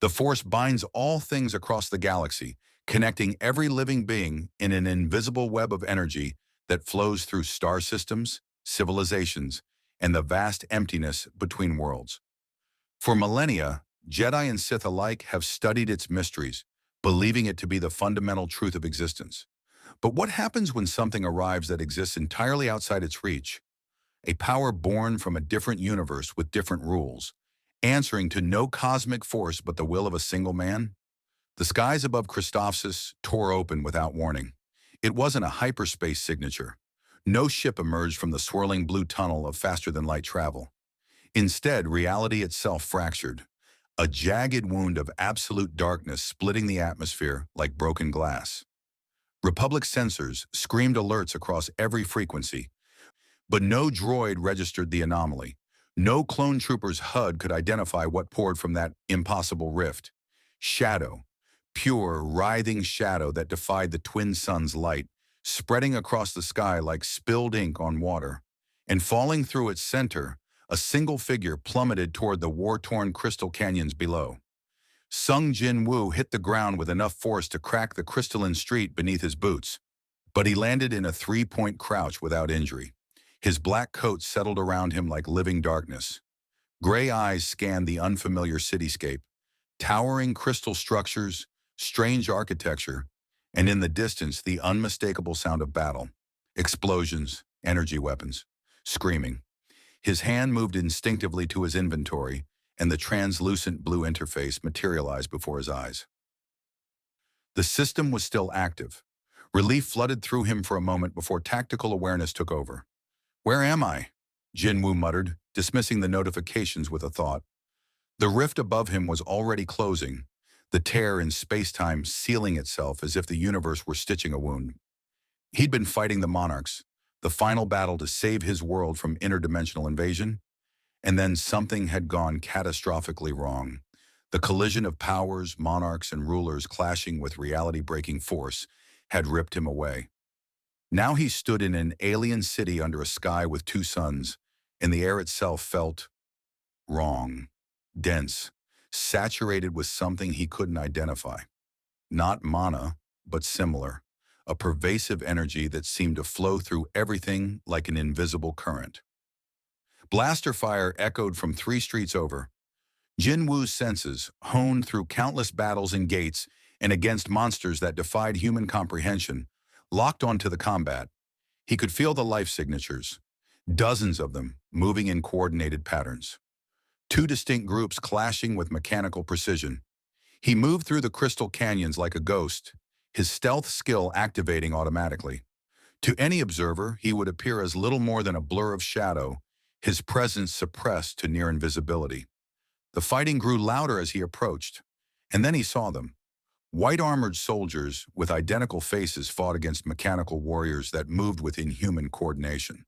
The Force binds all things across the galaxy, connecting every living being in an invisible web of energy that flows through star systems, civilizations, and the vast emptiness between worlds. For millennia, Jedi and Sith alike have studied its mysteries, believing it to be the fundamental truth of existence. But what happens when something arrives that exists entirely outside its reach? A power born from a different universe with different rules, answering to no cosmic force but the will of a single man? The skies above Christophsis tore open without warning. It wasn't a hyperspace signature. No ship emerged from the swirling blue tunnel of faster-than-light travel. Instead, reality itself fractured, a jagged wound of absolute darkness splitting the atmosphere like broken glass. Republic sensors screamed alerts across every frequency, but no droid registered the anomaly. No clone trooper's HUD could identify what poured from that impossible rift. Shadow, pure, writhing shadow that defied the twin sun's light, spreading across the sky like spilled ink on water. And falling through its center, a single figure plummeted toward the war-torn crystal canyons below. Sung Jin Woo hit the ground with enough force to crack the crystalline street beneath his boots, but he landed in a three-point crouch without injury. His black coat settled around him like living darkness. Gray eyes scanned the unfamiliar cityscape, towering crystal structures, strange architecture, and in the distance the unmistakable sound of battle. Explosions, energy weapons, screaming. His hand moved instinctively to his inventory, and the translucent blue interface materialized before his eyes. The system was still active. Relief flooded through him for a moment before tactical awareness took over. "Where am I?" Jin Woo muttered, dismissing the notifications with a thought. The rift above him was already closing, the tear in space-time sealing itself as if the universe were stitching a wound. He'd been fighting the Monarchs, the final battle to save his world from interdimensional invasion, and then something had gone catastrophically wrong. The collision of powers, monarchs, and rulers clashing with reality-breaking force had ripped him away. Now he stood in an alien city under a sky with two suns, and the air itself felt wrong, dense, saturated with something he couldn't identify. Not mana, but similar, a pervasive energy that seemed to flow through everything like an invisible current. Blaster fire echoed from 3 streets over. Jin Woo's senses, honed through countless battles and gates and against monsters that defied human comprehension, locked onto the combat. He could feel the life signatures, dozens of them moving in coordinated patterns. Two distinct groups clashing with mechanical precision. He moved through the crystal canyons like a ghost, his stealth skill activating automatically. To any observer, he would appear as little more than a blur of shadow, his presence suppressed to near invisibility. The fighting grew louder as he approached, and then he saw them. White-armored soldiers with identical faces fought against mechanical warriors that moved with inhuman coordination.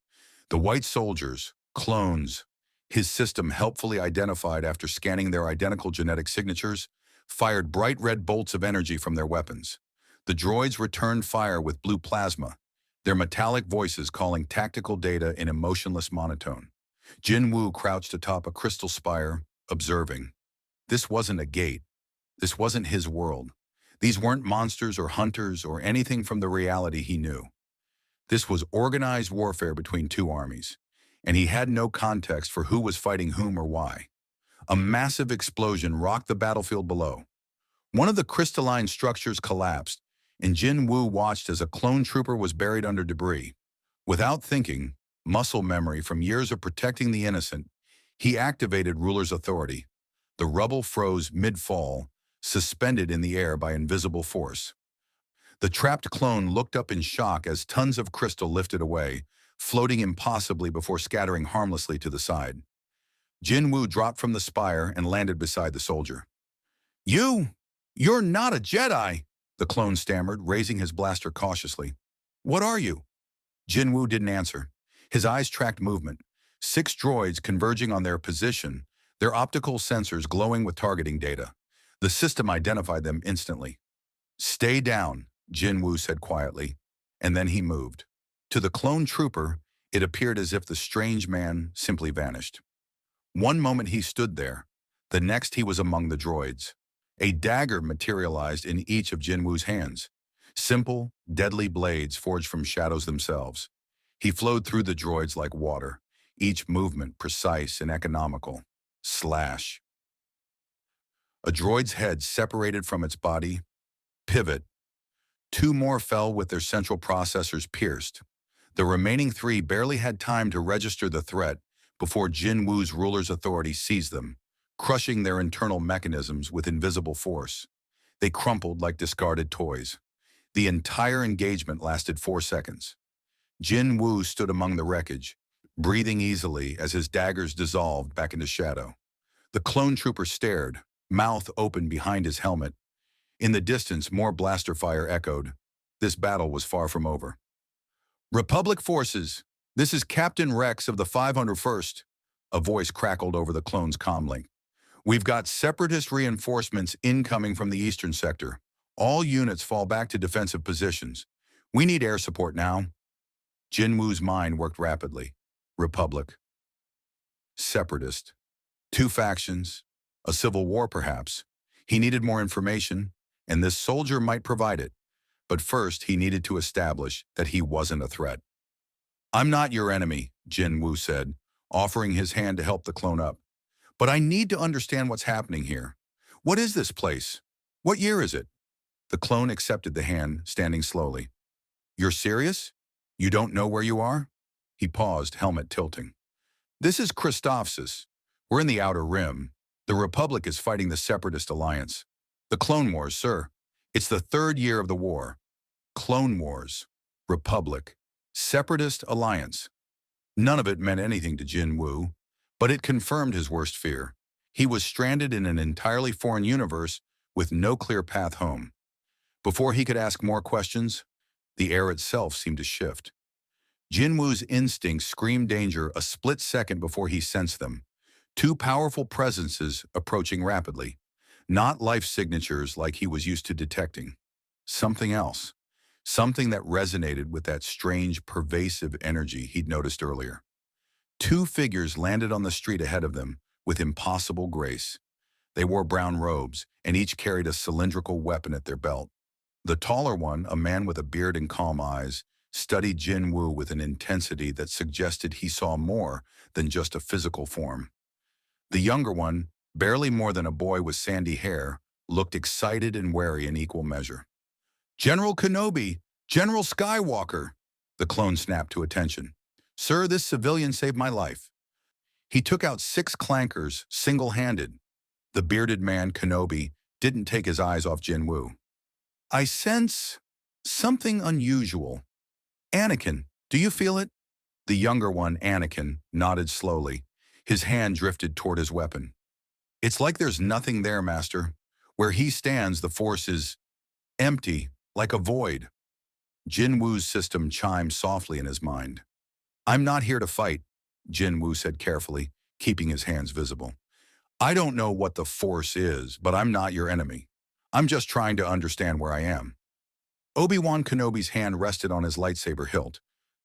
The white soldiers, clones, his system helpfully identified after scanning their identical genetic signatures, fired bright red bolts of energy from their weapons. The droids returned fire with blue plasma, their metallic voices calling tactical data in emotionless monotone. Jin Woo crouched atop a crystal spire, observing. This wasn't a gate. This wasn't his world. These weren't monsters or hunters or anything from the reality he knew. This was organized warfare between two armies, and he had no context for who was fighting whom or why. A massive explosion rocked the battlefield below. One of the crystalline structures collapsed, and Jin Woo watched as a clone trooper was buried under debris. Without thinking, muscle memory from years of protecting the innocent, he activated ruler's authority. The rubble froze mid-fall, suspended in the air by invisible force. The trapped clone looked up in shock as tons of crystal lifted away, floating impossibly before scattering harmlessly to the side. Jin Woo dropped from the spire and landed beside the soldier. You're not a Jedi," the clone stammered, raising his blaster cautiously. "What are you?" Jin Woo didn't answer. His eyes tracked movement. 6 droids converging on their position, their optical sensors glowing with targeting data. The system identified them instantly. "Stay down," Jin Woo said quietly, and then he moved. To the clone trooper, it appeared as if the strange man simply vanished. One moment he stood there, the next he was among the droids. A dagger materialized in each of Jinwoo's hands. Simple, deadly blades forged from shadows themselves. He flowed through the droids like water, each movement precise and economical. Slash. A droid's head separated from its body. Pivot. Two more fell with their central processors pierced. The remaining three barely had time to register the threat before Jinwoo's ruler's authority seized them, crushing their internal mechanisms with invisible force. They crumpled like discarded toys. The entire engagement lasted 4 seconds. Jinwoo stood among the wreckage, breathing easily as his daggers dissolved back into shadow. The clone trooper stared, mouth open behind his helmet. In the distance, more blaster fire echoed. This battle was far from over. Republic forces, this is Captain Rex of the 501st, a voice crackled over the clone's comlink. We've got separatist reinforcements incoming from the eastern sector. All units fall back to defensive positions. We need air support now. Jinwoo's mind worked rapidly. Republic. Separatist. Two factions. A civil war, perhaps. He needed more information, and this soldier might provide it. But first, he needed to establish that he wasn't a threat. I'm not your enemy, Jinwoo said, offering his hand to help the clone up. But I need to understand what's happening here. What is this place? What year is it? The clone accepted the hand, standing slowly. You're serious? You don't know where you are? He paused, helmet tilting. This is Christophsis. We're in the Outer Rim. The Republic is fighting the Separatist Alliance. The Clone Wars, sir. It's the 3rd year of the war. Clone Wars. Republic. Separatist Alliance. None of it meant anything to Jinwoo, but it confirmed his worst fear. He was stranded in an entirely foreign universe with no clear path home. Before he could ask more questions, the air itself seemed to shift. Jinwoo's instincts screamed danger a split second before he sensed them. Two powerful presences approaching rapidly. Not life signatures like he was used to detecting. Something else. Something that resonated with that strange, pervasive energy he'd noticed earlier. Two figures landed on the street ahead of them with impossible grace. They wore brown robes, and each carried a cylindrical weapon at their belt. The taller one, a man with a beard and calm eyes, studied Jinwoo with an intensity that suggested he saw more than just a physical form. The younger one, barely more than a boy with sandy hair, looked excited and wary in equal measure. General Kenobi! General Skywalker! The clone snapped to attention. Sir, this civilian saved my life. He took out 6 clankers, single-handed. The bearded man, Kenobi, didn't take his eyes off Jinwoo. I sense something unusual. Anakin, do you feel it? The younger one, Anakin, nodded slowly. His hand drifted toward his weapon. It's like there's nothing there, Master. Where he stands, the Force is empty, like a void. Jinwoo's system chimed softly in his mind. I'm not here to fight, Jinwoo said carefully, keeping his hands visible. I don't know what the Force is, but I'm not your enemy. I'm just trying to understand where I am. Obi-Wan Kenobi's hand rested on his lightsaber hilt,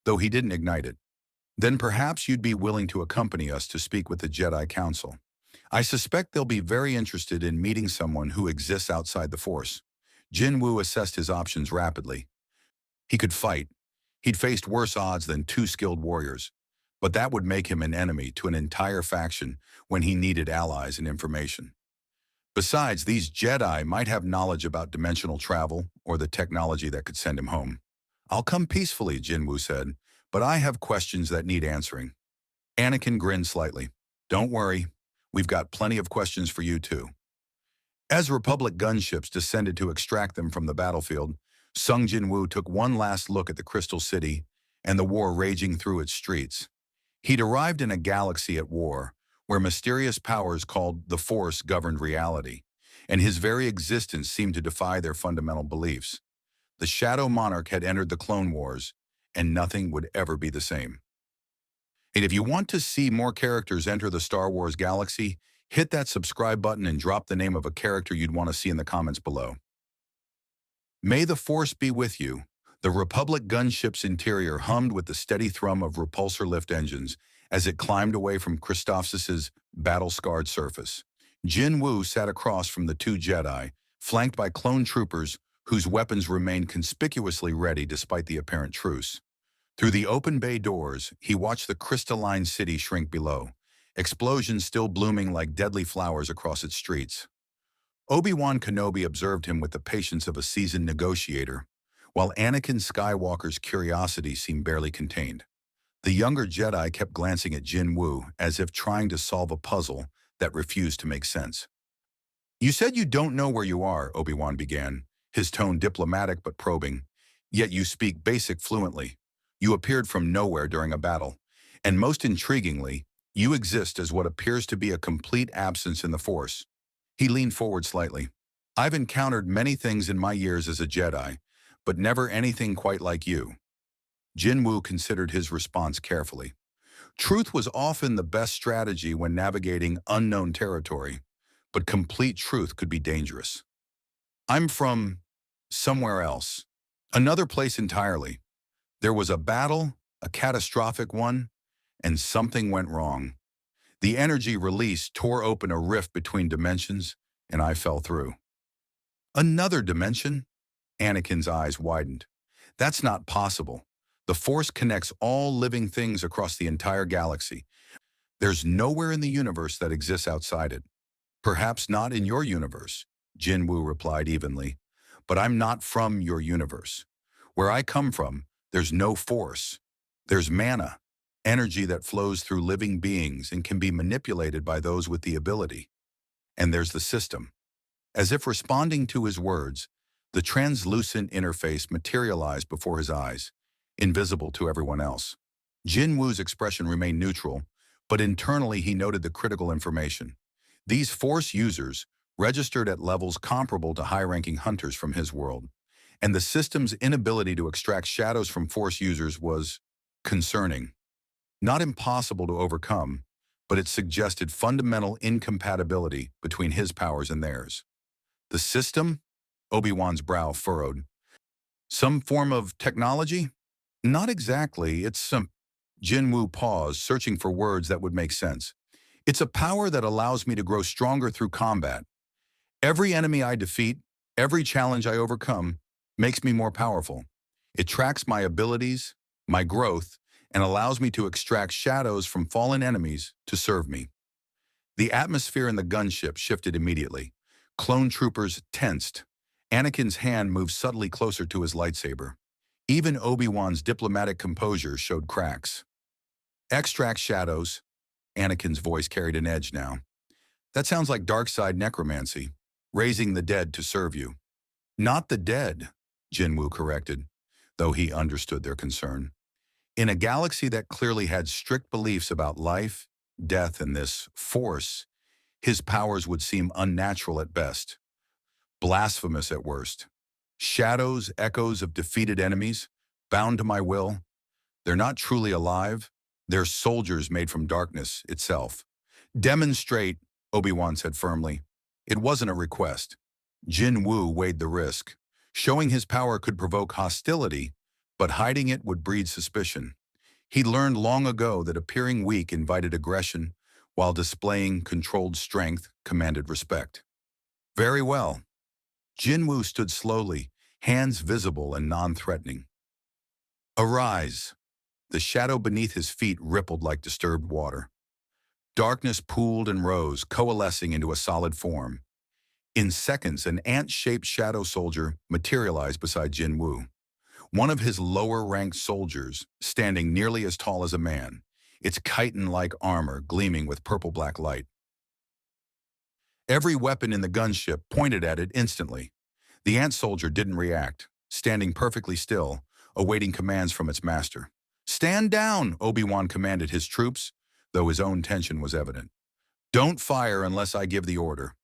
though he didn't ignite it. Then perhaps you'd be willing to accompany us to speak with the Jedi Council. I suspect they'll be very interested in meeting someone who exists outside the Force. Jinwoo assessed his options rapidly. He could fight. He'd faced worse odds than 2 skilled warriors, but that would make him an enemy to an entire faction when he needed allies and information. Besides, these Jedi might have knowledge about dimensional travel or the technology that could send him home. I'll come peacefully, Jinwoo said, but I have questions that need answering. Anakin grinned slightly. Don't worry, we've got plenty of questions for you too. As Republic gunships descended to extract them from the battlefield, Sung Jinwoo took one last look at the Crystal City and the war raging through its streets. He'd arrived in a galaxy at war, where mysterious powers called the Force governed reality, and his very existence seemed to defy their fundamental beliefs. The Shadow Monarch had entered the Clone Wars, and nothing would ever be the same. And if you want to see more characters enter the Star Wars galaxy, hit that subscribe button and drop the name of a character you'd want to see in the comments below. May the Force be with you. The Republic gunship's interior hummed with the steady thrum of repulsor lift engines as it climbed away from Christophsis' battle-scarred surface. Jin Woo sat across from the two Jedi, flanked by clone troopers whose weapons remained conspicuously ready despite the apparent truce. Through the open bay doors, he watched the crystalline city shrink below, explosions still blooming like deadly flowers across its streets. Obi-Wan Kenobi observed him with the patience of a seasoned negotiator, while Anakin Skywalker's curiosity seemed barely contained. The younger Jedi kept glancing at Jin Woo as if trying to solve a puzzle that refused to make sense. "You said you don't know where you are," Obi-Wan began, his tone diplomatic but probing. "Yet you speak basic fluently. You appeared from nowhere during a battle. And most intriguingly, you exist as what appears to be a complete absence in the Force." He leaned forward slightly. "I've encountered many things in my years as a Jedi, but never anything quite like you." Jin Woo considered his response carefully. Truth was often the best strategy when navigating unknown territory, but complete truth could be dangerous. "I'm from somewhere else. Another place entirely. There was a battle, a catastrophic one, and something went wrong. The energy released tore open a rift between dimensions, and I fell through." "Another dimension?" Anakin's eyes widened. "That's not possible. The Force connects all living things across the entire galaxy. There's nowhere in the universe that exists outside it." "Perhaps not in your universe," Jin Woo replied evenly, "but I'm not from your universe. Where I come from, there's no Force. There's mana, energy that flows through living beings and can be manipulated by those with the ability. And there's the system." As if responding to his words, the translucent interface materialized before his eyes, invisible to everyone else. Jin Woo's expression remained neutral, but internally he noted the critical information. These Force users registered at levels comparable to high-ranking hunters from his world, and the system's inability to extract shadows from Force users was concerning. Not impossible to overcome, but it suggested fundamental incompatibility between his powers and theirs. "The system?" Obi-Wan's brow furrowed. "Some form of technology?" "Not exactly. It's some—" Jin Woo paused, searching for words that would make sense. "It's a power that allows me to grow stronger through combat. Every enemy I defeat, every challenge I overcome, makes me more powerful. It tracks my abilities, my growth, and allows me to extract shadows from fallen enemies to serve me." The atmosphere in the gunship shifted immediately. Clone troopers tensed. Anakin's hand moved subtly closer to his lightsaber. Even Obi-Wan's diplomatic composure showed cracks. "Extract shadows." Anakin's voice carried an edge now. "That sounds like dark side necromancy, raising the dead to serve you." "Not the dead," Jin Woo corrected, though he understood their concern. In a galaxy that clearly had strict beliefs about life, death, and this Force, his powers would seem unnatural at best, blasphemous at worst. Shadows, echoes of defeated enemies, bound to my will. They're not truly alive. They're soldiers made from darkness itself. "Demonstrate," Obi-Wan said firmly. It wasn't a request. Jin Woo weighed the risk. Showing his power could provoke hostility, but hiding it would breed suspicion. He learned long ago that appearing weak invited aggression, while displaying controlled strength commanded respect. "Very well." Jin Woo stood slowly, hands visible and non-threatening. "Arise." The shadow beneath his feet rippled like disturbed water. Darkness pooled and rose, coalescing into a solid form. In seconds, an ant-shaped shadow soldier materialized beside Jin Woo. One of his lower-ranked soldiers, standing nearly as tall as a man, its chitin-like armor gleaming with purple-black light. Every weapon in the gunship pointed at it instantly. The ant soldier didn't react, standing perfectly still, awaiting commands from its master. "Stand down," Obi-Wan commanded his troops, though his own tension was evident. "Don't fire unless I give the order."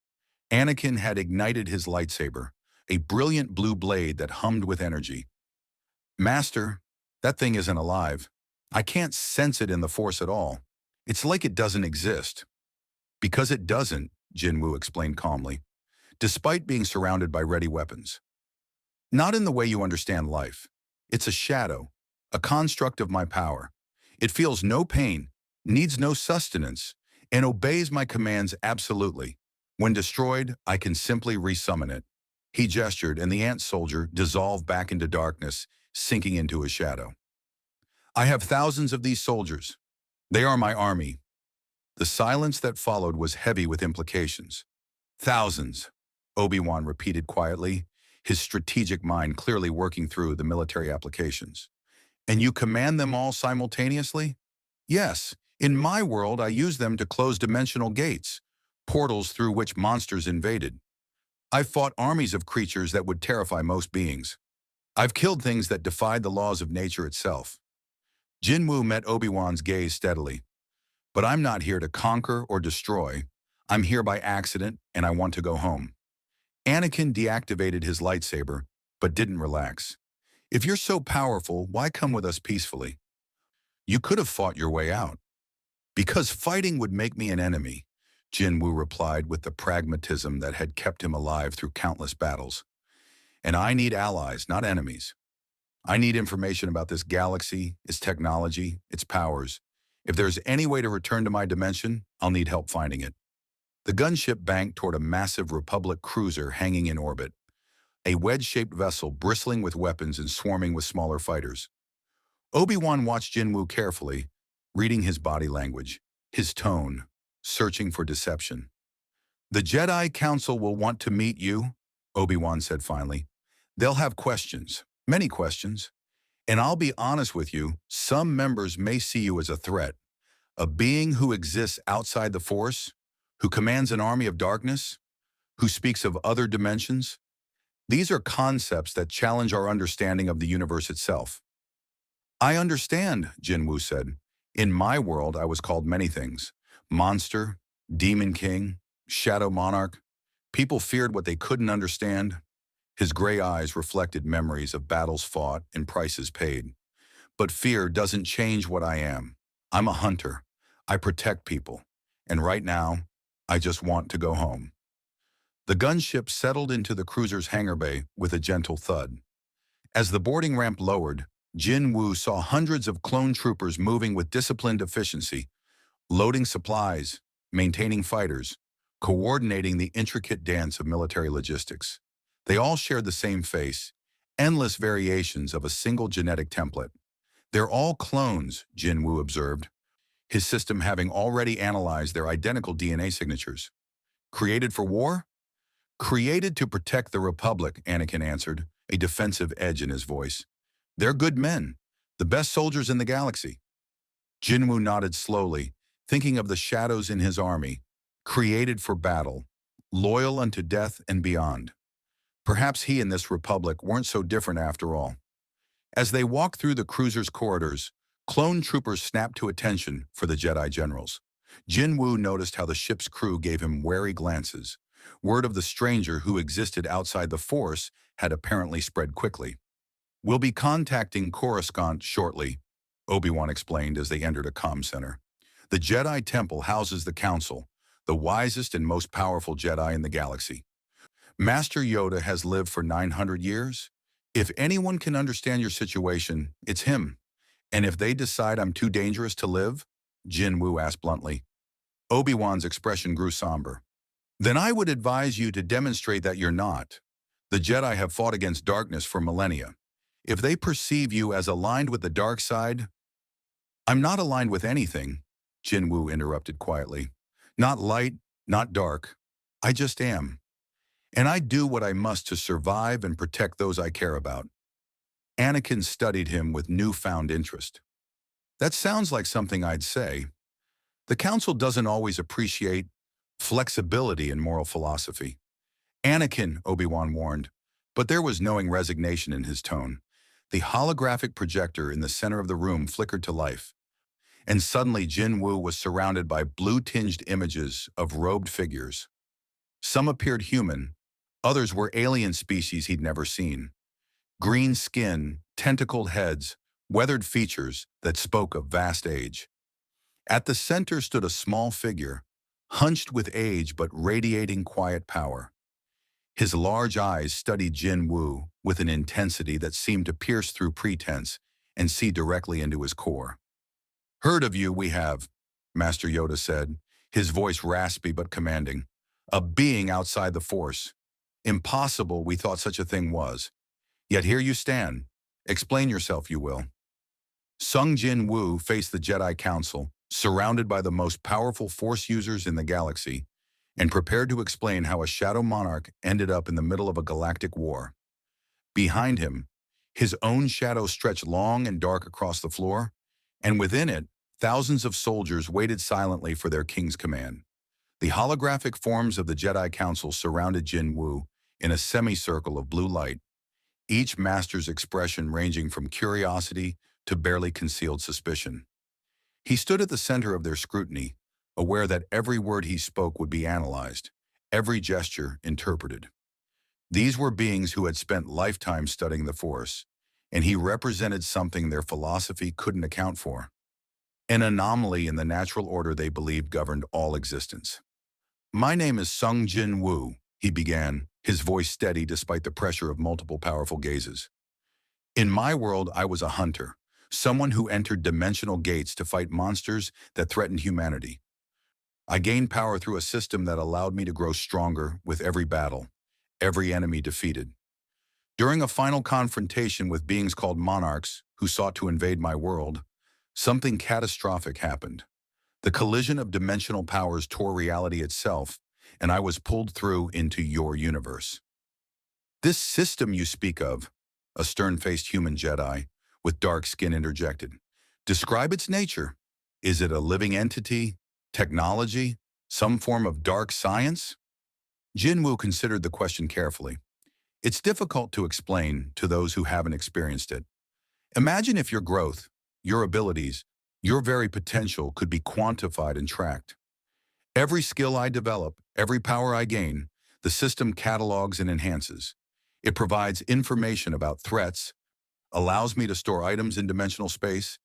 Anakin had ignited his lightsaber, a brilliant blue blade that hummed with energy. "Master, that thing isn't alive. I can't sense it in the Force at all. It's like it doesn't exist." "Because it doesn't," Jin Woo explained calmly, "despite being surrounded by ready weapons. Not in the way you understand life. It's a shadow, a construct of my power. It feels no pain, needs no sustenance, and obeys my commands absolutely. When destroyed, I can simply resummon it. He gestured, and the ant soldier dissolved back into darkness, sinking into his shadow. I have thousands of these soldiers. They are my army. The silence that followed was heavy with implications. Thousands, Obi-Wan repeated quietly, his strategic mind clearly working through the military applications. And you command them all simultaneously? Yes. In my world, I use them to close dimensional gates, portals through which monsters invaded. I've fought armies of creatures that would terrify most beings. I've killed things that defied the laws of nature itself. Jinwu met Obi-Wan's gaze steadily. But I'm not here to conquer or destroy. I'm here by accident, and I want to go home. Anakin deactivated his lightsaber, but didn't relax. If you're so powerful, why come with us peacefully? You could have fought your way out. Because fighting would make me an enemy, Jinwu replied with the pragmatism that had kept him alive through countless battles. And I need allies, not enemies. I need information about this galaxy, its technology, its powers. If there's any way to return to my dimension, I'll need help finding it. The gunship banked toward a massive Republic cruiser hanging in orbit, a wedge-shaped vessel bristling with weapons and swarming with smaller fighters. Obi-Wan watched Jinwu carefully, reading his body language, his tone, searching for deception. The Jedi Council will want to meet you, Obi-Wan said finally. They'll have questions, many questions. And I'll be honest with you, some members may see you as a threat, a being who exists outside the Force, who commands an army of darkness, who speaks of other dimensions. These are concepts that challenge our understanding of the universe itself. I understand, Jinwu said. In my world, I was called many things. Monster, Demon King, Shadow Monarch. People feared what they couldn't understand. His gray eyes reflected memories of battles fought and prices paid. But fear doesn't change what I am. I'm a hunter. I protect people. And right now, I just want to go home. The gunship settled into the cruiser's hangar bay with a gentle thud. As the boarding ramp lowered, Jinwu saw hundreds of clone troopers moving with disciplined efficiency, loading supplies, maintaining fighters, coordinating the intricate dance of military logistics. They all shared the same face, endless variations of a single genetic template. They're all clones, Jinwu observed, his system having already analyzed their identical DNA signatures. Created for war? Created to protect the Republic, Anakin answered, a defensive edge in his voice. They're good men, the best soldiers in the galaxy. Jinwu nodded slowly, thinking of the shadows in his army, created for battle, loyal unto death and beyond. Perhaps he and this Republic weren't so different after all. As they walked through the cruiser's corridors, clone troopers snapped to attention for the Jedi generals. Jinwu noticed how the ship's crew gave him wary glances. Word of the stranger who existed outside the Force had apparently spread quickly. We'll be contacting Coruscant shortly, Obi-Wan explained as they entered a comm center. The Jedi Temple houses the Council, the wisest and most powerful Jedi in the galaxy. Master Yoda has lived for 900 years. If anyone can understand your situation, it's him. And if they decide I'm too dangerous to live, Jinwu asked bluntly. Obi-Wan's expression grew somber. Then I would advise you to demonstrate that you're not. The Jedi have fought against darkness for millennia. If they perceive you as aligned with the dark side, I'm not aligned with anything, Jinwu interrupted quietly. Not light, not dark. I just am. And I do what I must to survive and protect those I care about. Anakin studied him with newfound interest. That sounds like something I'd say. The Council doesn't always appreciate flexibility in moral philosophy. Anakin, Obi-Wan warned, but there was knowing resignation in his tone. The holographic projector in the center of the room flickered to life, and suddenly Jinwu was surrounded by blue-tinged images of robed figures. Some appeared human, others were alien species he'd never seen. Green skin, tentacled heads, weathered features that spoke of vast age. At the center stood a small figure, hunched with age but radiating quiet power. His large eyes studied Jinwu with an intensity that seemed to pierce through pretense and see directly into his core. Heard of you we have, Master Yoda said, his voice raspy but commanding. a being outside the Force. Impossible we thought such a thing was. Yet here you stand. Explain yourself, you will. Sung Jin Woo faced the Jedi Council, surrounded by the most powerful Force users in the galaxy, and prepared to explain how a Shadow Monarch ended up in the middle of a galactic war. Behind him, his own shadow stretched long and dark across the floor, and within it, thousands of soldiers waited silently for their king's command. The holographic forms of the Jedi Council surrounded Jin Woo in a semicircle of blue light, each master's expression ranging from curiosity to barely concealed suspicion. He stood at the center of their scrutiny, aware that every word he spoke would be analyzed, every gesture interpreted. These were beings who had spent lifetimes studying the Force, and he represented something their philosophy couldn't account for. An anomaly in the natural order they believed governed all existence. "My name is Sung Jin Woo," he began, his voice steady despite the pressure of multiple powerful gazes. "In my world, I was a hunter, someone who entered dimensional gates to fight monsters that threatened humanity. I gained power through a system that allowed me to grow stronger with every battle, every enemy defeated. During a final confrontation with beings called monarchs who sought to invade my world, something catastrophic happened. The collision of dimensional powers tore reality itself, and I was pulled through into your universe. This system you speak of," a stern-faced human Jedi with dark skin interjected. "Describe its nature. Is it a living entity, technology, some form of dark science?" Jin Woo considered the question carefully. "It's difficult to explain to those who haven't experienced it. Imagine if your growth, your abilities, your very potential could be quantified and tracked. Every skill I develop, every power I gain, the system catalogs and enhances. It provides information about threats, allows me to store items in dimensional space,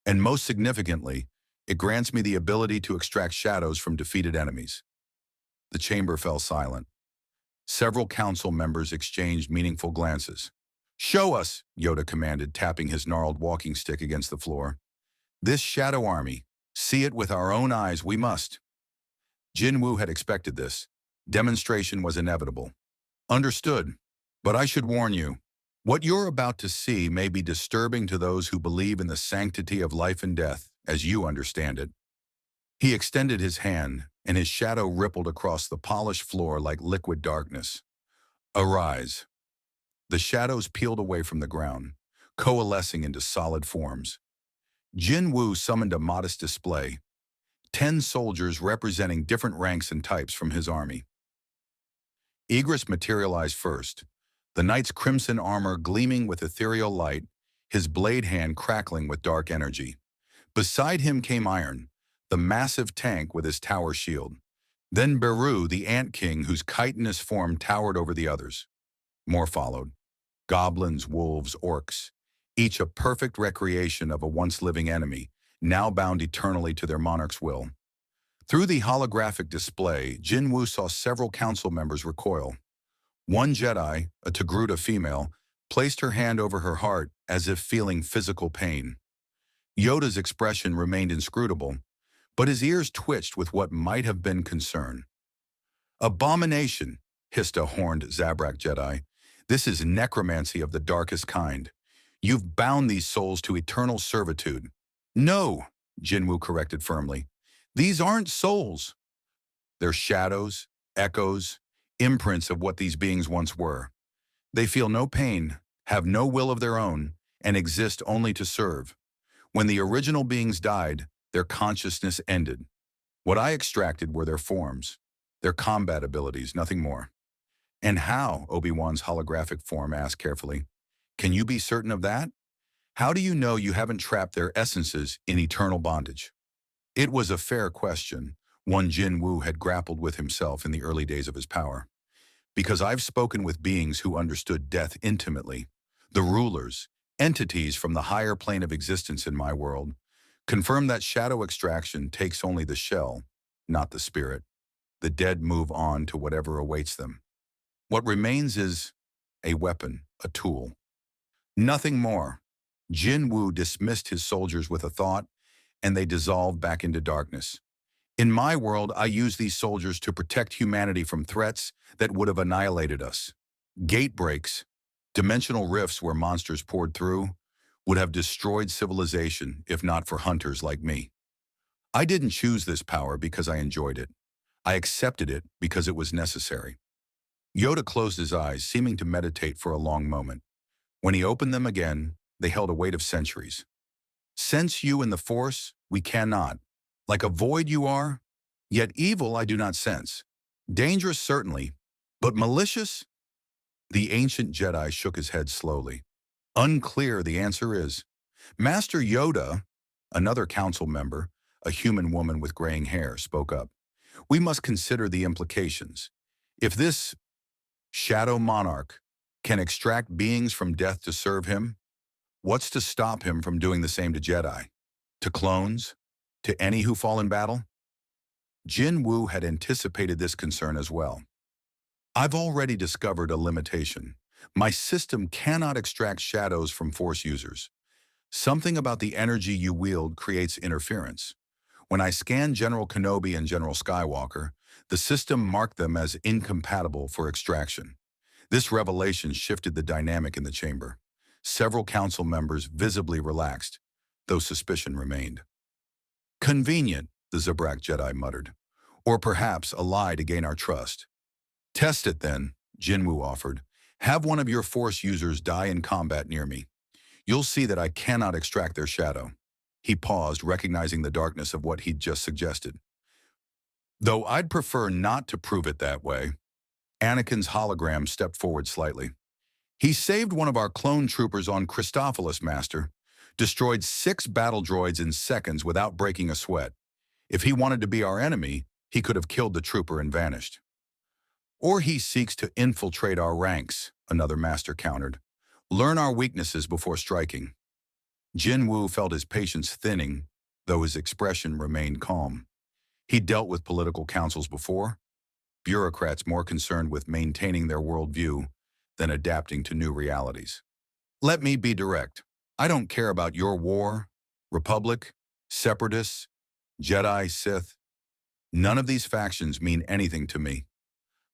and most significantly, it grants me the ability to extract shadows from defeated enemies." The chamber fell silent. Several council members exchanged meaningful glances. "Show us," Yoda commanded, tapping his gnarled walking stick against the floor. "This shadow army. See it with our own eyes, we must." Jin Woo had expected this. Demonstration was inevitable. "Understood. But I should warn you, what you're about to see may be disturbing to those who believe in the sanctity of life and death, as you understand it." He extended his hand, and his shadow rippled across the polished floor like liquid darkness. "Arise." The shadows peeled away from the ground, coalescing into solid forms. Jin Woo summoned a modest display, 10 soldiers representing different ranks and types from his army. Egress materialized first, the knight's crimson armor gleaming with ethereal light, his blade hand crackling with dark energy. Beside him came Iron, the massive tank with his tower shield. Then Beru, the Ant King, whose chitinous form towered over the others. More followed. Goblins, wolves, orcs, each a perfect recreation of a once-living enemy, now bound eternally to their monarch's will. Through the holographic display, Jin Woo saw several council members recoil. One Jedi, a Togruta female, placed her hand over her heart as if feeling physical pain. Yoda's expression remained inscrutable, but his ears twitched with what might have been concern. "Abomination," hissed a horned Zabrak Jedi. "This is necromancy of the darkest kind. You've bound these souls to eternal servitude." "No," Jin Woo corrected firmly. "These aren't souls. They're shadows, echoes, imprints of what these beings once were. They feel no pain, have no will of their own, and exist only to serve. When the original beings died, their consciousness ended. What I extracted were their forms, their combat abilities, nothing more." "And how?" Obi-Wan's holographic form asked carefully. "Can you be certain of that? How do you know you haven't trapped their essences in eternal bondage?" It was a fair question, one Jin Woo had grappled with himself in the early days of his power. "Because I've spoken with beings who understood death intimately. The rulers, entities from the higher plane of existence in my world, confirm that shadow extraction takes only the shell, not the spirit. The dead move on to whatever awaits them. What remains is a weapon, a tool. Nothing more." Jin Woo dismissed his soldiers with a thought, and they dissolved back into darkness. In my world, I use these soldiers to protect humanity from threats that would have annihilated us. Gate breaks, dimensional rifts where monsters poured through, would have destroyed civilization if not for hunters like me. I didn't choose this power because I enjoyed it. I accepted it because it was necessary. Yoda closed his eyes, seeming to meditate for a long moment. When he opened them again, they held a weight of centuries. Sense you in the Force, we cannot. Like a void you are, yet evil I do not sense. Dangerous certainly, but malicious? The ancient Jedi shook his head slowly. Unclear, the answer is. Master Yoda, another council member, a human woman with graying hair, spoke up. We must consider the implications. If this shadow monarch can extract beings from death to serve him, what's to stop him from doing the same to Jedi, to clones, to any who fall in battle? Jin Wu had anticipated this concern as well. I've already discovered a limitation. My system cannot extract shadows from Force users. Something about the energy you wield creates interference. When I scanned General Kenobi and General Skywalker, the system marked them as incompatible for extraction. This revelation shifted the dynamic in the chamber. Several council members visibly relaxed, though suspicion remained. Convenient, the Zabrak Jedi muttered. Or perhaps a lie to gain our trust. Test it then, Jinwu offered. Have one of your Force users die in combat near me. You'll see that I cannot extract their shadow. He paused, recognizing the darkness of what he'd just suggested. Though I'd prefer not to prove it that way. Anakin's hologram stepped forward slightly. He saved one of our clone troopers on Christophilus, Master. Destroyed 6 battle droids in seconds without breaking a sweat. If he wanted to be our enemy, he could have killed the trooper and vanished. Or he seeks to infiltrate our ranks, another master countered. Learn our weaknesses before striking. Jin Wu felt his patience thinning, though his expression remained calm. He'd dealt with political councils before, bureaucrats more concerned with maintaining their worldview than adapting to new realities. Let me be direct. I don't care about your war, Republic, Separatists, Jedi, Sith. None of these factions mean anything to me.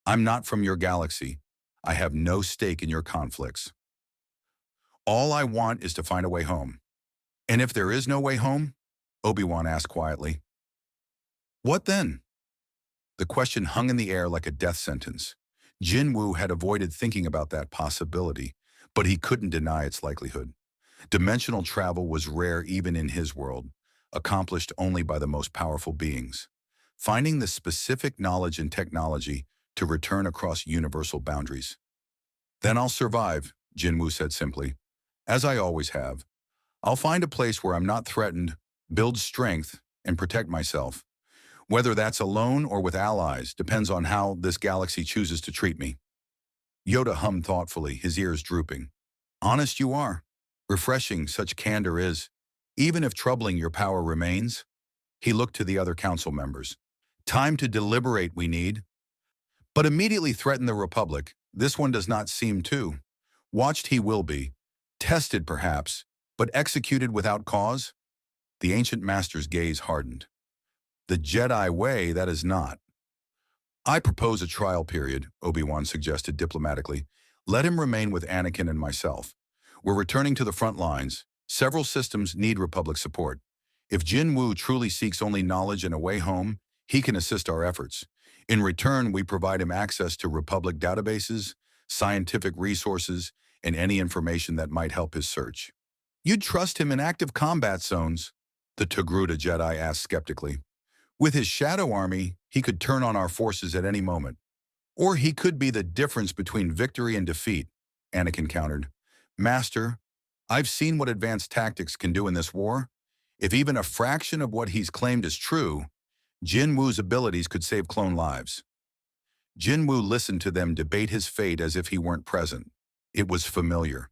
I'm not from your galaxy. I have no stake in your conflicts. All I want is to find a way home. And if there is no way home, Obi-Wan asked quietly, what then? The question hung in the air like a death sentence. Jin Wu had avoided thinking about that possibility, but he couldn't deny its likelihood. Dimensional travel was rare even in his world, accomplished only by the most powerful beings. Finding the specific knowledge and technology to return across universal boundaries. Then I'll survive, Jin Wu said simply, as I always have. I'll find a place where I'm not threatened, build strength, and protect myself. Whether that's alone or with allies depends on how this galaxy chooses to treat me. Yoda hummed thoughtfully, his ears drooping. Honest you are. Refreshing such candor is. Even if troubling your power remains. He looked to the other council members. Time to deliberate we need. But immediately threaten the Republic. This one does not seem to. Watched he will be. Tested perhaps, but executed without cause? The ancient master's gaze hardened. The Jedi way, that is not. I propose a trial period, Obi-Wan suggested diplomatically. Let him remain with Anakin and myself. We're returning to the front lines. Several systems need Republic support. If Jin Wu truly seeks only knowledge and a way home, he can assist our efforts. In return, we provide him access to Republic databases, scientific resources, and any information that might help his search. You'd trust him in active combat zones? The Togruta Jedi asked skeptically. With his shadow army, he could turn on our forces at any moment. Or he could be the difference between victory and defeat, Anakin countered. Master, I've seen what advanced tactics can do in this war. If even a fraction of what he's claimed is true, Jin Wu's abilities could save clone lives. Jin Wu listened to them debate his fate as if he weren't present. It was familiar.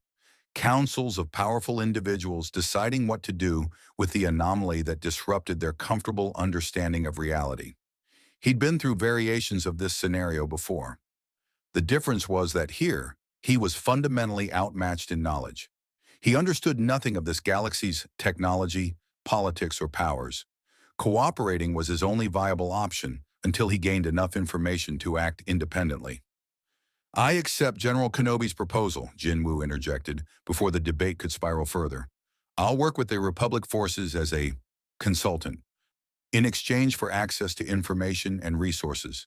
Councils of powerful individuals deciding what to do with the anomaly that disrupted their comfortable understanding of reality. He'd been through variations of this scenario before. The difference was that here, he was fundamentally outmatched in knowledge. He understood nothing of this galaxy's technology, politics, or powers. Cooperating was his only viable option until he gained enough information to act independently. I accept General Kenobi's proposal, Jin Woo interjected, before the debate could spiral further. I'll work with the Republic forces as a consultant, in exchange for access to information and resources.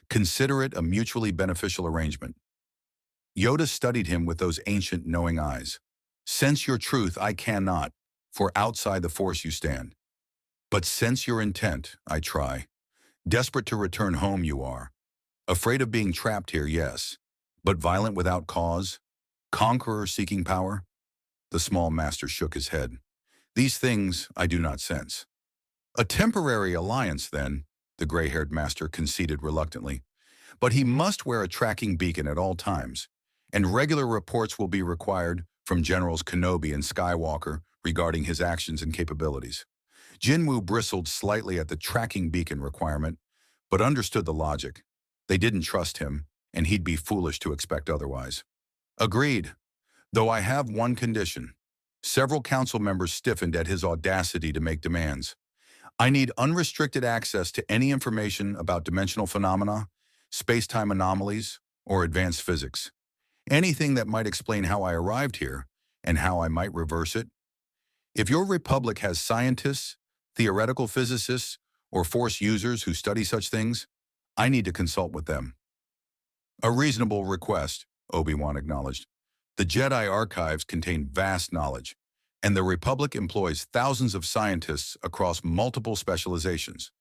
Consider it a mutually beneficial arrangement. Yoda studied him with those ancient knowing eyes. Sense your truth I cannot, for outside the Force you stand. But sense your intent, I try. Desperate to return home you are. Afraid of being trapped here, yes. But violent without cause? Conqueror seeking power? The small master shook his head. These things I do not sense. A temporary alliance, then, the gray-haired master conceded reluctantly. But he must wear a tracking beacon at all times, and regular reports will be required from Generals Kenobi and Skywalker regarding his actions and capabilities. Jin Woo bristled slightly at the tracking beacon requirement, but understood the logic. They didn't trust him, and he'd be foolish to expect otherwise. Agreed, though I have one condition. Several council members stiffened at his audacity to make demands. I need unrestricted access to any information about dimensional phenomena, space-time anomalies, or advanced physics. Anything that might explain how I arrived here and how I might reverse it. If your republic has scientists, theoretical physicists, or Force users who study such things, I need to consult with them. A reasonable request, Obi-Wan acknowledged. The Jedi archives contain vast knowledge, and the Republic employs thousands of scientists across multiple specializations.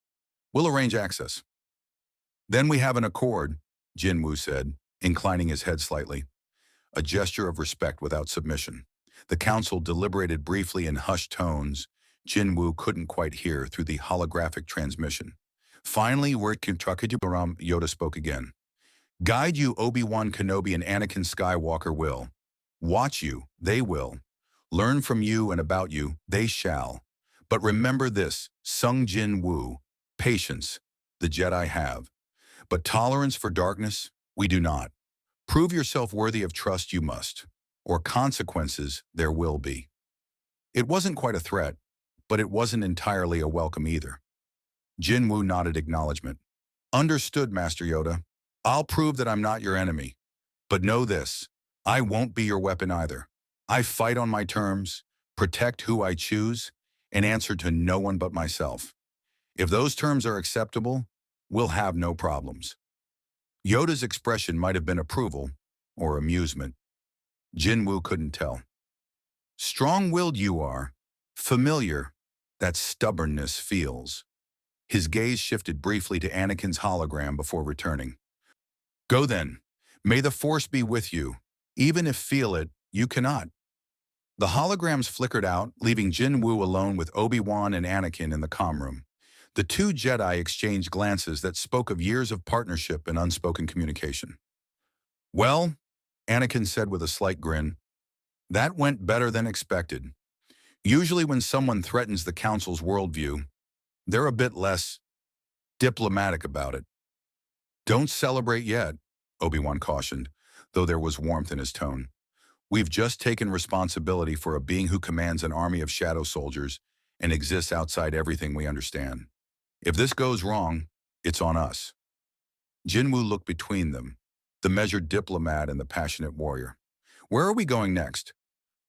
We'll arrange access. Then we have an accord, Jin Woo said, inclining his head slightly. A gesture of respect without submission. The council deliberated briefly in hushed tones Jin Woo couldn't quite hear through the holographic transmission. Finally, Yoda spoke again. Guide you Obi-Wan Kenobi and Anakin Skywalker will. Watch you, they will. Learn from you and about you, they shall. But remember this, Sung Jin Woo, patience, the Jedi have. But tolerance for darkness, we do not. Prove yourself worthy of trust you must, or consequences there will be. It wasn't quite a threat, but it wasn't entirely a welcome either. Jin Woo nodded acknowledgement. Understood, Master Yoda. I'll prove that I'm not your enemy. But know this, I won't be your weapon either. I fight on my terms, protect who I choose, and answer to no one but myself. If those terms are acceptable, we'll have no problems. Yoda's expression might have been approval or amusement. Jin Woo couldn't tell. Strong-willed you are, familiar, that stubbornness feels. His gaze shifted briefly to Anakin's hologram before returning. Go then. May the Force be with you. Even if feel it, you cannot. The holograms flickered out, leaving Jin Woo alone with Obi-Wan and Anakin in the comm room. The two Jedi exchanged glances that spoke of years of partnership and unspoken communication. Well, Anakin said with a slight grin, that went better than expected. Usually when someone threatens the Council's worldview, they're a bit less diplomatic about it. Don't celebrate yet, Obi-Wan cautioned, though there was warmth in his tone. We've just taken responsibility for a being who commands an army of shadow soldiers and exists outside everything we understand. If this goes wrong, it's on us. Jin Woo looked between them, the measured diplomat and the passionate warrior. Where are we going next?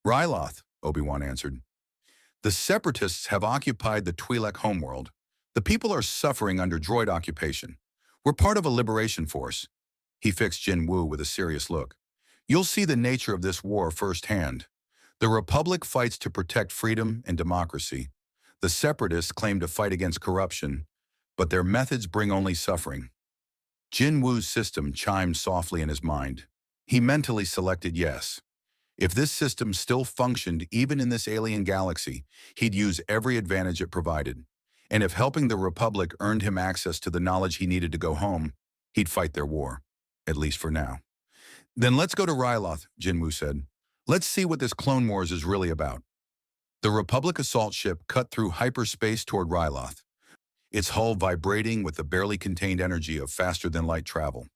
Ryloth, Obi-Wan answered. The Separatists have occupied the Twi'lek homeworld. The people are suffering under droid occupation. We're part of a liberation force. He fixed Jin Woo with a serious look. You'll see the nature of this war firsthand. The Republic fights to protect freedom and democracy. The Separatists claim to fight against corruption, but their methods bring only suffering. Jin Woo's system chimed softly in his mind. He mentally selected yes. If this system still functioned even in this alien galaxy, he'd use every advantage it provided. And if helping the Republic earned him access to the knowledge he needed to go home, he'd fight their war, at least for now. Then let's go to Ryloth, Jin Woo said. Let's see what this Clone Wars is really about. The Republic assault ship cut through hyperspace toward Ryloth, its hull vibrating with the barely contained energy of faster-than-light travel.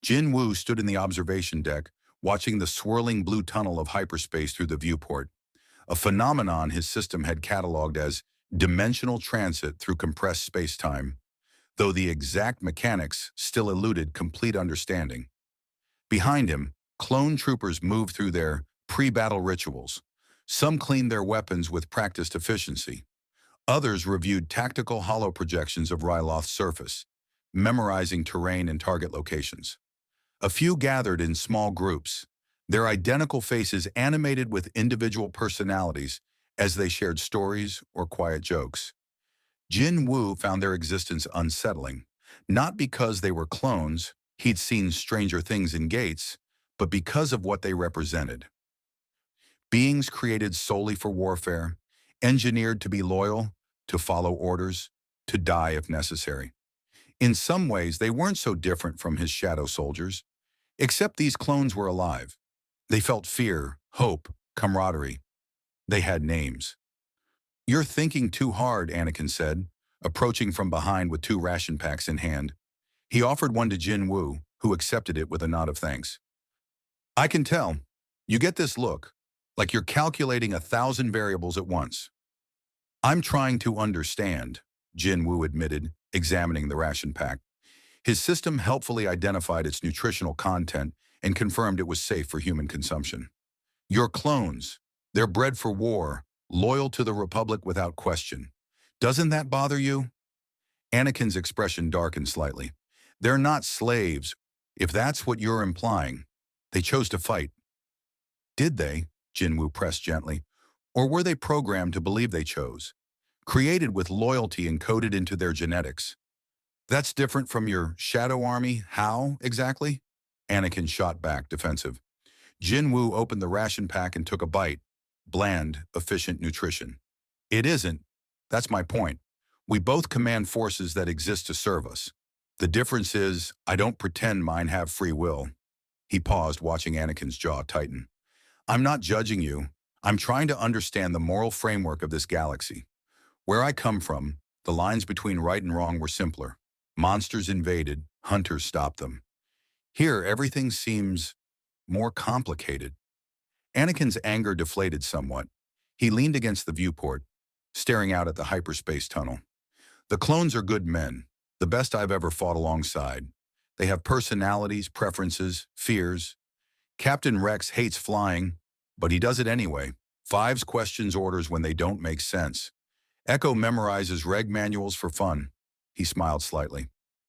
Jin Woo stood in the observation deck, watching the swirling blue tunnel of hyperspace through the viewport, a phenomenon his system had cataloged as dimensional transit through compressed space-time, though the exact mechanics still eluded complete understanding. Behind him, clone troopers moved through their pre-battle rituals. Some cleaned their weapons with practiced efficiency. Others reviewed tactical holo projections of Ryloth's surface, memorizing terrain and target locations. A few gathered in small groups, their identical faces animated with individual personalities as they shared stories or quiet jokes. Jin Woo found their existence unsettling, not because they were clones, he'd seen stranger things in Gates, but because of what they represented. Beings created solely for warfare, engineered to be loyal, to follow orders, to die if necessary. In some ways, they weren't so different from his shadow soldiers, except these clones were alive. They felt fear, hope, camaraderie. They had names. "You're thinking too hard," Anakin said, approaching from behind with two ration packs in hand. He offered one to Jin Woo, who accepted it with a nod of thanks. "I can tell. You get this look, like you're calculating 1,000 variables at once." "I'm trying to understand," Jin Woo admitted, examining the ration pack. His system helpfully identified its nutritional content and confirmed it was safe for human consumption. "Your clones. They're bred for war, loyal to the Republic without question. Doesn't that bother you?" Anakin's expression darkened slightly. "They're not slaves, if that's what you're implying. They chose to fight." "Did they?" Jinwoo pressed gently. "Or were they programmed to believe they chose? Created with loyalty encoded into their genetics?" "That's different from your shadow army. How, exactly?" Anakin shot back, defensive. Jinwoo opened the ration pack and took a bite. Bland, efficient nutrition. "It isn't. That's my point. We both command forces that exist to serve us. The difference is, I don't pretend mine have free will." He paused, watching Anakin's jaw tighten. "I'm not judging you. I'm trying to understand the moral framework of this galaxy. Where I come from, the lines between right and wrong were simpler. Monsters invaded, hunters stopped them. Here, everything seems more complicated." Anakin's anger deflated somewhat. He leaned against the viewport, staring out at the hyperspace tunnel. "The clones are good men, the best I've ever fought alongside. They have personalities, preferences, fears. Captain Rex hates flying, but he does it anyway. Fives questions orders when they don't make sense. Echo memorizes reg manuals for fun." He smiled slightly.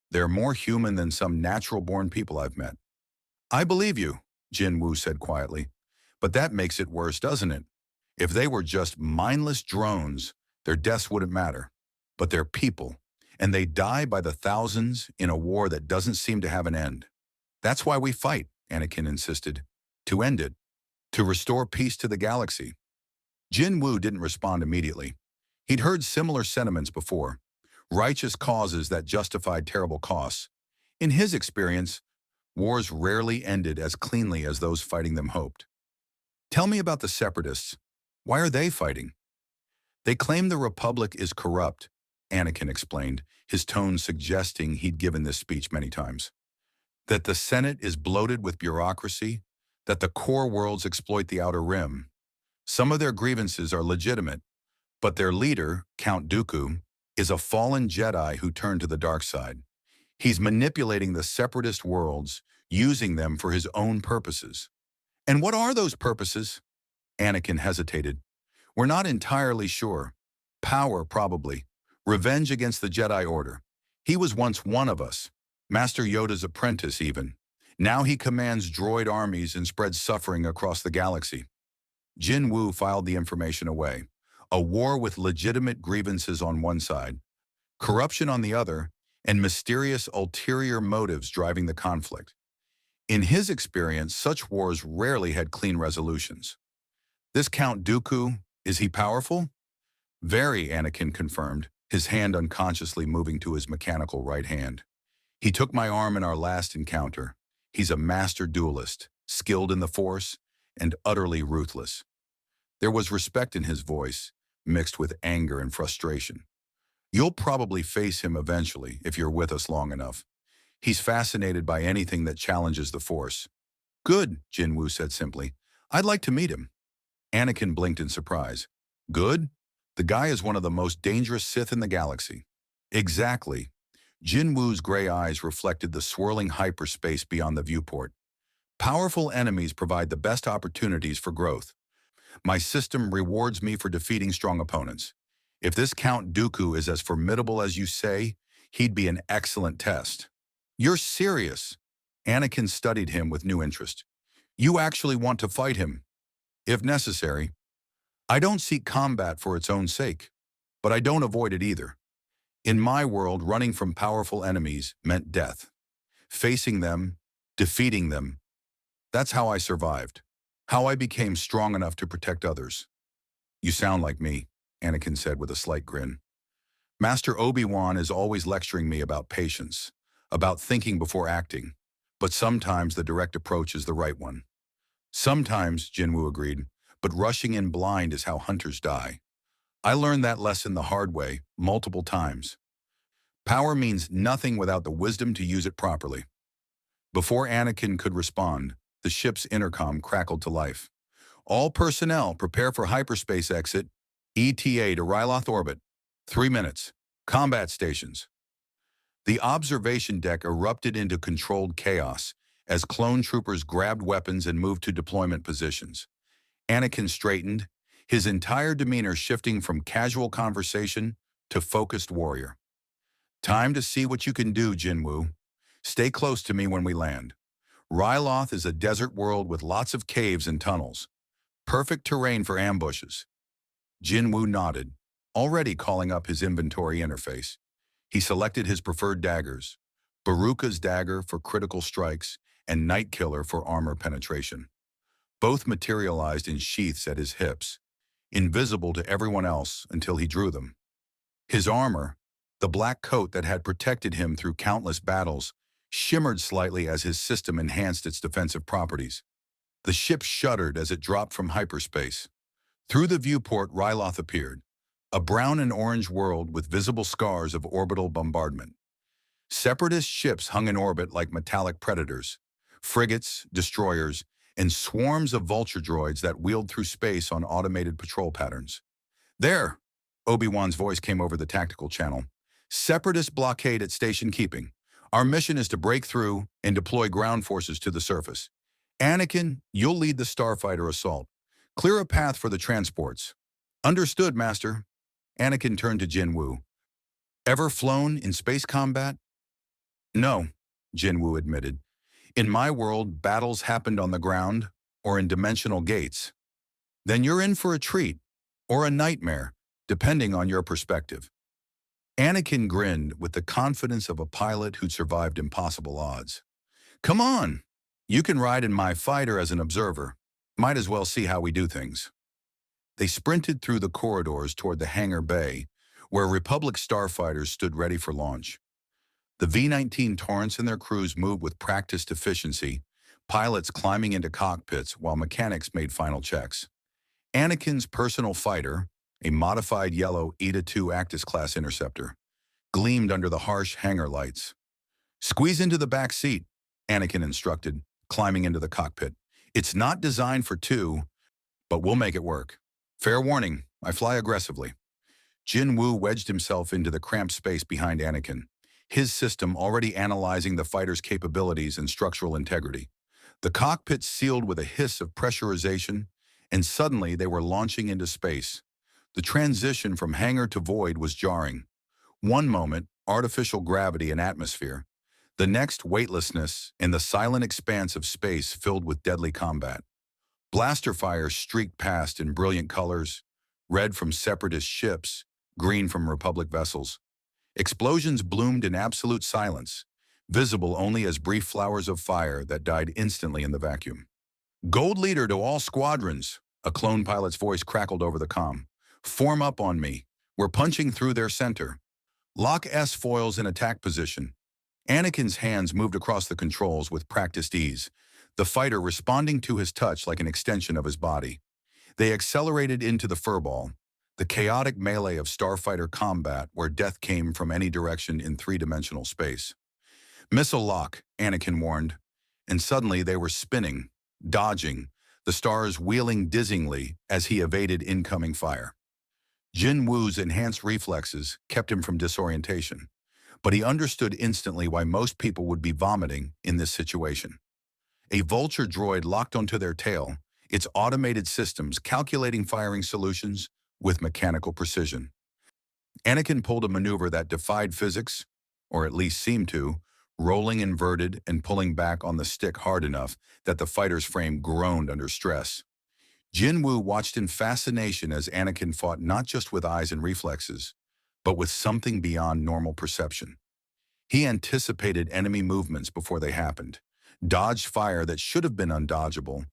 "They're more human than some natural-born people I've met." "I believe you," Jin Woo said quietly. "But that makes it worse, doesn't it? If they were just mindless drones, their deaths wouldn't matter. But they're people, and they die by the thousands in a war that doesn't seem to have an end. That's why we fight," Anakin insisted. "To end it. To restore peace to the galaxy." Jin Woo didn't respond immediately. He'd heard similar sentiments before. Righteous causes that justified terrible costs. In his experience, wars rarely ended as cleanly as those fighting them hoped. "Tell me about the Separatists. Why are they fighting?" "They claim the Republic is corrupt," Anakin explained, his tone suggesting he'd given this speech many times. "That the Senate is bloated with bureaucracy, that the core worlds exploit the Outer Rim. Some of their grievances are legitimate, but their leader, Count Dooku, is a fallen Jedi who turned to the dark side. He's manipulating the Separatist worlds, using them for his own purposes." "And what are those purposes?" Anakin hesitated. "We're not entirely sure. Power, probably. Revenge against the Jedi Order. He was once one of us. Master Yoda's apprentice, even. Now he commands droid armies and spreads suffering across the galaxy." Jin Woo filed the information away. A war with legitimate grievances on one side, corruption on the other, and mysterious ulterior motives driving the conflict. In his experience, such wars rarely had clean resolutions. "This Count Dooku, is he powerful?" "Very," Anakin confirmed, his hand unconsciously moving to his mechanical right hand. "He took my arm in our last encounter. He's a master duelist, skilled in the Force, and utterly ruthless." There was respect in his voice, mixed with anger and frustration. "You'll probably face him eventually if you're with us long enough. He's fascinated by anything that challenges the Force." "Good," Jin Woo said simply. "I'd like to meet him." Anakin blinked in surprise. "Good? The guy is one of the most dangerous Sith in the galaxy. Exactly. Jin Woo's gray eyes reflected the swirling hyperspace beyond the viewport. Powerful enemies provide the best opportunities for growth. My system rewards me for defeating strong opponents. If this Count Dooku is as formidable as you say, he'd be an excellent test. You're serious. Anakin studied him with new interest. You actually want to fight him, if necessary. I don't seek combat for its own sake, but I don't avoid it either. In my world, running from powerful enemies meant death. Facing them, defeating them, that's how I survived. How I became strong enough to protect others. You sound like me, Anakin said with a slight grin. Master Obi-Wan is always lecturing me about patience, about thinking before acting, but sometimes the direct approach is the right one. Sometimes, Jinwu agreed, but rushing in blind is how hunters die. I learned that lesson the hard way, multiple times. Power means nothing without the wisdom to use it properly. Before Anakin could respond, the ship's intercom crackled to life. All personnel prepare for hyperspace exit, ETA to Ryloth orbit. 3 minutes. Combat stations. The observation deck erupted into controlled chaos as clone troopers grabbed weapons and moved to deployment positions. Anakin straightened, his entire demeanor shifting from casual conversation to focused warrior. Time to see what you can do, Jinwu. Stay close to me when we land. Ryloth is a desert world with lots of caves and tunnels. Perfect terrain for ambushes. Jinwu nodded, already calling up his inventory interface. He selected his preferred daggers, Baruka's dagger for critical strikes and Nightkiller for armor penetration. Both materialized in sheaths at his hips, invisible to everyone else until he drew them. His armor, the black coat that had protected him through countless battles, shimmered slightly as his system enhanced its defensive properties. The ship shuddered as it dropped from hyperspace. Through the viewport, Ryloth appeared, a brown and orange world with visible scars of orbital bombardment. Separatist ships hung in orbit like metallic predators, frigates, destroyers, and swarms of vulture droids that wheeled through space on automated patrol patterns. There, Obi-Wan's voice came over the tactical channel. Separatist blockade at station keeping. Our mission is to break through and deploy ground forces to the surface. Anakin, you'll lead the starfighter assault. Clear a path for the transports. Understood, Master. Anakin turned to Jinwu. Ever flown in space combat? No, Jinwu admitted. In my world, battles happened on the ground or in dimensional gates. Then you're in for a treat, or a nightmare, depending on your perspective. Anakin grinned with the confidence of a pilot who'd survived impossible odds. Come on, you can ride in my fighter as an observer. Might as well see how we do things. They sprinted through the corridors toward the hangar bay, where Republic starfighters stood ready for launch. The V-19 Torrents and their crews moved with practiced efficiency, pilots climbing into cockpits while mechanics made final checks. Anakin's personal fighter, a modified yellow Eta-2 Actis-class interceptor, gleamed under the harsh hangar lights. Squeeze into the back seat, Anakin instructed, climbing into the cockpit. It's not designed for two, but we'll make it work. Fair warning, I fly aggressively. Jinwu wedged himself into the cramped space behind Anakin, his system already analyzing the fighter's capabilities and structural integrity. The cockpit sealed with a hiss of pressurization, and suddenly they were launching into space. The transition from hangar to void was jarring. One moment, artificial gravity and atmosphere. The next, weightlessness and the silent expanse of space filled with deadly combat. Blaster fire streaked past in brilliant colors, red from separatist ships, green from Republic vessels. Explosions bloomed in absolute silence, visible only as brief flowers of fire that died instantly in the vacuum. Gold leader to all squadrons, a clone pilot's voice crackled over the comm. Form up on me. We're punching through their center. Lock S-foils in attack position. Anakin's hands moved across the controls with practiced ease, the fighter responding to his touch like an extension of his body. They accelerated into the furball, the chaotic melee of starfighter combat where death came from any direction in three-dimensional space. Missile lock, Anakin warned, and suddenly they were spinning, dodging, the stars wheeling dizzyingly as he evaded incoming fire. Jin Wu's enhanced reflexes kept him from disorientation, but he understood instantly why most people would be vomiting in this situation. A vulture droid locked onto their tail, its automated systems calculating firing solutions with mechanical precision. Anakin pulled a maneuver that defied physics, or at least seemed to, rolling inverted and pulling back on the stick hard enough that the fighter's frame groaned under stress. Jin Wu watched in fascination as Anakin fought not just with eyes and reflexes, but with something beyond normal perception. He anticipated enemy movements before they happened, dodged fire that should have been undodgeable,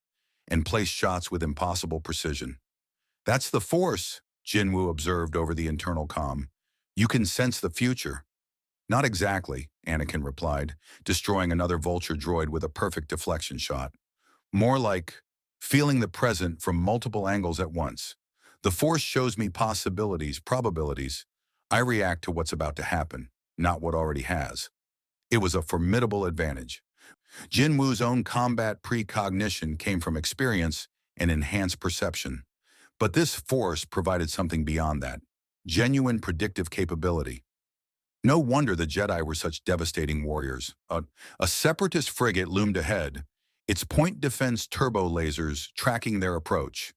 and placed shots with impossible precision. That's the Force, Jin Wu observed over the internal comm. You can sense the future. Not exactly, Anakin replied, destroying another vulture droid with a perfect deflection shot. More like feeling the present from multiple angles at once. The Force shows me possibilities, probabilities. I react to what's about to happen, not what already has. It was a formidable advantage. Jin Wu's own combat precognition came from experience and enhanced perception. But this Force provided something beyond that, genuine predictive capability. No wonder the Jedi were such devastating warriors. A separatist frigate loomed ahead, its point defense turbo lasers tracking their approach.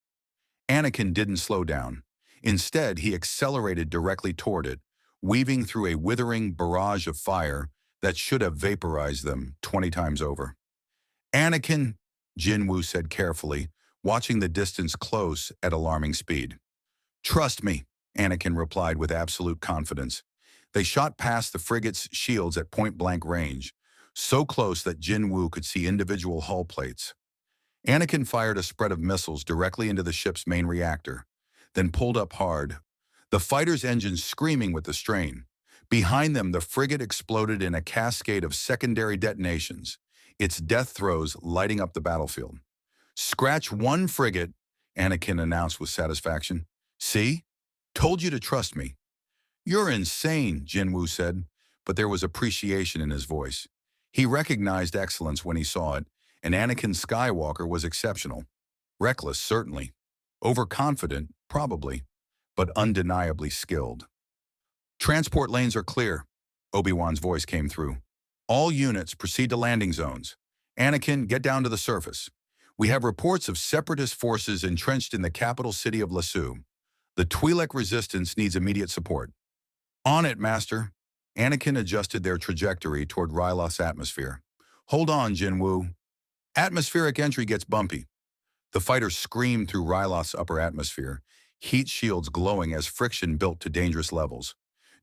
Anakin didn't slow down. Instead, he accelerated directly toward it, weaving through a withering barrage of fire that should have vaporized them 20 times over. Anakin, Jin Wu said carefully, watching the distance close at alarming speed. Trust me, Anakin replied with absolute confidence. They shot past the frigate's shields at point-blank range, so close that Jin Wu could see individual hull plates. Anakin fired a spread of missiles directly into the ship's main reactor, then pulled up hard, the fighter's engines screaming with the strain. Behind them, the frigate exploded in a cascade of secondary detonations, its death throes lighting up the battlefield. Scratch one frigate, Anakin announced with satisfaction. See? Told you to trust me. You're insane, Jin Wu said, but there was appreciation in his voice. He recognized excellence when he saw it, and Anakin Skywalker was exceptional. Reckless, certainly. Overconfident, probably, but undeniably skilled. Transport lanes are clear, Obi-Wan's voice came through. All units proceed to landing zones. Anakin, get down to the surface. We have reports of separatist forces entrenched in the capital city of Lasu. The Twi'lek resistance needs immediate support. On it, Master. Anakin adjusted their trajectory toward Rylos' atmosphere. Hold on, Jin Wu. Atmospheric entry gets bumpy. The fighter screamed through Rylos' upper atmosphere, heat shields glowing as friction built to dangerous levels.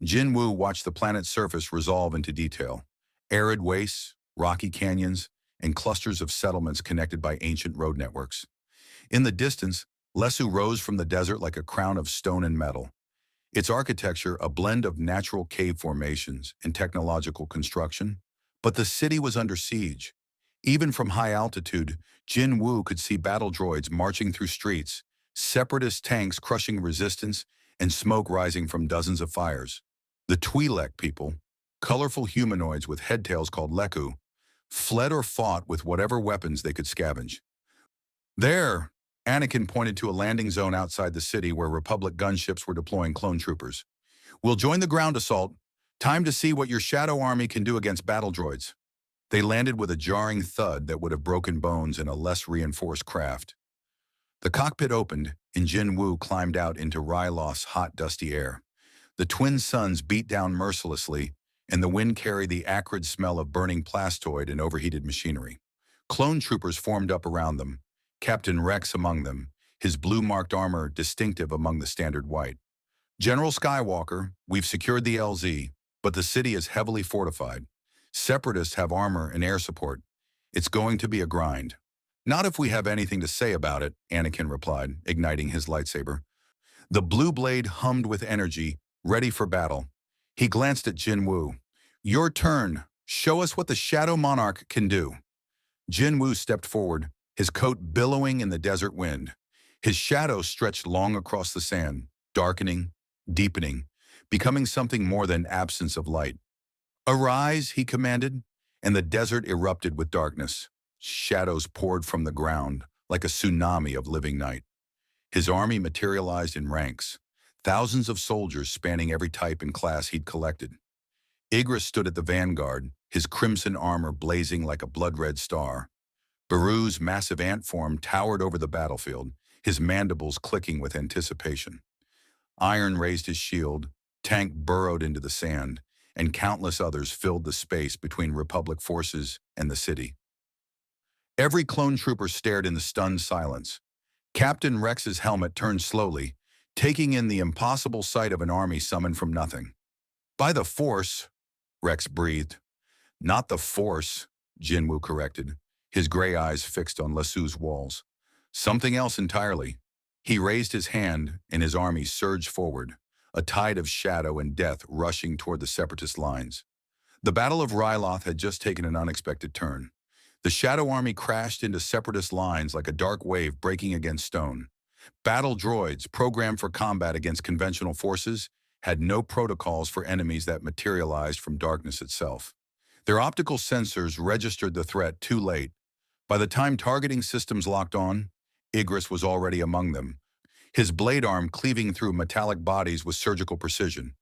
Jin Wu watched the planet's surface resolve into detail. Arid wastes, rocky canyons, and clusters of settlements connected by ancient road networks. In the distance, Lesu rose from the desert like a crown of stone and metal. Its architecture a blend of natural cave formations and technological construction. But the city was under siege. Even from high altitude, Jin Wu could see battle droids marching through streets, separatist tanks crushing resistance, and smoke rising from dozens of fires. The Twi'lek people, colorful humanoids with headtails called Leku, fled or fought with whatever weapons they could scavenge. There, Anakin pointed to a landing zone outside the city where Republic gunships were deploying clone troopers. We'll join the ground assault. Time to see what your shadow army can do against battle droids. They landed with a jarring thud that would have broken bones in a less reinforced craft. The cockpit opened, and Jin Wu climbed out into Rylos' hot, dusty air. The twin suns beat down mercilessly, and the wind carried the acrid smell of burning plastoid and overheated machinery. Clone troopers formed up around them, Captain Rex among them, his blue-marked armor distinctive among the standard white. General Skywalker, we've secured the LZ, but the city is heavily fortified. Separatists have armor and air support. It's going to be a grind. Not if we have anything to say about it, Anakin replied, igniting his lightsaber. The blue blade hummed with energy, ready for battle. He glanced at Jin Wu. Your turn. Show us what the Shadow Monarch can do. Jin Wu stepped forward, his coat billowing in the desert wind. His shadow stretched long across the sand, darkening, deepening, becoming something more than absence of light. Arise, he commanded, and the desert erupted with darkness. Shadows poured from the ground like a tsunami of living night. His army materialized in ranks, thousands of soldiers spanning every type and class he'd collected. Igris stood at the vanguard, his crimson armor blazing like a blood-red star. Beru's massive ant form towered over the battlefield, his mandibles clicking with anticipation. Iron raised his shield, Tank burrowed into the sand, and countless others filled the space between Republic forces and the city. Every clone trooper stared in the stunned silence. Captain Rex's helmet turned slowly, taking in the impossible sight of an army summoned from nothing. "By the Force," Rex breathed. "Not the Force," Jinwu corrected, his gray eyes fixed on Lassu's walls. "Something else entirely." He raised his hand, and his army surged forward, a tide of shadow and death rushing toward the Separatist lines. The Battle of Ryloth had just taken an unexpected turn. The Shadow Army crashed into Separatist lines like a dark wave breaking against stone. Battle droids, programmed for combat against conventional forces, had no protocols for enemies that materialized from darkness itself. Their optical sensors registered the threat too late. By the time targeting systems locked on, Igris was already among them, his blade arm cleaving through metallic bodies with surgical precision.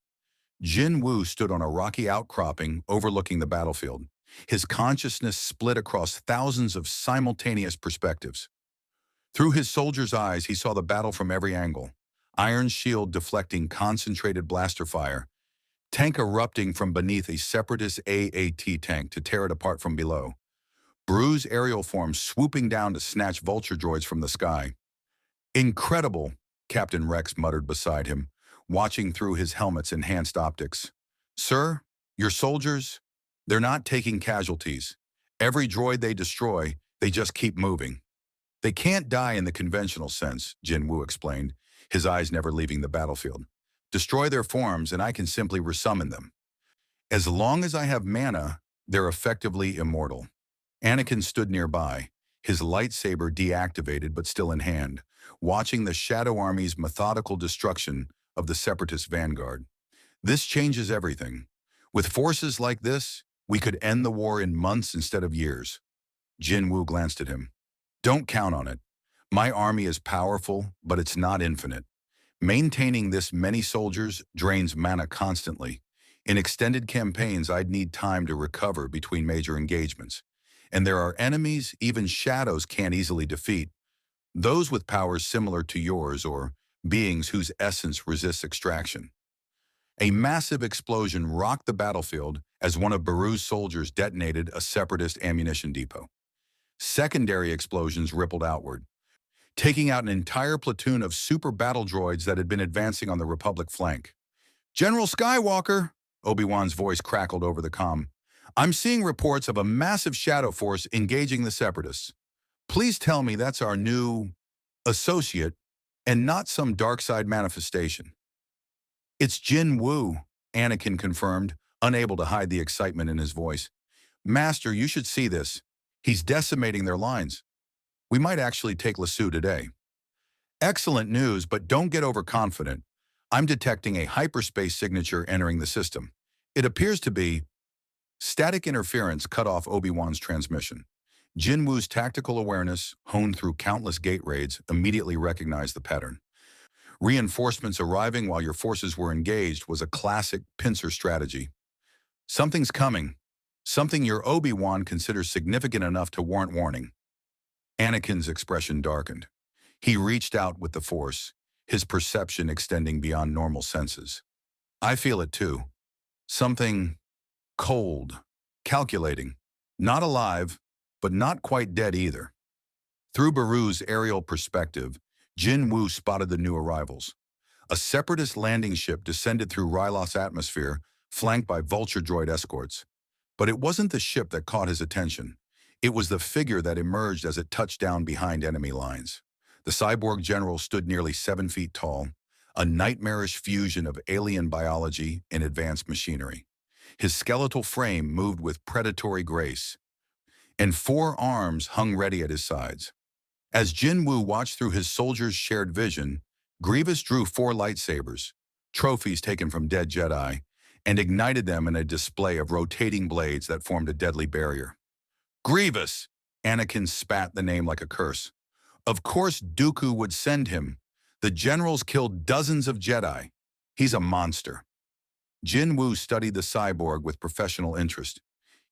Jin Wu stood on a rocky outcropping overlooking the battlefield, his consciousness split across thousands of simultaneous perspectives. Through his soldier's eyes, he saw the battle from every angle. Iron shield deflecting concentrated blaster fire, tank erupting from beneath a Separatist AAT tank to tear it apart from below. Beru's aerial form swooping down to snatch vulture droids from the sky. "Incredible," Captain Rex muttered beside him, watching through his helmet's enhanced optics. "Sir, your soldiers, they're not taking casualties. Every droid they destroy, they just keep moving." "They can't die in the conventional sense," Jin Wu explained, his eyes never leaving the battlefield. "Destroy their forms and I can simply resummon them. As long as I have mana, they're effectively immortal." Anakin stood nearby, his lightsaber deactivated but still in hand, watching the Shadow Army's methodical destruction of the Separatist vanguard. "This changes everything. With forces like this, we could end the war in months instead of years." Jin Wu glanced at him. "Don't count on it. My army is powerful, but it's not infinite. Maintaining this many soldiers drains mana constantly. In extended campaigns, I'd need time to recover between major engagements. And there are enemies even shadows can't easily defeat. Those with powers similar to yours or beings whose essence resists extraction." A massive explosion rocked the battlefield as one of Beru's soldiers detonated a Separatist ammunition depot. Secondary explosions rippled outward, taking out an entire platoon of super battle droids that had been advancing on the Republic flank. "General Skywalker," Obi-Wan's voice crackled over the comm, "I'm seeing reports of a massive shadow force engaging the Separatists. Please tell me that's our new associate and not some dark side manifestation." "It's Jin Wu," Anakin confirmed, unable to hide the excitement in his voice. "Master, you should see this. He's decimating their lines. We might actually take Lassu today." "Excellent news, but don't get overconfident. I'm detecting a hyperspace signature entering the system. It appears to be..." Static interference cut off Obi-Wan's transmission. Jin Wu's tactical awareness, honed through countless gate raids, immediately recognized the pattern. Reinforcements arriving while your forces were engaged was a classic pincer strategy. "Something's coming. Something your Obi-Wan considers significant enough to warrant warning." Anakin's expression darkened. He reached out with the Force, his perception extending beyond normal senses. "I feel it too. Something cold, calculating, not alive, but not quite dead either." Through Beru's aerial perspective, Jin Wu spotted the new arrivals. A Separatist landing ship descended through Ryloth's atmosphere, flanked by Vulture droid escorts. But it wasn't the ship that caught his attention. It was the figure that emerged as it touched down behind enemy lines. The cyborg general stood nearly 7 feet tall, a nightmarish fusion of alien biology and advanced machinery. His skeletal frame moved with predatory grace, and 4 arms hung ready at his sides. As Jin Wu watched through his soldiers' shared vision, Grievous drew 4 lightsabers, trophies taken from dead Jedi, and ignited them in a display of rotating blades that formed a deadly barrier. "Grievous!" Anakin spat the name like a curse. "Of course Dooku would send him. The The general's killed dozens of Jedi. He's a monster. Jin Woo studied the cyborg with professional interest.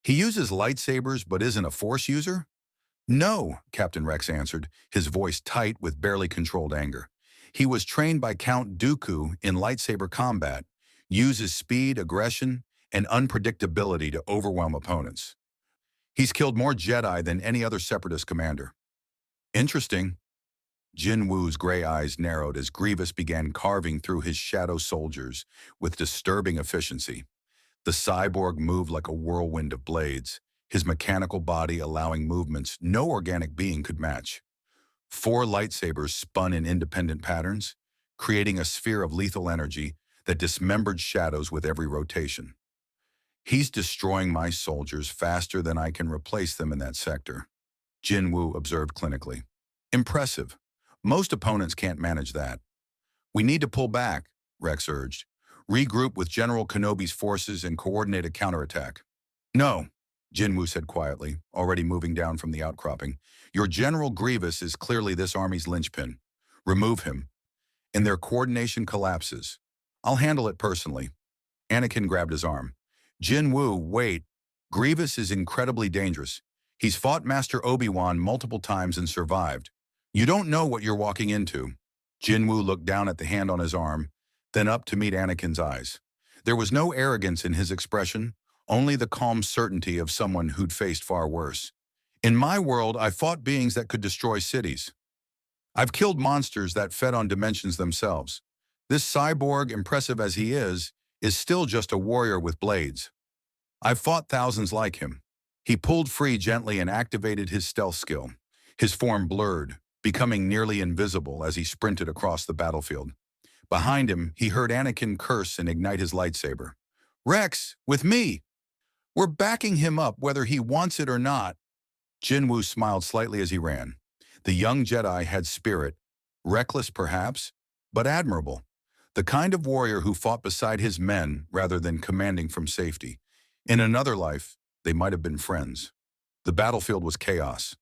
He uses lightsabers but isn't a Force user? No, Captain Rex answered, his voice tight with barely controlled anger. He was trained by Count Dooku in lightsaber combat, uses speed, aggression, and unpredictability to overwhelm opponents. He's killed more Jedi than any other Separatist commander. Interesting. Jin Woo's gray eyes narrowed as Grievous began carving through his shadow soldiers with disturbing efficiency. The cyborg moved like a whirlwind of blades, his mechanical body allowing movements no organic being could match. 4 lightsabers spun in independent patterns, creating a sphere of lethal energy that dismembered shadows with every rotation. He's destroying my soldiers faster than I can replace them in that sector, Jin Woo observed clinically. Impressive. Most opponents can't manage that. We need to pull back, Rex urged. Regroup with General Kenobi's forces and coordinate a counterattack. No, Jin Woo said quietly, already moving down from the outcropping. Your General Grievous is clearly this army's linchpin. Remove him. And their coordination collapses. I'll handle it personally. Anakin grabbed his arm. Jin Woo, wait. Grievous is incredibly dangerous. He's fought Master Obi-Wan multiple times and survived. You don't know what you're walking into. Jin Woo looked down at the hand on his arm, then up to meet Anakin's eyes. There was no arrogance in his expression, only the calm certainty of someone who'd faced far worse. In my world, I fought beings that could destroy cities. I've killed monsters that fed on dimensions themselves. This cyborg, impressive as he is still just a warrior with blades. I've fought thousands like him. He pulled free gently and activated his stealth skill. His form blurred, becoming nearly invisible as he sprinted across the battlefield. Behind him, he heard Anakin curse and ignite his lightsaber. Rex, with me! We're backing him up whether he wants it or not. Jin Woo smiled slightly as he ran. The young Jedi had spirit, reckless perhaps, but admirable. The kind of warrior who fought beside his men rather than commanding from safety. In another life, they might have been friends. The battlefield was chaos.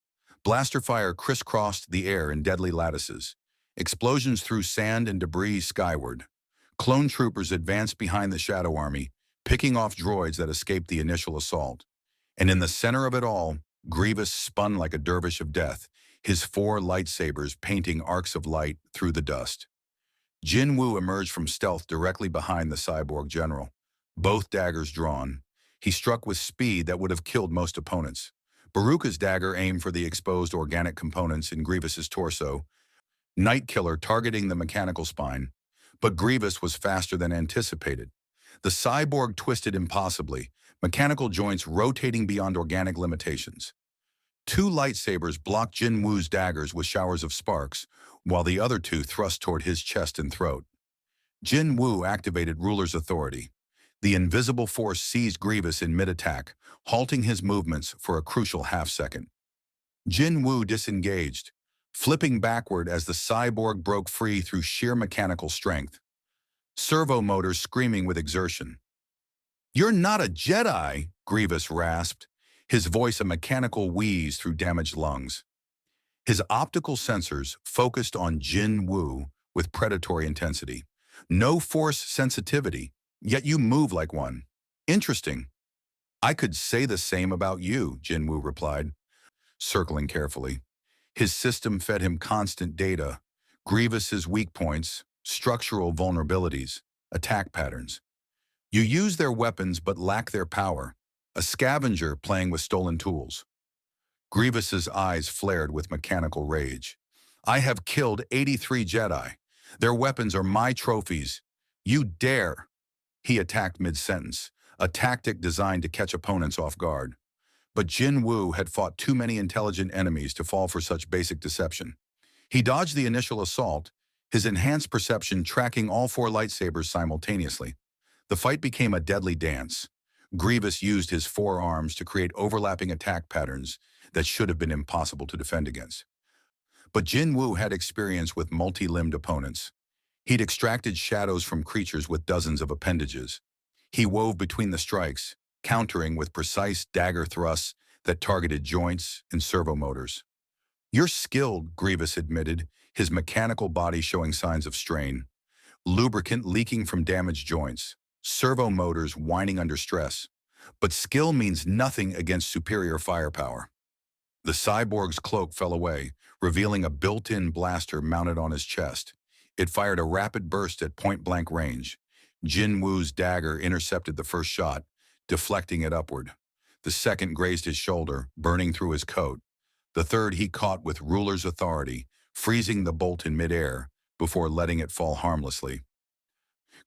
Blaster fire crisscrossed the air in deadly lattices. Explosions threw sand and debris skyward. Clone troopers advanced behind the Shadow Army, picking off droids that escaped the initial assault. And in the center of it all, Grievous spun like a dervish of death, his 4 lightsabers painting arcs of light through the dust. Jin Woo emerged from stealth directly behind the cyborg general, both daggers drawn. He struck with speed that would have killed most opponents. Baruka's dagger aimed for the exposed organic components in Grievous's torso, Nightkiller targeting the mechanical spine. But Grievous was faster than anticipated. The cyborg twisted impossibly, mechanical joints rotating beyond organic limitations. 2 lightsabers blocked Jin Woo's daggers with showers of sparks, while the other 2 thrust toward his chest and throat. Jin Woo activated Ruler's authority. The invisible force seized Grievous in mid-attack, halting his movements for a crucial half-second. Jin Woo disengaged, flipping backward as the cyborg broke free through sheer mechanical strength. Servo motors screaming with exertion. You're not a Jedi, Grievous rasped, his voice a mechanical wheeze through damaged lungs. His optical sensors focused on Jin Woo with predatory intensity. No force sensitivity, yet you move like one. Interesting. I could say the same about you, Jin Woo replied, circling carefully. His system fed him constant data, Grievous's weak points, structural vulnerabilities, attack patterns. You use their weapons but lack their power, a scavenger playing with stolen tools. Grievous's eyes flared with mechanical rage. I have killed 83 Jedi. Their weapons are my trophies. You dare. He attacked mid-sentence, a tactic designed to catch opponents off guard. But Jin Woo had fought too many intelligent enemies to fall for such basic deception. He dodged the initial assault, his enhanced perception tracking all 4 lightsabers simultaneously. The fight became a deadly dance. Grievous used his 4 arms to create overlapping attack patterns that should have been impossible to defend against. But Jin Woo had experience with multi-limbed opponents. He'd extracted shadows from creatures with dozens of appendages. He wove between the strikes, countering with precise dagger thrusts that targeted joints and servo motors. You're skilled, Grievous admitted, his mechanical body showing signs of strain. Lubricant leaking from damaged joints. Servo motors whining under stress. But skill means nothing against superior firepower. The cyborg's cloak fell away, revealing a built-in blaster mounted on his chest. It fired a rapid burst at point-blank range. Jin Woo's dagger intercepted the first shot, deflecting it upward. The second grazed his shoulder, burning through his coat. The third he caught with ruler's authority, freezing the bolt in midair before letting it fall harmlessly.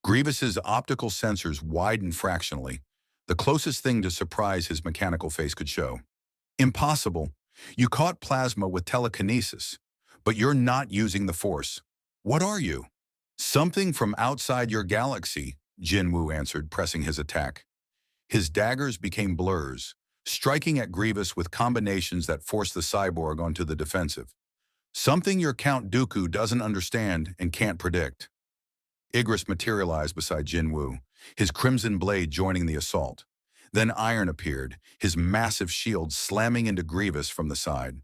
Grievous's optical sensors widened fractionally, the closest thing to surprise his mechanical face could show. Impossible. You caught plasma with telekinesis, but you're not using the Force. What are you? Something from outside your galaxy, Jin Woo answered, pressing his attack. His daggers became blurs, striking at Grievous with combinations that forced the cyborg onto the defensive. Something your Count Dooku doesn't understand and can't predict. Igris materialized beside Jin Woo, his crimson blade joining the assault. Then Iron appeared, his massive shield slamming into Grievous from the side.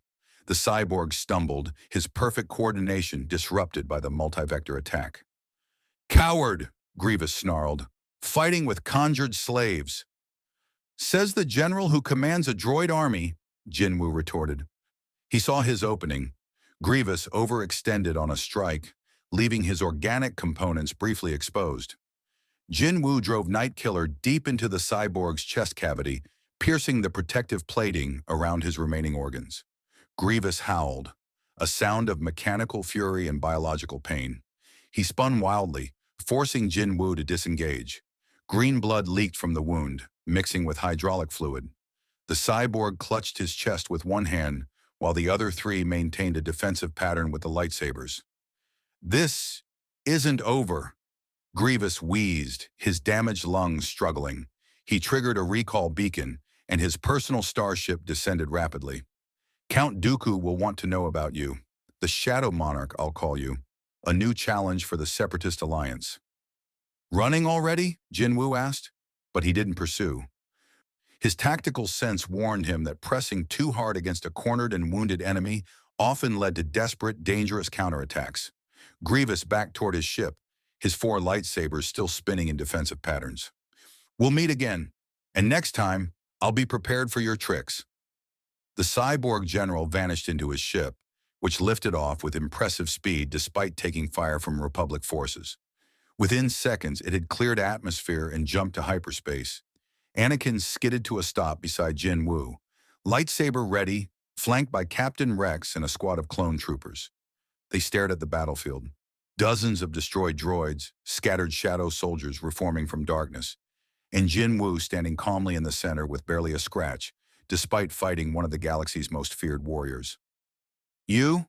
The cyborg stumbled, his perfect coordination disrupted by the multi-vector attack. "Coward!" Grievous snarled. "Fighting with conjured slaves." "Says the general who commands a droid army," Jin Woo retorted. He saw his opening. Grievous overextended on a strike, leaving his organic components briefly exposed. Jin Woo drove Nightkiller deep into the cyborg's chest cavity, piercing the protective plating around his remaining organs. Grievous howled, a sound of mechanical fury and biological pain. He spun wildly, forcing Jin Woo to disengage. Green blood leaked from the wound, mixing with hydraulic fluid. The cyborg clutched his chest with one hand, while the other three maintained a defensive pattern with the lightsabers. "This isn't over." Grievous wheezed, his damaged lungs struggling. He triggered a recall beacon, and his personal starship descended rapidly. "Count Dooku will want to know about you. The Shadow Monarch, I'll call you. A new challenge for the Separatist Alliance." "Running already?" Jin Woo asked, but he didn't pursue. His tactical sense warned him that pressing too hard against a cornered and wounded enemy often led to desperate, dangerous counterattacks. Grievous backed toward his ship, his four lightsabers still spinning in defensive patterns. "We'll meet again, and next time, I'll be prepared for your tricks." The cyborg general vanished into his ship, which lifted off with impressive speed despite taking fire from Republic forces. Within seconds, it had cleared atmosphere and jumped to hyperspace. Anakin skidded to a stop beside Jin Woo, lightsaber ready, flanked by Captain Rex and a squad of clone troopers. They stared at the battlefield. Dozens of destroyed droids, scattered shadow soldiers reforming from darkness, and Jin Woo standing calmly in the center with barely a scratch, despite fighting one of the galaxy's most feared warriors. You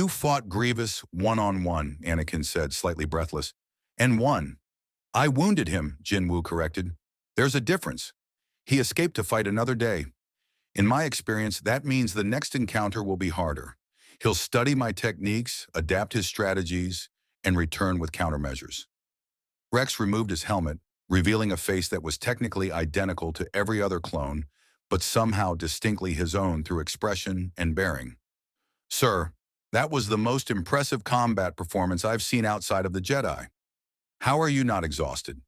fought Grievous one-on-one," Anakin said, slightly breathless. "And won." "I wounded him," Jin Woo corrected. "There's a difference. He escaped to fight another day. In my experience, that means the next encounter will be harder. He'll study my techniques, adapt his strategies, and return with countermeasures." Rex removed his helmet, revealing a face that was technically identical to every other clone, but somehow distinctly his own through expression and bearing. "Sir, that was the most impressive combat performance I've seen outside of the Jedi. How are you not exhausted?"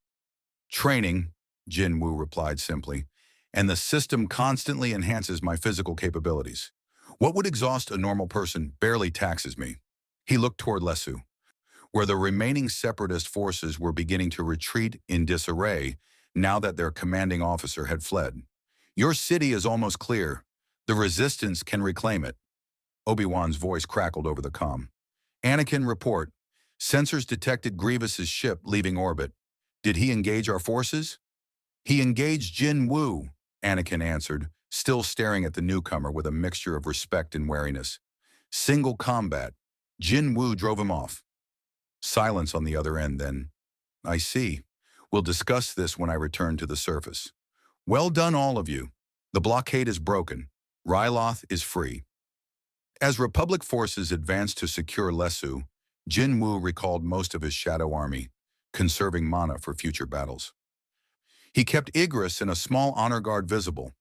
"Training," Jin Woo replied simply, "and the system constantly enhances my physical capabilities. What would exhaust a normal person barely taxes me." He looked toward Lesu, where the remaining Separatist forces were beginning to retreat in disarray now that their commanding officer had fled. "Your city is almost clear. The Resistance can reclaim it." Obi-Wan's voice crackled over the comm. "Anakin, report. Sensors detected Grievous's ship leaving orbit. Did he engage our forces?" "He engaged Jin Woo," Anakin answered, still staring at the newcomer with a mixture of respect and wariness. "Single combat. Jin Woo drove him off." Silence on the other end then. "I see. We'll discuss this when I return to the surface." "Well done, all of you. The blockade is broken. Ryloth is free." As Republic forces advanced to secure Lesu, Jin Woo recalled most of his shadow army, conserving mana for future battles. He kept Igris and a small honor guard visible,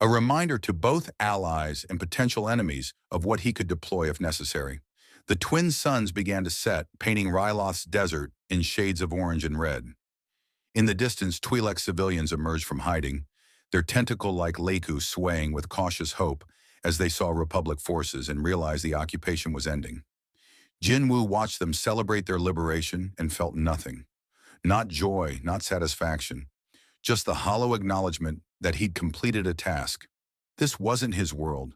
a reminder to both allies and potential enemies of what he could deploy if necessary. The twin suns began to set, painting Ryloth's desert in shades of orange and red. In the distance, Twi'lek civilians emerged from hiding, their tentacle-like Leku swaying with cautious hope as they saw Republic forces and realized the occupation was ending. Jin Wu watched them celebrate their liberation and felt nothing. Not joy, not satisfaction, just the hollow acknowledgement that he'd completed a task. This wasn't his world.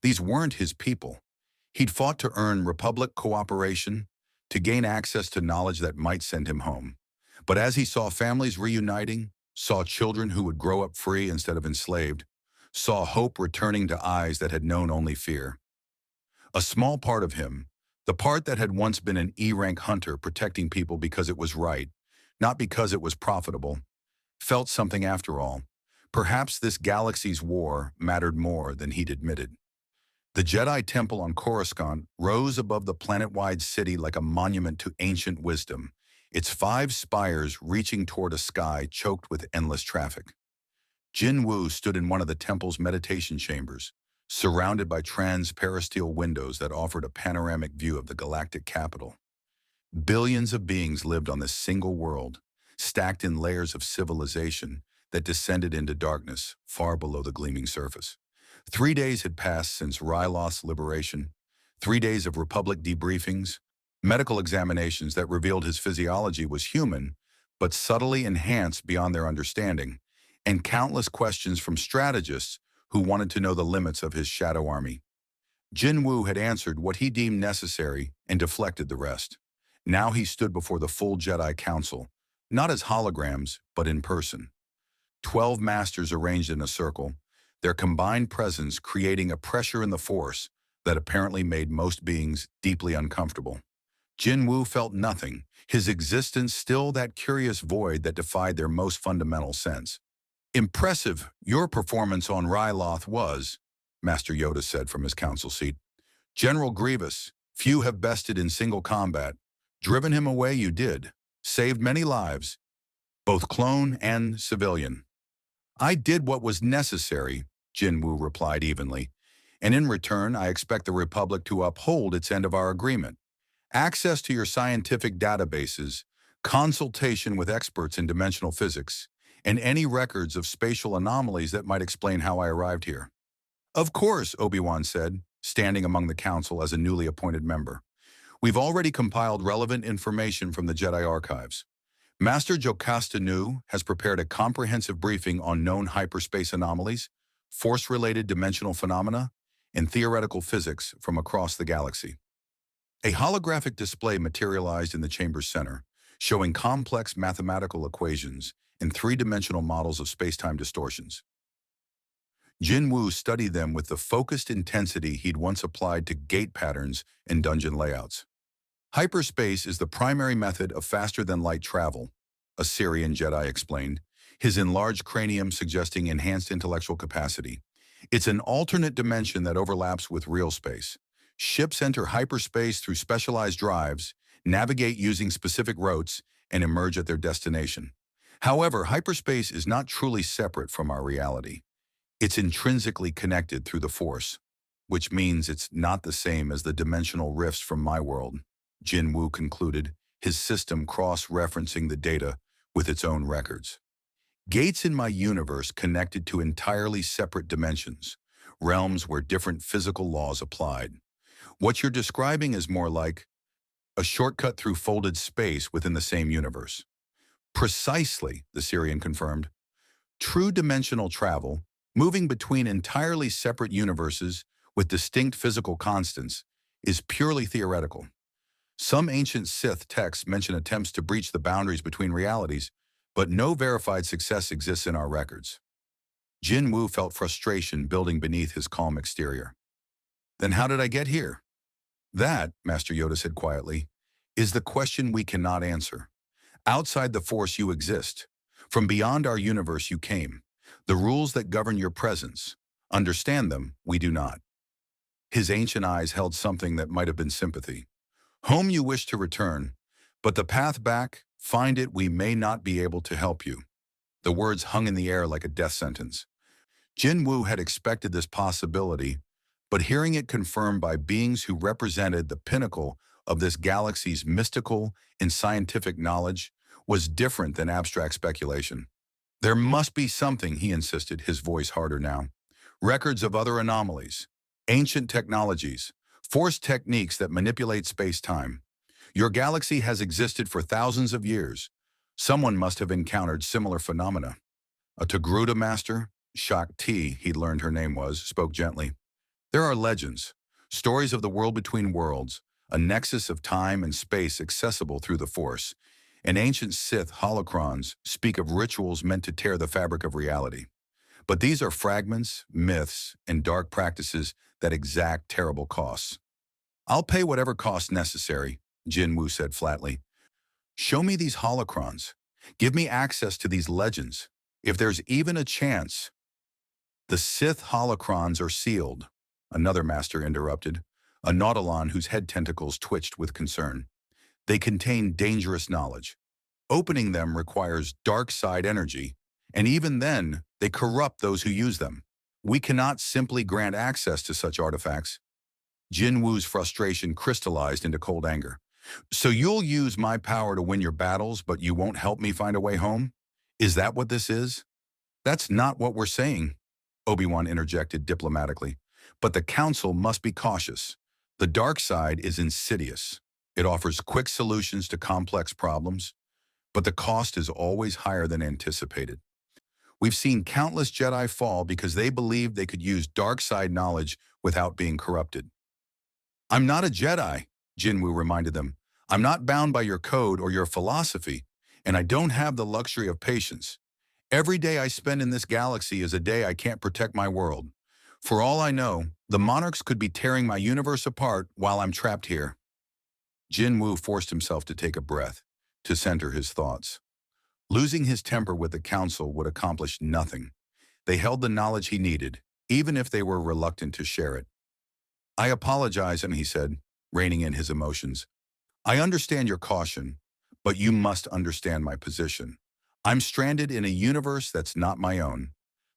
These weren't his people. He'd fought to earn Republic cooperation, to gain access to knowledge that might send him home. But as he saw families reuniting, saw children who would grow up free instead of enslaved, saw hope returning to eyes that had known only fear, a small part of him, the part that had once been an E-rank hunter protecting people because it was right, not because it was profitable, felt something after all. Perhaps this galaxy's war mattered more than he'd admitted. The Jedi Temple on Coruscant rose above the planet-wide city like a monument to ancient wisdom, its 5 spires reaching toward a sky choked with endless traffic. Jin Wu stood in one of the temple's meditation chambers, surrounded by transparisteel windows that offered a panoramic view of the galactic capital. Billions of beings lived on this single world, stacked in layers of civilization that descended into darkness far below the gleaming surface. 3 days had passed since Ryloth's liberation, 3 days of Republic debriefings, medical examinations that revealed his physiology was human, but subtly enhanced beyond their understanding, and countless questions from strategists who wanted to know the limits of his shadow army. Jin Wu had answered what he deemed necessary and deflected the rest. Now he stood before the full Jedi Council, not as holograms, but in person. 12 masters arranged in a circle, their combined presence creating a pressure in the Force that apparently made most beings deeply uncomfortable. Jin Wu felt nothing, his existence still that curious void that defied their most fundamental sense. "Impressive, your performance on Ryloth was," Master Yoda said from his council seat. "General Grievous, few have bested in single combat. Driven him away you did, saved many lives, both clone and civilian." "I did what was necessary," Jin Wu replied evenly, "and in return I expect the Republic to uphold its end of our agreement. Access to your scientific databases, consultation with experts in dimensional physics, and any records of spatial anomalies that might explain how I arrived here." "Of course," Obi-Wan said, standing among the council as a newly appointed member. "We've already compiled relevant information from the Jedi archives. Master Jocasta Nu has prepared a comprehensive briefing on known hyperspace anomalies, force-related dimensional phenomena, and theoretical physics from across the galaxy." A holographic display materialized in the chamber's center, showing complex mathematical equations and 3-dimensional models of space-time distortions. Jin Wu studied them with the focused intensity he'd once applied to gate patterns and dungeon layouts. "Hyperspace is the primary method of faster-than-light travel," a Syrian Jedi explained, his enlarged cranium suggesting enhanced intellectual capacity. "It's an alternate dimension that overlaps with real space. Ships enter hyperspace through specialized drives, navigate using specific routes, and emerge at their destination. However, hyperspace is not truly separate from our reality. It's intrinsically connected through the Force, which means it's not the same as the dimensional rifts from my world," Jin Wu concluded, his system cross-referencing the data with its own records. "Gates in my universe connected to entirely separate dimensions, realms where different physical laws applied. What you're describing is more like a shortcut through folded space within the same universe." "Precisely," the Syrian confirmed. "True dimensional travel, moving between entirely separate universes with distinct physical constants, is purely theoretical. Some ancient Sith texts mention attempts to breach the boundaries between realities, but no verified success exists in our records." Jin Wu felt frustration building beneath his calm exterior. "Then how did I get here?" "That," Master Yoda said quietly, "is the question we cannot answer. Outside the Force you exist. From beyond our universe you came. The rules that govern your presence. Understand them, we do not." His ancient eyes held something that might have been sympathy. "Home you wish to return, but the path back, find it we may not be able to help you." The words hung in the air like a death sentence. Jin Wu had expected this possibility, but hearing it confirmed by beings who represented the pinnacle of this galaxy's mystical and scientific knowledge was different than abstract speculation. There must be something, he insisted, his voice harder now. Records of other anomalies, ancient technologies, force techniques that manipulate space-time. Your galaxy has existed for thousands of years. Someone must have encountered similar phenomena. A Togruta master, Shakti, he learned her name was, spoke gently. There are legends, stories of the world between worlds, a nexus of time and space accessible through the Force, and ancient Sith holocrons speak of rituals meant to tear the fabric of reality. But these are fragments, myths, and dark practices that exact terrible costs. I'll pay whatever cost necessary, Jin Wu said flatly. Show me these holocrons. Give me access to these legends. If there's even a chance. The Sith holocrons are sealed, another master interrupted, a Nautilon whose head tentacles twitched with concern. They contain dangerous knowledge. Opening them requires dark side energy, and even then, they corrupt those who use them. We cannot simply grant access to such artifacts. Jin Wu's frustration crystallized into cold anger. So you'll use my power to win your battles, but you won't help me find a way home? Is that what this is? That's not what we're saying, Obi-Wan interjected diplomatically. But the Council must be cautious. The dark side is insidious. It offers quick solutions to complex problems, but the cost is always higher than anticipated. We've seen countless Jedi fall because they believed they could use dark side knowledge without being corrupted. I'm not a Jedi, Jin Wu reminded them. I'm not bound by your code or your philosophy, and I don't have the luxury of patience. Every day I spend in this galaxy is a day I can't protect my world. For all I know, the monarchs could be tearing my universe apart while I'm trapped here. Jin Wu forced himself to take a breath, to center his thoughts. Losing his temper with the council would accomplish nothing. They held the knowledge he needed, even if they were reluctant to share it. I apologize, he said, reining in his emotions. I understand your caution, but you must understand my position. I'm stranded in a universe that's not my own,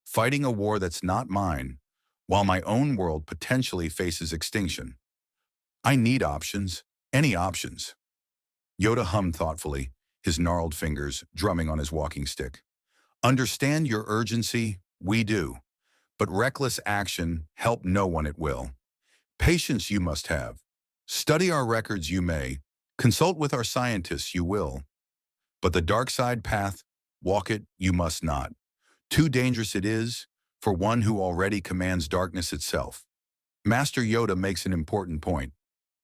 fighting a war that's not mine, while my own world potentially faces extinction. I need options, any options. Yoda hummed thoughtfully, his gnarled fingers drumming on his walking stick. Understand your urgency, we do, but reckless action help no one at will. Patience you must have. Study our records you may, consult with our scientists you will. But the dark side path, walk it you must not. Too dangerous it is for one who already commands darkness itself. Master Yoda makes an important point,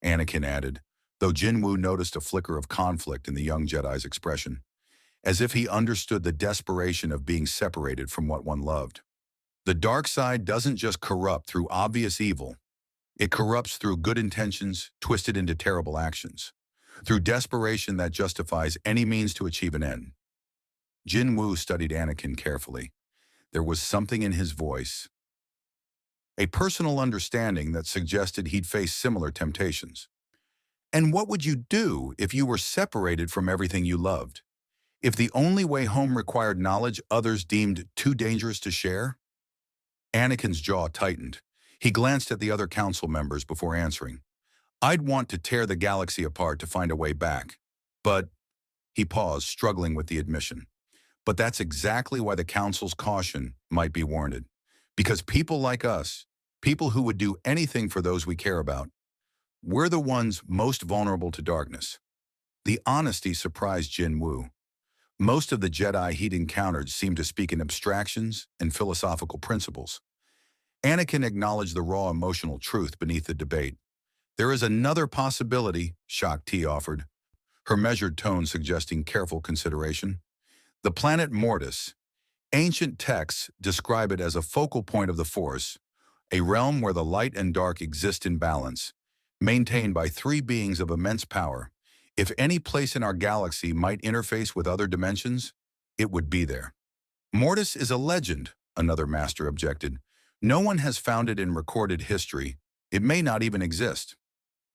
Anakin added, though Jin Wu noticed a flicker of conflict in the young Jedi's expression, as if he understood the desperation of being separated from what one loved. The dark side doesn't just corrupt through obvious evil. It corrupts through good intentions twisted into terrible actions, through desperation that justifies any means to achieve an end. Jin Wu studied Anakin carefully. There was something in his voice, a personal understanding that suggested he'd face similar temptations. And what would you do if you were separated from everything you loved? If the only way home required knowledge others deemed too dangerous to share? Anakin's jaw tightened. He glanced at the other council members before answering. I'd want to tear the galaxy apart to find a way back. But, he paused, struggling with the admission. But that's exactly why the council's caution might be warranted. Because people like us, people who would do anything for those we care about, we're the ones most vulnerable to darkness. The honesty surprised Jin Wu. Most of the Jedi he'd encountered seemed to speak in abstractions and philosophical principles. Anakin acknowledged the raw emotional truth beneath the debate. There is another possibility, Shakti offered, her measured tone suggesting careful consideration. The planet Mortis. Ancient texts describe it as a focal point of the Force, a realm where the light and dark exist in balance, maintained by three beings of immense power. If any place in our galaxy might interface with other dimensions, it would be there. Mortis is a legend, another master objected. No one has found it in recorded history. It may not even exist.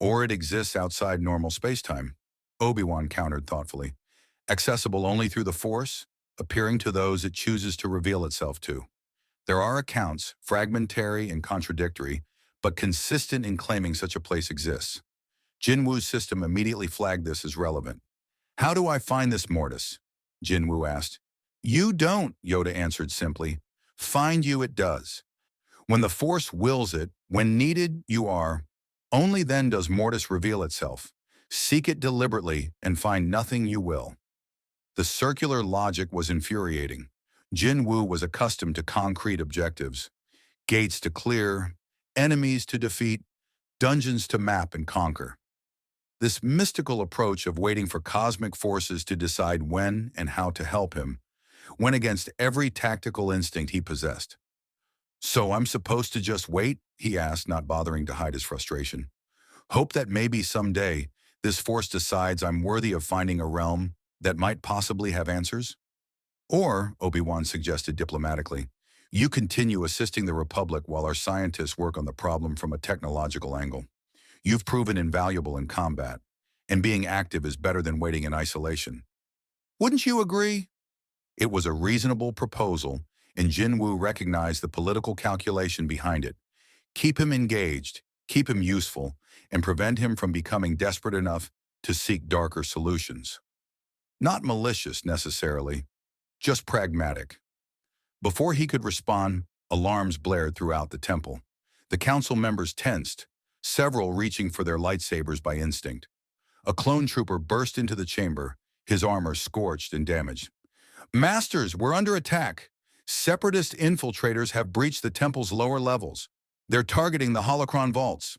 Or it exists outside normal spacetime, Obi-Wan countered thoughtfully. Accessible only through the Force, appearing to those it chooses to reveal itself to. There are accounts, fragmentary and contradictory, but consistent in claiming such a place exists. Jinwoo's system immediately flagged this as relevant. How do I find this mortis? Jinwoo asked. You don't, Yoda answered simply. Find you it does. When the Force wills it, when needed, you are. Only then does mortis reveal itself. Seek it deliberately and find nothing you will. The circular logic was infuriating. Jinwoo was accustomed to concrete objectives. Gates to clear, enemies to defeat, dungeons to map and conquer. This mystical approach of waiting for cosmic forces to decide when and how to help him went against every tactical instinct he possessed. So I'm supposed to just wait? He asked, not bothering to hide his frustration. Hope that maybe someday this force decides I'm worthy of finding a realm that might possibly have answers? Or, Obi-Wan suggested diplomatically, you continue assisting the Republic while our scientists work on the problem from a technological angle. You've proven invaluable in combat, and being active is better than waiting in isolation. Wouldn't you agree? It was a reasonable proposal, and Jinwoo recognized the political calculation behind it. Keep him engaged, keep him useful, and prevent him from becoming desperate enough to seek darker solutions. Not malicious, necessarily, just pragmatic. Before he could respond, alarms blared throughout the temple. The council members tensed, several reaching for their lightsabers by instinct. A clone trooper burst into the chamber, his armor scorched and damaged. Masters, we're under attack. Separatist infiltrators have breached the temple's lower levels. They're targeting the holocron vaults.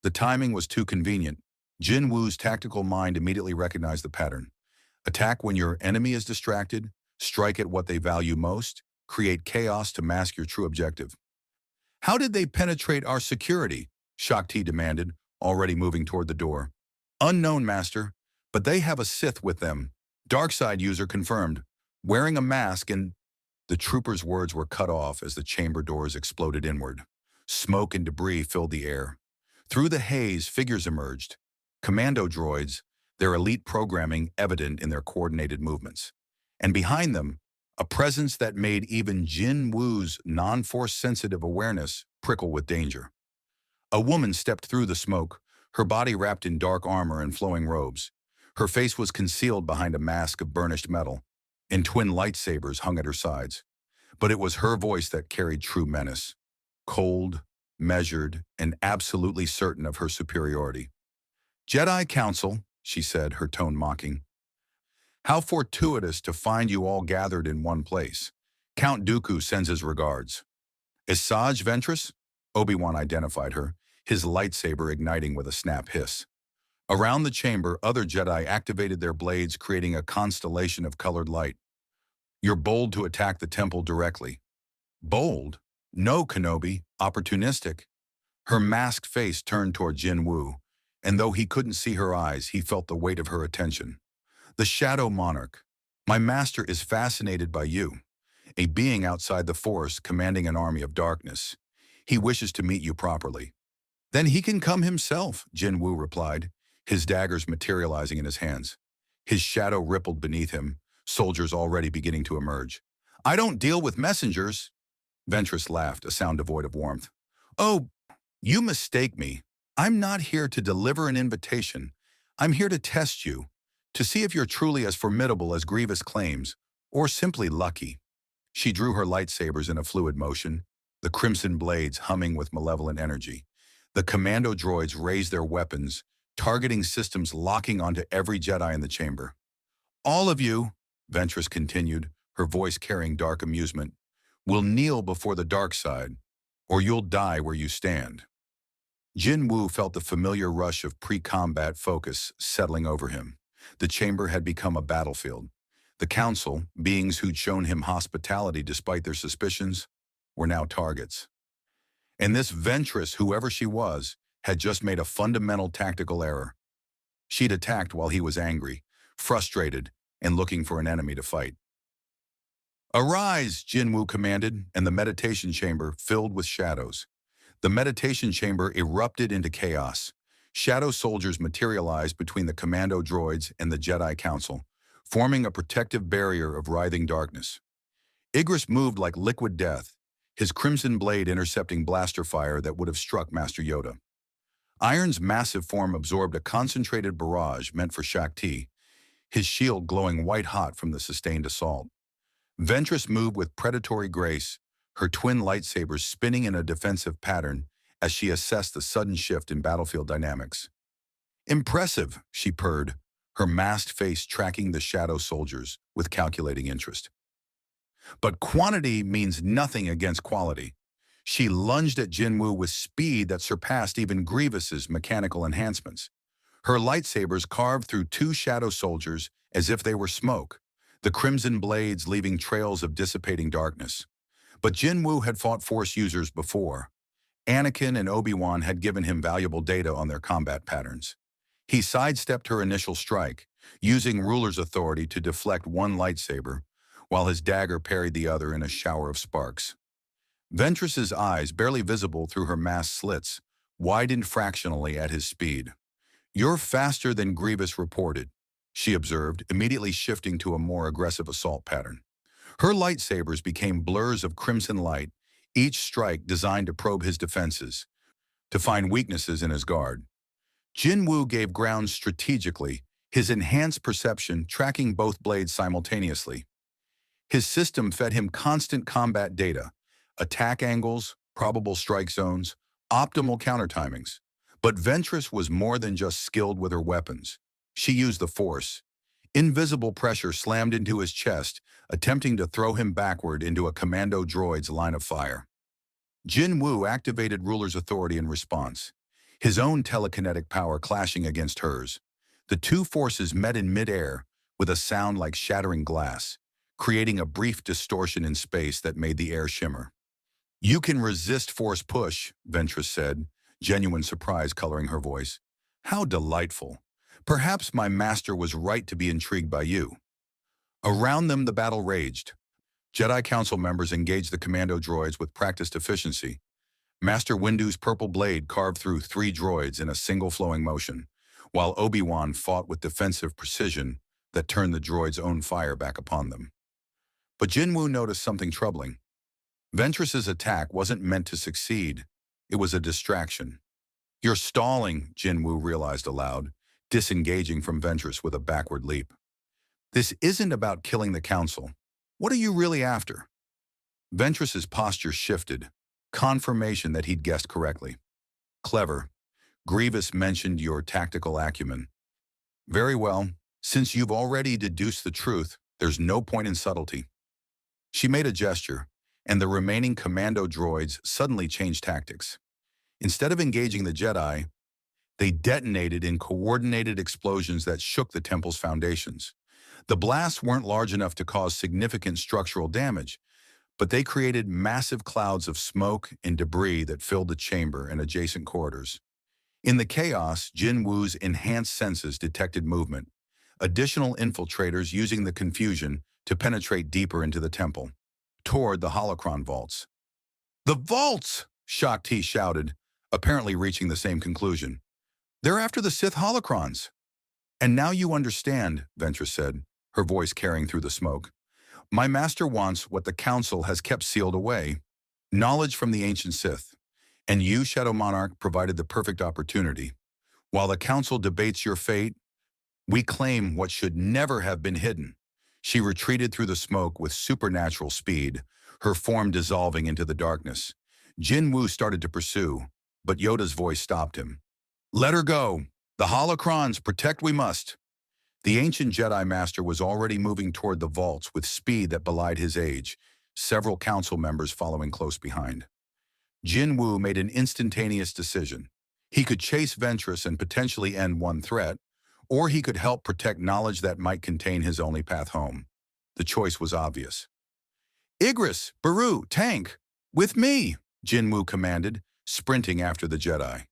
The timing was too convenient. Jinwoo's tactical mind immediately recognized the pattern. Attack when your enemy is distracted, strike at what they value most, create chaos to mask your true objective. How did they penetrate our security? Shaak Ti demanded, already moving toward the door. Unknown, Master, but they have a Sith with them. Darkside user confirmed, wearing a mask, and the trooper's words were cut off as the chamber doors exploded inward. Smoke and debris filled the air. Through the haze, figures emerged. Commando droids, their elite programming evident in their coordinated movements. And behind them, a presence that made even Jinwoo's non-force-sensitive awareness prickle with danger. A woman stepped through the smoke, her body wrapped in dark armor and flowing robes. Her face was concealed behind a mask of burnished metal, and twin lightsabers hung at her sides. But it was her voice that carried true menace. Cold, measured, and absolutely certain of her superiority. Jedi Council, she said, her tone mocking. How fortuitous to find you all gathered in one place. Count Dooku sends his regards. Asajj Ventress? Obi-Wan identified her, his lightsaber igniting with a snap hiss. Around the chamber, other Jedi activated their blades, creating a constellation of colored light. You're bold to attack the temple directly. Bold? No, Kenobi, opportunistic. Her masked face turned toward Jinwoo, and though he couldn't see her eyes, he felt the weight of her attention. The Shadow Monarch. My master is fascinated by you, a being outside the Force commanding an army of darkness. He wishes to meet you properly. Then he can come himself, Jinwoo replied, his daggers materializing in his hands. His shadow rippled beneath him, soldiers already beginning to emerge. I don't deal with messengers. Ventress laughed, a sound devoid of warmth. Oh, you mistake me. I'm not here to deliver an invitation. I'm here to test you, to see if you're truly as formidable as Grievous claims, or simply lucky. She drew her lightsabers in a fluid motion, the crimson blades humming with malevolent energy. The commando droids raised their weapons, targeting systems locking onto every Jedi in the chamber. All of you, Ventress continued, her voice carrying dark amusement, will kneel before the dark side, or you'll die where you stand. Jinwoo felt the familiar rush of pre-combat focus settling over him. The chamber had become a battlefield. The council, beings who'd shown him hospitality despite their suspicions, were now targets. And this Ventress, whoever she was, had just made a fundamental tactical error. She'd attacked while he was angry, frustrated, and looking for an enemy to fight. Arise, Jinwoo commanded, and the meditation chamber filled with shadows. The meditation chamber erupted into chaos. Shadow soldiers materialized between the commando droids and the Jedi Council, forming a protective barrier of writhing darkness. Igris moved like liquid death, his crimson blade intercepting blaster fire that would have struck Master Yoda. Iron's massive form absorbed a concentrated barrage meant for Shakti, his shield glowing white-hot from the sustained assault. Ventress moved with predatory grace, her twin lightsabers spinning in a defensive pattern as she assessed the sudden shift in battlefield dynamics. "Impressive," she purred, her masked face tracking the shadow soldiers with calculating interest. But quantity means nothing against quality. She lunged at Jinwu with speed that surpassed even Grievous's mechanical enhancements. Her lightsabers carved through two shadow soldiers as if they were smoke, the crimson blades leaving trails of dissipating darkness. But Jinwu had fought Force users before. Anakin and Obi-Wan had given him valuable data on their combat patterns. He sidestepped her initial strike, using Ruler's authority to deflect one lightsaber, while his dagger parried the other in a shower of sparks. Ventress's eyes, barely visible through her masked slits, widened fractionally at his speed. "You're faster than Grievous reported," she observed, immediately shifting to a more aggressive assault pattern. Her lightsabers became blurs of crimson light, each strike designed to probe his defenses, to find weaknesses in his guard. Jinwu gave ground strategically, his enhanced perception tracking both blades simultaneously. His system fed him constant combat data, attack angles, probable strike zones, optimal counter timings. But Ventress was more than just skilled with her weapons. She used the Force. Invisible pressure slammed into his chest, attempting to throw him backward into a commando droid's line of fire. Jinwu activated Ruler's authority in response, his own telekinetic power clashing against hers. The two forces met in midair with a sound like shattering glass, creating a brief distortion in space that made the air shimmer. "You can resist Force push," Ventress said, genuine surprise coloring her voice. "How delightful. Perhaps my master was right to be intrigued by you." Around them, the battle raged. Jedi Council members engaged the commando droids with practiced efficiency. Master Windu's purple blade carved through 3 droids in a single flowing motion, while Obi-Wan fought with defensive precision that turned the droids' own fire back upon them. But Jinwu noticed something troubling. Ventress's attack wasn't meant to succeed. It was a distraction. "You're stalling," Jinwu realized aloud, disengaging from Ventress with a backward leap. "This isn't about killing the Council. What are you really after?" Ventress's posture shifted, confirmation that he'd guessed correctly. "Clever. Grievous mentioned your tactical acumen. Very well. Since you've already deduced the truth, there's no point in subtlety." She made a gesture, and the remaining commando droids suddenly changed tactics. Instead of engaging the Jedi, they detonated in coordinated explosions that shook the temple's foundations. The blasts weren't large enough to cause significant structural damage, but they created massive clouds of smoke and debris that filled the chamber and adjacent corridors. In the chaos, Jinwu's enhanced senses detected movement, additional infiltrators using the confusion to penetrate deeper into the temple, toward the holocron vaults. "The vaults!" Shakti shouted, apparently reaching the same conclusion. "They're after the Sith holocrons." "And now you understand," Ventress said, her voice carrying through the smoke. "My master wants what the Council has kept sealed away, knowledge from the ancient Sith. And you, Shadow Monarch, provided the perfect opportunity. While the Council debates your fate, we claim what should never have been hidden." She retreated through the smoke with supernatural speed, her form dissolving into the darkness. Jinwu started to pursue, but Yoda's voice stopped him. "Let her go. The holocrons, protect we must." The ancient Jedi Master was already moving toward the vaults with speed that belied his age, several council members following close behind. Jinwu made an instantaneous decision. He could chase Ventress and potentially end one threat, or he could help protect knowledge that might contain his only path home. The choice was obvious. "Igris, Baru, Tank, with me!" Jinwu commanded, sprinting after the Jedi.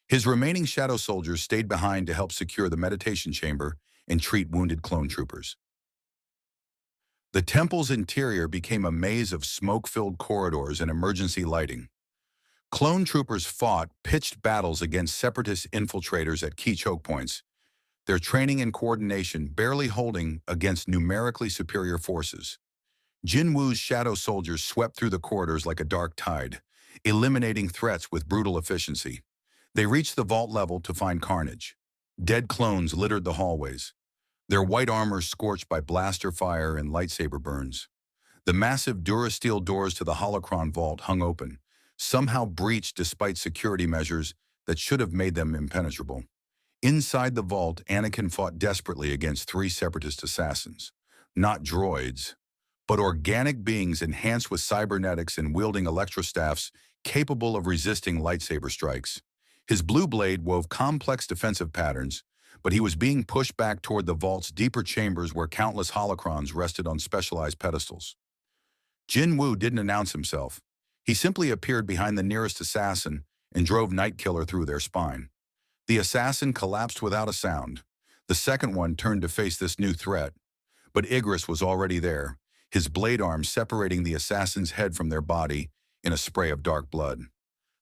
His remaining shadow soldiers stayed behind to help secure the meditation chamber and treat wounded clone troopers. The temple's interior became a maze of smoke-filled corridors and emergency lighting. Clone troopers fought pitched battles against separatist infiltrators at key choke points, their training and coordination barely holding against numerically superior forces. Jin Wu's shadow soldiers swept through the corridors like a dark tide, eliminating threats with brutal efficiency. They reached the vault level to find carnage. Dead clones littered the hallways, their white armor scorched by blaster fire and lightsaber burns. The massive Durasteel doors to the Holocron vault hung open, somehow breached despite security measures that should have made them impenetrable. Inside the vault, Anakin fought desperately against three separatist assassins. Not droids, but organic beings enhanced with cybernetics and wielding electrostaffs capable of resisting lightsaber strikes. His blue blade wove complex defensive patterns, but he was being pushed back toward the vault's deeper chambers where countless holocrons rested on specialized pedestals. Jin Wu didn't announce himself. He simply appeared behind the nearest assassin and drove Nightkiller through their spine. The assassin collapsed without a sound. The second one turned to face this new threat, but Igris was already there, his blade arm separating the assassin's head from their body in a spray of dark blood.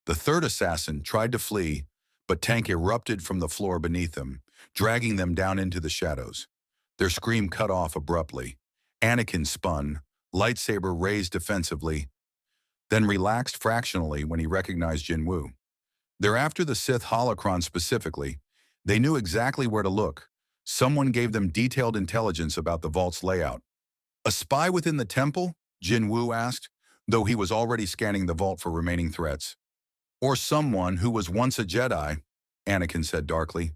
The third assassin tried to flee, but Tank erupted from the floor beneath them, dragging them down into the shadows. Their scream cut off abruptly. Anakin spun, lightsaber raised defensively, then relaxed fractionally when he recognized Jin Wu. They're after the Sith holocron specifically. They knew exactly where to look. Someone gave them detailed intelligence about the vault's layout. A spy within the temple? Jin Wu asked, though he was already scanning the vault for remaining threats. Or someone who was once a Jedi, Anakin said darkly.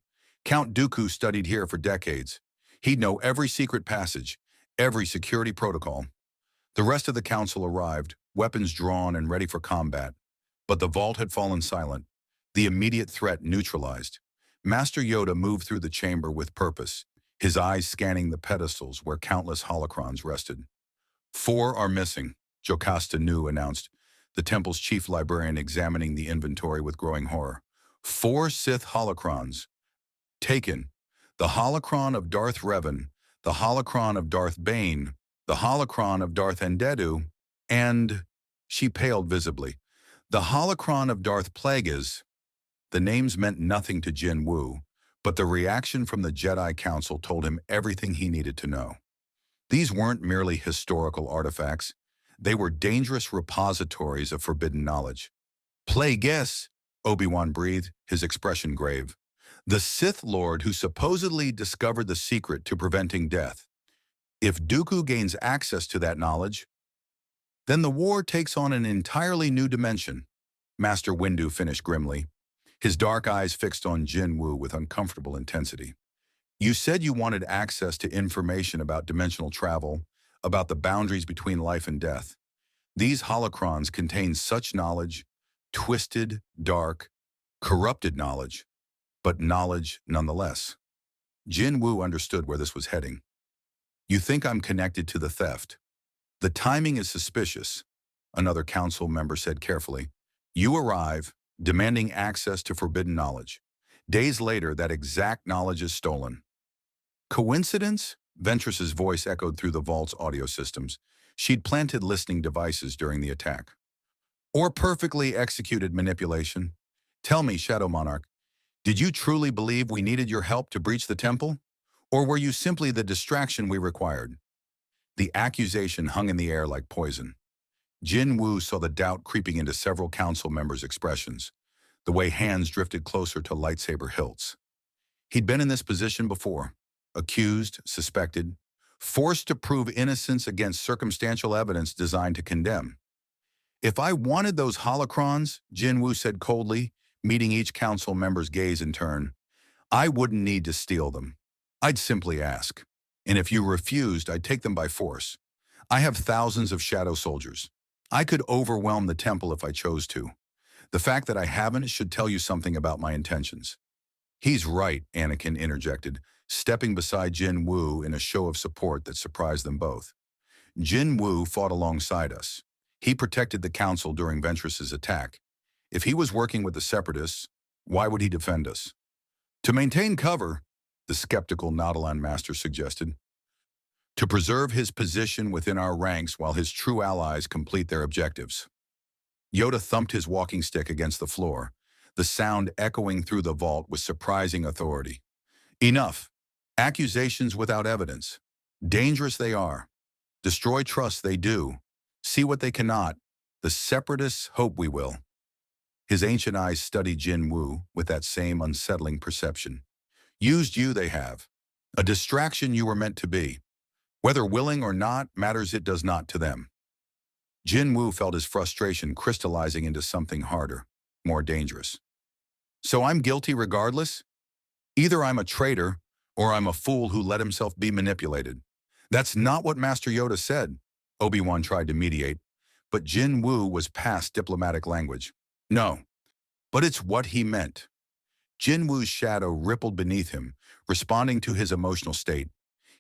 Count Dooku studied here for decades. He'd know every secret passage, every security protocol. The rest of the council arrived, weapons drawn and ready for combat. But the vault had fallen silent, the immediate threat neutralized. Master Yoda moved through the chamber with purpose, his eyes scanning the pedestals where countless holocrons rested. 4 are missing, Jocasta Nu announced, the temple's chief librarian examining the inventory with growing horror. 4 Sith holocrons. Taken. The holocron of Darth Revan, the holocron of Darth Bane, the holocron of Darth Endedu, and, she paled visibly, the holocron of Darth Plagueis. The names meant nothing to Jin Wu, but the reaction from the Jedi Council told him everything he needed to know. These weren't merely historical artifacts. They were dangerous repositories of forbidden knowledge. Plagueis, Obi-Wan breathed, his expression grave. The Sith Lord who supposedly discovered the secret to preventing death. If Dooku gains access to that knowledge, then the war takes on an entirely new dimension, Master Windu finished grimly, his dark eyes fixed on Jin Wu with uncomfortable intensity. You said you wanted access to information about dimensional travel, about the boundaries between life and death. These holocrons contain such knowledge, twisted, dark, corrupted knowledge, but knowledge nonetheless. Jin Wu understood where this was heading. You think I'm connected to the theft. The timing is suspicious, another council member said carefully. You arrive, demanding access to forbidden knowledge. Days later, that exact knowledge is stolen. Coincidence? Ventress's voice echoed through the vault's audio systems. She'd planted listening devices during the attack. Or perfectly executed manipulation? Tell me, Shadow Monarch, did you truly believe we needed your help to breach the temple? Or were you simply the distraction we required? The accusation hung in the air like poison. Jin Wu saw the doubt creeping into several council members' expressions, the way hands drifted closer to lightsaber hilts. He'd been in this position before, accused, suspected, forced to prove innocence against circumstantial evidence designed to condemn. If I wanted those holocrons, Jin Wu said coldly, meeting each council member's gaze in turn, I wouldn't need to steal them. I'd simply ask. And if you refused, I'd take them by force. I have thousands of shadow soldiers. I could overwhelm the temple if I chose to. The fact that I haven't should tell you something about my intentions. He's right, Anakin interjected, stepping beside Jin Wu in a show of support that surprised them both. Jin Wu fought alongside us. He protected the council during Ventress's attack. If he was working with the Separatists, why would he defend us? To maintain cover, the skeptical Nautolan master suggested. To preserve his position within our ranks while his true allies complete their objectives. Yoda thumped his walking stick against the floor, the sound echoing through the vault with surprising authority. Enough. Accusations without evidence. Dangerous they are. Destroy trust they do. See what they cannot. The separatists hope we will. His ancient eyes studied Jin Wu with that same unsettling perception. Used you they have. A distraction you were meant to be. Whether willing or not matters it does not to them. Jin Wu felt his frustration crystallizing into something harder, more dangerous. So I'm guilty regardless? Either I'm a traitor, or I'm a fool who let himself be manipulated. That's not what Master Yoda said, Obi-Wan tried to mediate, but Jin Wu was past diplomatic language. No, but it's what he meant. Jin Wu's shadow rippled beneath him, responding to his emotional state.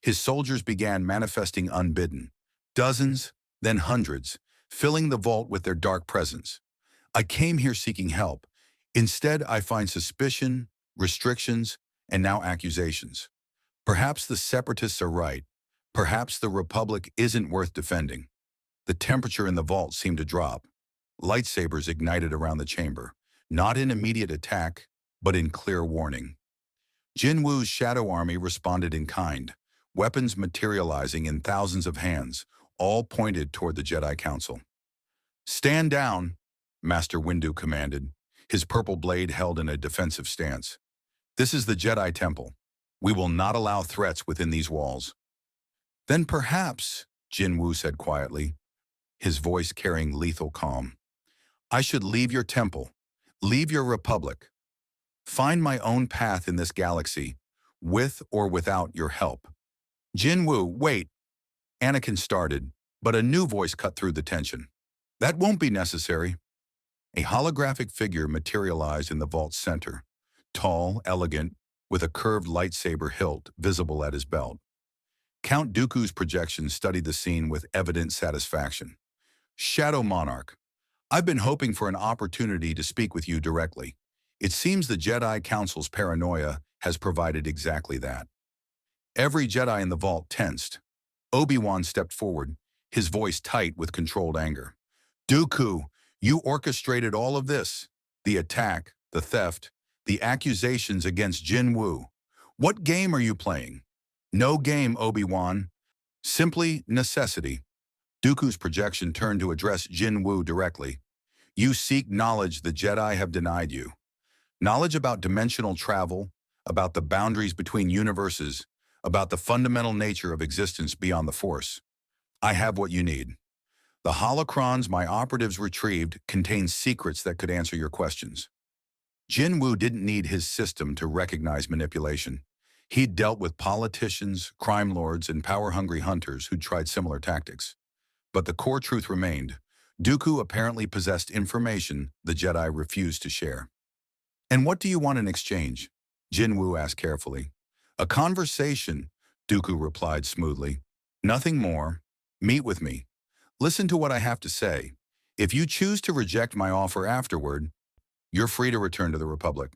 His soldiers began manifesting unbidden. Dozens, then hundreds, filling the vault with their dark presence. I came here seeking help. Instead, I find suspicion, restrictions, and now accusations. Perhaps the separatists are right. Perhaps the Republic isn't worth defending. The temperature in the vault seemed to drop. Lightsabers ignited around the chamber, not in immediate attack, but in clear warning. Jin Wu's shadow army responded in kind, weapons materializing in thousands of hands, all pointed toward the Jedi Council. Stand down, Master Windu commanded, his purple blade held in a defensive stance. This is the Jedi Temple. We will not allow threats within these walls. Then perhaps, Jin Wu said quietly, his voice carrying lethal calm, I should leave your temple, leave your republic. Find my own path in this galaxy, with or without your help. Jin Wu, wait, Anakin started, but a new voice cut through the tension. That won't be necessary. A holographic figure materialized in the vault's center, tall, elegant, with a curved lightsaber hilt visible at his belt. Count Dooku's projection studied the scene with evident satisfaction. Shadow Monarch, I've been hoping for an opportunity to speak with you directly. It seems the Jedi Council's paranoia has provided exactly that. Every Jedi in the vault tensed. Obi-Wan stepped forward, his voice tight with controlled anger. Dooku, you orchestrated all of this. The attack, the theft, the accusations against Jin Wu. What game are you playing? No game, Obi-Wan. Simply necessity. Dooku's projection turned to address Jin Wu directly. You seek knowledge the Jedi have denied you. Knowledge about dimensional travel, about the boundaries between universes, about the fundamental nature of existence beyond the Force. I have what you need. The holocrons my operatives retrieved contain secrets that could answer your questions. Jin Wu didn't need his system to recognize manipulation. He'd dealt with politicians, crime lords, and power-hungry hunters who'd tried similar tactics. But the core truth remained. Dooku apparently possessed information the Jedi refused to share. And what do you want in exchange? Jin Wu asked carefully. A conversation, Dooku replied smoothly. Nothing more. Meet with me. Listen to what I have to say. If you choose to reject my offer afterward, you're free to return to the Republic.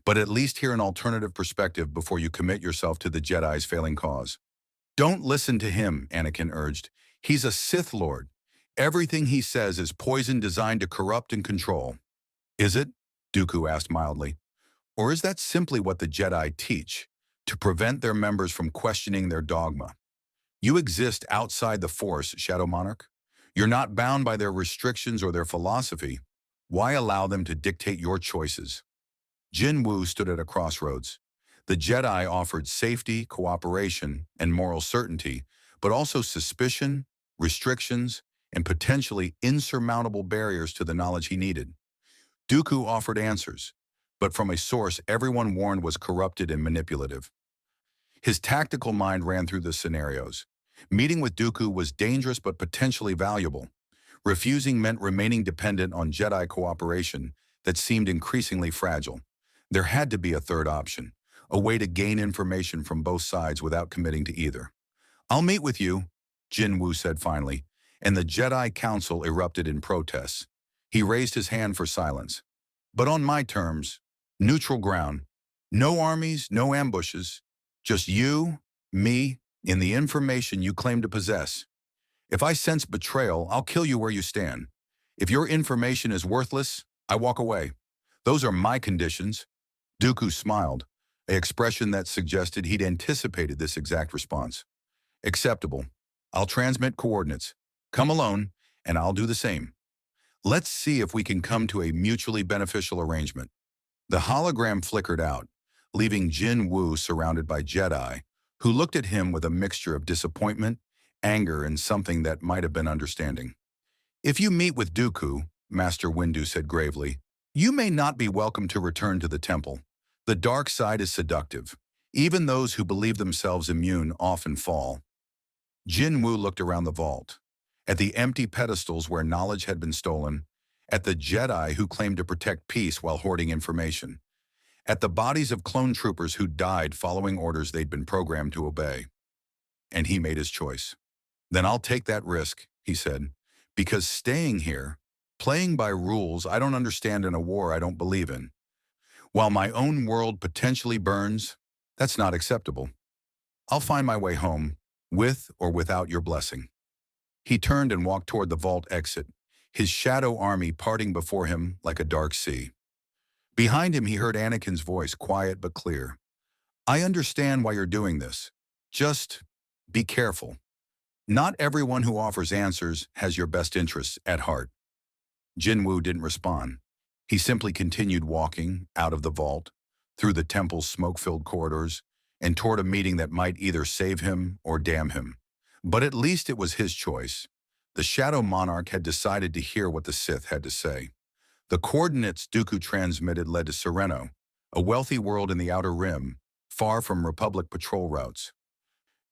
But at least hear an alternative perspective before you commit yourself to the Jedi's failing cause. Don't listen to him, Anakin urged. He's a Sith Lord. Everything he says is poison designed to corrupt and control. Is it? Dooku asked mildly. Or is that simply what the Jedi teach, to prevent their members from questioning their dogma? You exist outside the Force, Shadow Monarch. You're not bound by their restrictions or their philosophy. Why allow them to dictate your choices? Jin Wu stood at a crossroads. The Jedi offered safety, cooperation, and moral certainty, but also suspicion, restrictions, and potentially insurmountable barriers to the knowledge he needed. Dooku offered answers, but from a source everyone warned was corrupted and manipulative. His tactical mind ran through the scenarios. Meeting with Dooku was dangerous but potentially valuable. Refusing meant remaining dependent on Jedi cooperation that seemed increasingly fragile. There had to be a third option, a way to gain information from both sides without committing to either. I'll meet with you, Jin Wu said finally, and the Jedi Council erupted in protests. He raised his hand for silence. But on my terms, neutral ground, no armies, no ambushes, just you, me, and the information you claim to possess. If I sense betrayal, I'll kill you where you stand. If your information is worthless, I walk away. Those are my conditions. Dooku smiled, an expression that suggested he'd anticipated this exact response. Acceptable. I'll transmit coordinates. Come alone, and I'll do the same. Let's see if we can come to a mutually beneficial arrangement. The hologram flickered out, leaving Jin Woo surrounded by Jedi, who looked at him with a mixture of disappointment, anger, and something that might have been understanding. If you meet with Dooku, Master Windu said gravely, you may not be welcome to return to the temple. The dark side is seductive. Even those who believe themselves immune often fall. Jin Woo looked around the vault, at the empty pedestals where knowledge had been stolen, at the Jedi who claimed to protect peace while hoarding information, at the bodies of clone troopers who died following orders they'd been programmed to obey. And he made his choice. Then I'll take that risk, he said, because staying here, playing by rules I don't understand in a war I don't believe in, while my own world potentially burns, that's not acceptable. I'll find my way home, with or without your blessing. He turned and walked toward the vault exit, his shadow army parting before him like a dark sea. Behind him he heard Anakin's voice, quiet but clear. I understand why you're doing this. Just be careful. Not everyone who offers answers has your best interests at heart. Jin Woo didn't respond. He simply continued walking out of the vault, through the temple's smoke-filled corridors, and toward a meeting that might either save him or damn him. But at least it was his choice. The Shadow Monarch had decided to hear what the Sith had to say. The coordinates Dooku transmitted led to Sereno, a wealthy world in the Outer Rim, far from Republic patrol routes.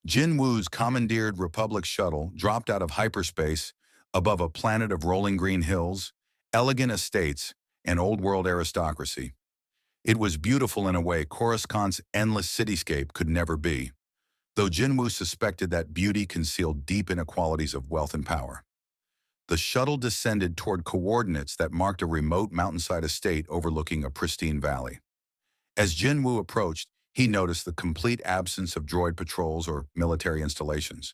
Jin Woo's commandeered Republic shuttle dropped out of hyperspace above a planet of rolling green hills, elegant estates, and old-world aristocracy. It was beautiful in a way Coruscant's endless cityscape could never be, though Jin Woo suspected that beauty concealed deep inequalities of wealth and power. The shuttle descended toward coordinates that marked a remote mountainside estate overlooking a pristine valley. As Jin Woo approached, he noticed the complete absence of droid patrols or military installations.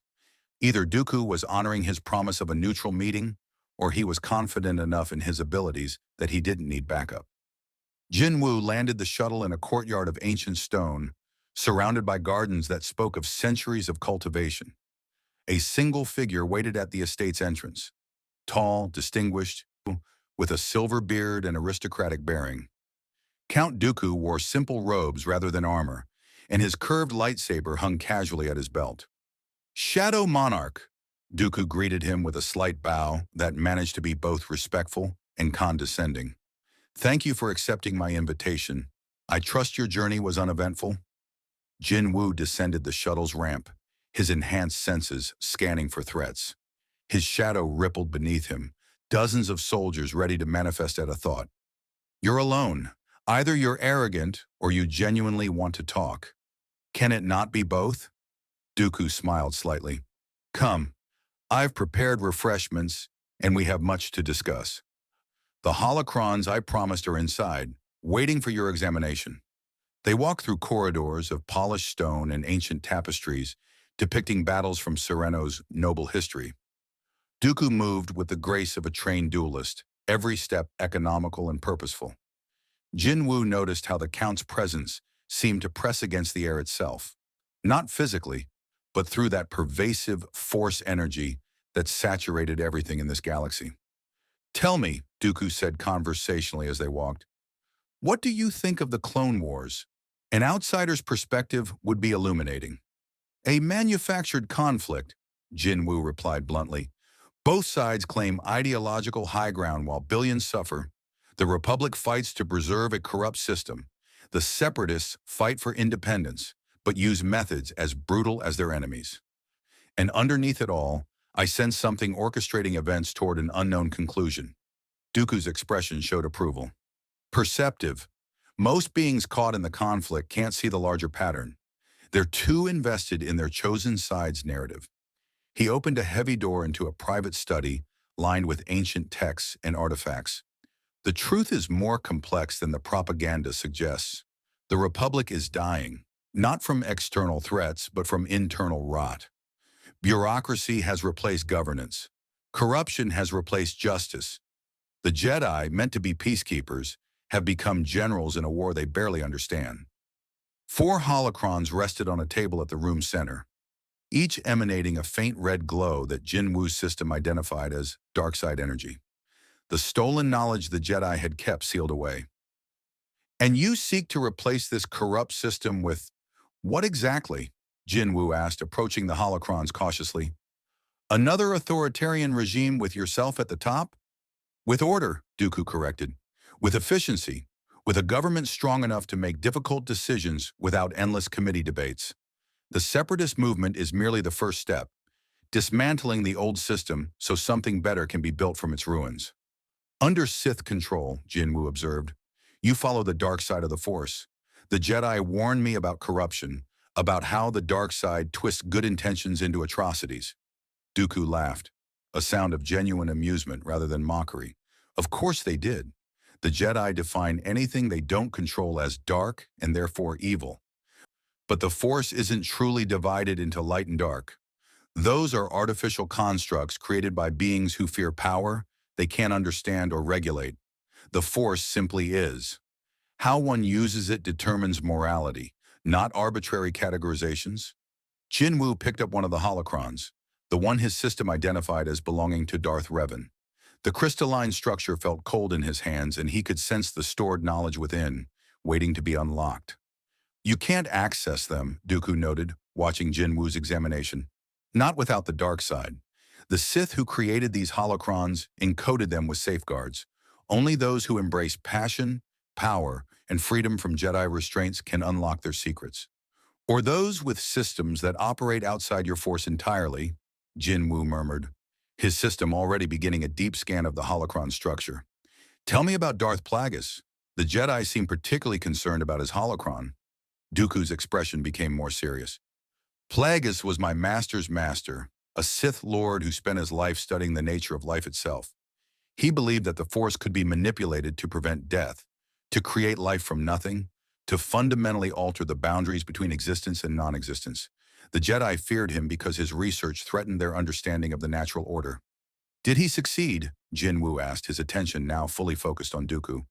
Either Dooku was honoring his promise of a neutral meeting, or he was confident enough in his abilities that he didn't need backup. Jin Woo landed the shuttle in a courtyard of ancient stone, surrounded by gardens that spoke of centuries of cultivation. A single figure waited at the estate's entrance, tall, distinguished, with a silver beard and aristocratic bearing. Count Dooku wore simple robes rather than armor, and his curved lightsaber hung casually at his belt. Shadow Monarch, Dooku greeted him with a slight bow that managed to be both respectful and condescending. Thank you for accepting my invitation. I trust your journey was uneventful. Jin Woo descended the shuttle's ramp, his enhanced senses scanning for threats. His shadow rippled beneath him, dozens of soldiers ready to manifest at a thought. You're alone. Either you're arrogant or you genuinely want to talk. Can it not be both? Dooku smiled slightly. Come, I've prepared refreshments, and we have much to discuss. The holocrons I promised are inside, waiting for your examination. They walk through corridors of polished stone and ancient tapestries, depicting battles from Sereno's noble history. Dooku moved with the grace of a trained duelist, every step economical and purposeful. Jin Woo noticed how the Count's presence seemed to press against the air itself, not physically, but through that pervasive force energy that saturated everything in this galaxy. Tell me, Dooku said conversationally as they walked, what do you think of the Clone Wars? An outsider's perspective would be illuminating. A manufactured conflict, Jin Woo replied bluntly. Both sides claim ideological high ground while billions suffer. The Republic fights to preserve a corrupt system. The Separatists fight for independence, but use methods as brutal as their enemies. And underneath it all, I sense something orchestrating events toward an unknown conclusion. Dooku's expression showed approval. Perceptive. Most beings caught in the conflict can't see the larger pattern. They're too invested in their chosen side's narrative. He opened a heavy door into a private study lined with ancient texts and artifacts. The truth is more complex than the propaganda suggests. The Republic is dying, not from external threats, but from internal rot. Bureaucracy has replaced governance. Corruption has replaced justice. The Jedi, meant to be peacekeepers, have become generals in a war they barely understand. 4 holocrons rested on a table at the room's center. each emanating a faint red glow that Jin Wu's system identified as dark side energy. The stolen knowledge the Jedi had kept sealed away. And you seek to replace this corrupt system with what exactly? Jin Wu asked, approaching the holocrons cautiously. Another authoritarian regime with yourself at the top? With order, Dooku corrected. With efficiency. With a government strong enough to make difficult decisions without endless committee debates. The separatist movement is merely the first step, dismantling the old system so something better can be built from its ruins. Under Sith control, Jin Wu observed, you follow the dark side of the Force. The Jedi warned me about corruption, about how the dark side twists good intentions into atrocities. Dooku laughed, a sound of genuine amusement rather than mockery. Of course they did. The Jedi define anything they don't control as dark and therefore evil. But the Force isn't truly divided into light and dark. Those are artificial constructs created by beings who fear power they can't understand or regulate. The Force simply is. How one uses it determines morality, not arbitrary categorizations. Jin Wu picked up one of the holocrons, the one his system identified as belonging to Darth Revan. The crystalline structure felt cold in his hands, and he could sense the stored knowledge within, waiting to be unlocked. You can't access them, Dooku noted, watching Jin Wu's examination. Not without the dark side. The Sith who created these holocrons encoded them with safeguards. Only those who embrace passion, power, and freedom from Jedi restraints can unlock their secrets. Or those with systems that operate outside your Force entirely, Jin Wu murmured, his system already beginning a deep scan of the holocron structure. Tell me about Darth Plagueis. The Jedi seem particularly concerned about his holocron. Dooku's expression became more serious. Plagueis was my master's master, a Sith Lord who spent his life studying the nature of life itself. He believed that the Force could be manipulated to prevent death, to create life from nothing, to fundamentally alter the boundaries between existence and non-existence. The Jedi feared him because his research threatened their understanding of the natural order. Did he succeed? Jin Wu asked, his attention now fully focused on Dooku.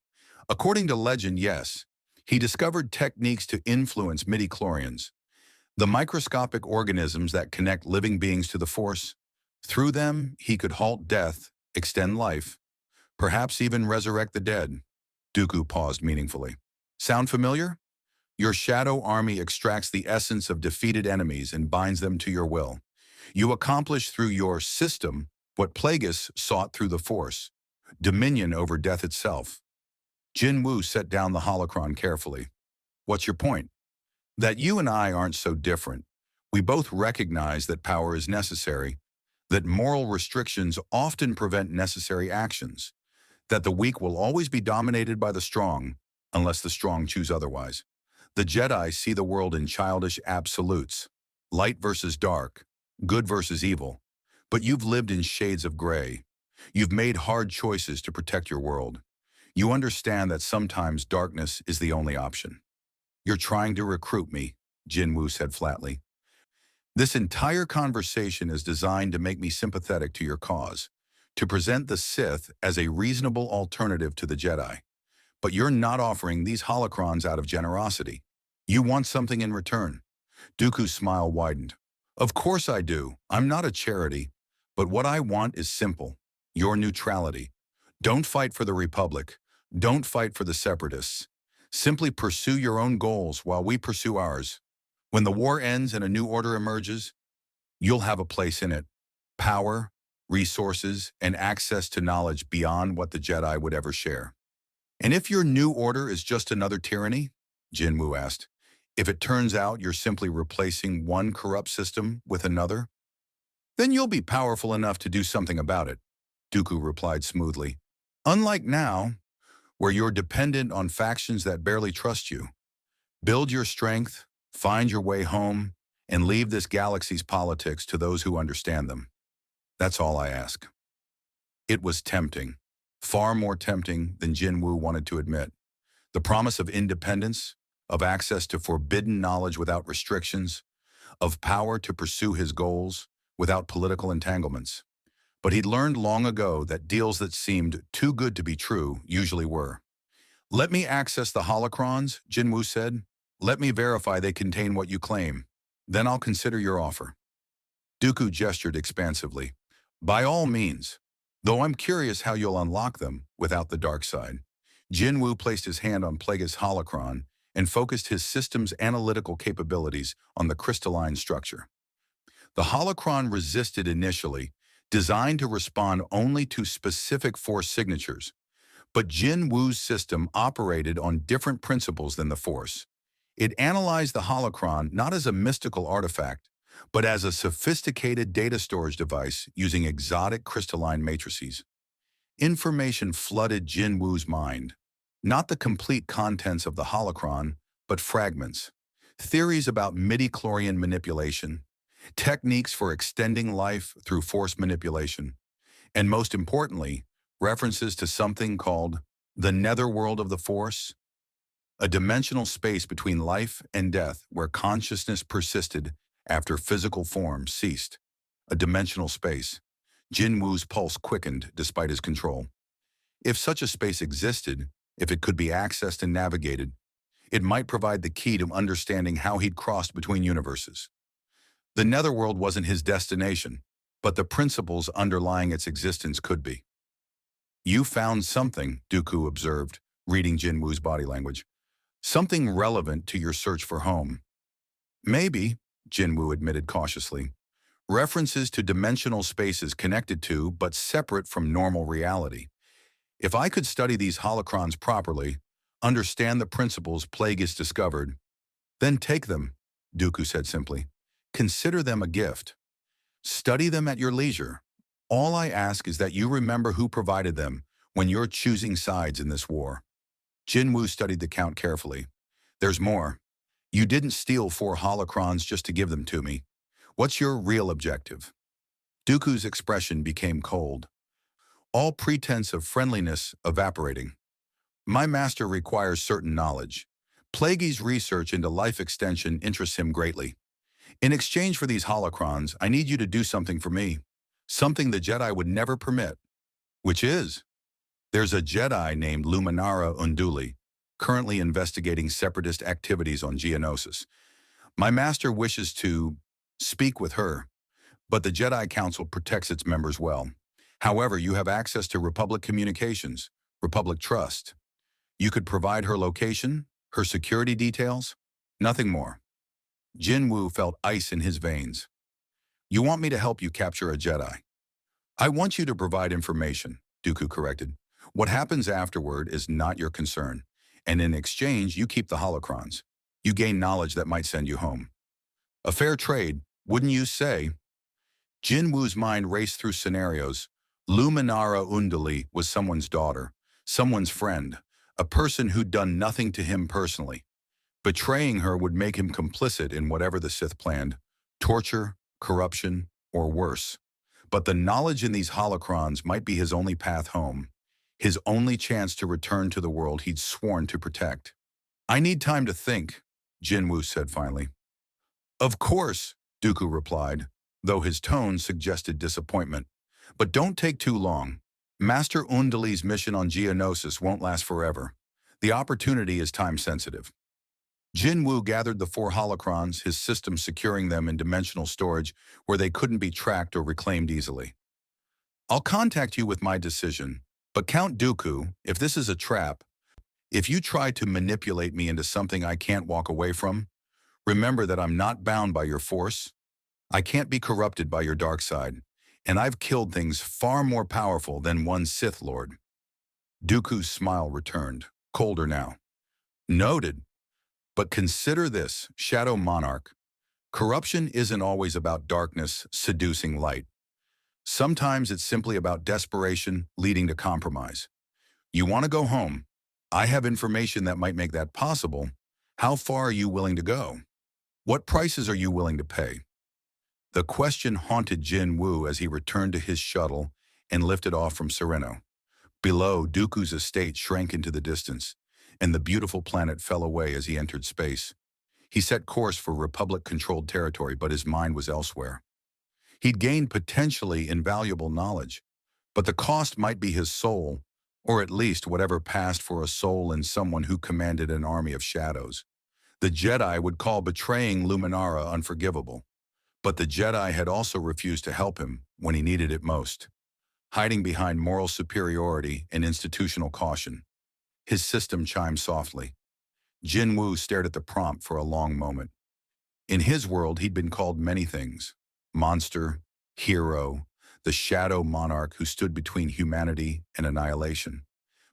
According to legend, yes. He discovered techniques to influence midi-chlorians, the microscopic organisms that connect living beings to the Force. Through them, he could halt death, extend life, perhaps even resurrect the dead. Dooku paused meaningfully. Sound familiar? Your shadow army extracts the essence of defeated enemies and binds them to your will. You accomplish through your system what Plagueis sought through the Force, dominion over death itself. Jin Wu set down the holocron carefully. What's your point? That you and I aren't so different. We both recognize that power is necessary, that moral restrictions often prevent necessary actions, that the weak will always be dominated by the strong, unless the strong choose otherwise. The Jedi see the world in childish absolutes, light versus dark, good versus evil. But you've lived in shades of gray. You've made hard choices to protect your world. You understand that sometimes darkness is the only option. You're trying to recruit me, Jin Wu said flatly. This entire conversation is designed to make me sympathetic to your cause, to present the Sith as a reasonable alternative to the Jedi. But you're not offering these holocrons out of generosity. You want something in return. Dooku's smile widened. Of course I do. I'm not a charity. But what I want is simple. Your neutrality. Don't fight for the Republic. Don't fight for the Separatists. Simply pursue your own goals while we pursue ours. When the war ends and a new order emerges, you'll have a place in it. Power, resources, and access to knowledge beyond what the Jedi would ever share. And if your new order is just another tyranny, Jin Wu asked, if it turns out you're simply replacing one corrupt system with another, then you'll be powerful enough to do something about it, Dooku replied smoothly. Unlike now, where you're dependent on factions that barely trust you. Build your strength, find your way home, and leave this galaxy's politics to those who understand them. That's all I ask. It was tempting. Far more tempting than Jin Wu wanted to admit. The promise of independence, of access to forbidden knowledge without restrictions, of power to pursue his goals without political entanglements. But he'd learned long ago that deals that seemed too good to be true usually were. Let me access the holocrons, Jin Wu said. Let me verify they contain what you claim. Then I'll consider your offer. Dooku gestured expansively. By all means, though I'm curious how you'll unlock them without the dark side. Jinwu placed his hand on Plagueis holocron and focused his system's analytical capabilities on the crystalline structure. The holocron resisted initially, designed to respond only to specific force signatures, but Jin Wu's system operated on different principles than the Force. It analyzed the holocron not as a mystical artifact, but as a sophisticated data storage device using exotic crystalline matrices. Information flooded Jin Wu's mind, not the complete contents of the holocron, but fragments. Theories about midi-chlorian manipulation, techniques for extending life through force manipulation, and most importantly, references to something called the netherworld of the Force, a dimensional space between life and death where consciousness persisted after physical form ceased. A dimensional space. Jin Wu's pulse quickened despite his control. If such a space existed, if it could be accessed and navigated, it might provide the key to understanding how he'd crossed between universes. The netherworld wasn't his destination, but the principles underlying its existence could be. You found something, Dooku observed, reading Jin Wu's body language. Something relevant to your search for home. Maybe, Jin Wu admitted cautiously. References to dimensional spaces connected to but separate from normal reality. If I could study these holocrons properly, understand the principles Plagueis discovered, then take them, Dooku said simply. Consider them a gift. Study them at your leisure. All I ask is that you remember who provided them when you're choosing sides in this war. Jin Wu studied the count carefully. There's more. You didn't steal 4 holocrons just to give them to me. What's your real objective? Dooku's expression became cold, all pretense of friendliness evaporating. My master requires certain knowledge. Plagueis' research into life extension interests him greatly. In exchange for these holocrons, I need you to do something for me. Something the Jedi would never permit. Which is? There's a Jedi named Luminara Unduli, currently investigating separatist activities on Geonosis. My master wishes to speak with her, but the Jedi Council protects its members well. However, you have access to Republic communications, Republic Trust. You could provide her location, her security details, nothing more. Jin Wu felt ice in his veins. You want me to help you capture a Jedi? I want you to provide information, Dooku corrected. What happens afterward is not your concern, and in exchange, you keep the holocrons. You gain knowledge that might send you home. A fair trade, wouldn't you say? Jin Wu's mind raced through scenarios. Luminara Unduli was someone's daughter, someone's friend, a person who'd done nothing to him personally. Betraying her would make him complicit in whatever the Sith planned, torture, corruption, or worse. But the knowledge in these holocrons might be his only path home, his only chance to return to the world he'd sworn to protect. I need time to think, Jin Wu said finally. Of course, Dooku replied, though his tone suggested disappointment. But don't take too long. Master Unduli's mission on Geonosis won't last forever. The opportunity is time-sensitive. Jin Wu gathered the 4 holocrons, his system securing them in dimensional storage where they couldn't be tracked or reclaimed easily. I'll contact you with my decision, but Count Dooku, if this is a trap, if you try to manipulate me into something I can't walk away from, remember that I'm not bound by your force. I can't be corrupted by your dark side, and I've killed things far more powerful than one Sith Lord. Dooku's smile returned, colder now. Noted. But consider this, Shadow Monarch. Corruption isn't always about darkness seducing light. Sometimes it's simply about desperation leading to compromise. You want to go home. I have information that might make that possible. How far are you willing to go? What prices are you willing to pay? The question haunted Jin Wu as he returned to his shuttle and lifted off from Sereno. Below, Dooku's estate shrank into the distance, and the beautiful planet fell away as he entered space. He set course for Republic-controlled territory, but his mind was elsewhere. He'd gained potentially invaluable knowledge, but the cost might be his soul, or at least whatever passed for a soul in someone who commanded an army of shadows. The Jedi would call betraying Luminara unforgivable, But the Jedi had also refused to help him when he needed it most, hiding behind moral superiority and institutional caution. His system chimed softly. Jin Wu stared at the prompt for a long moment. In his world, he'd been called many things: monster, hero, the shadow monarch who stood between humanity and annihilation.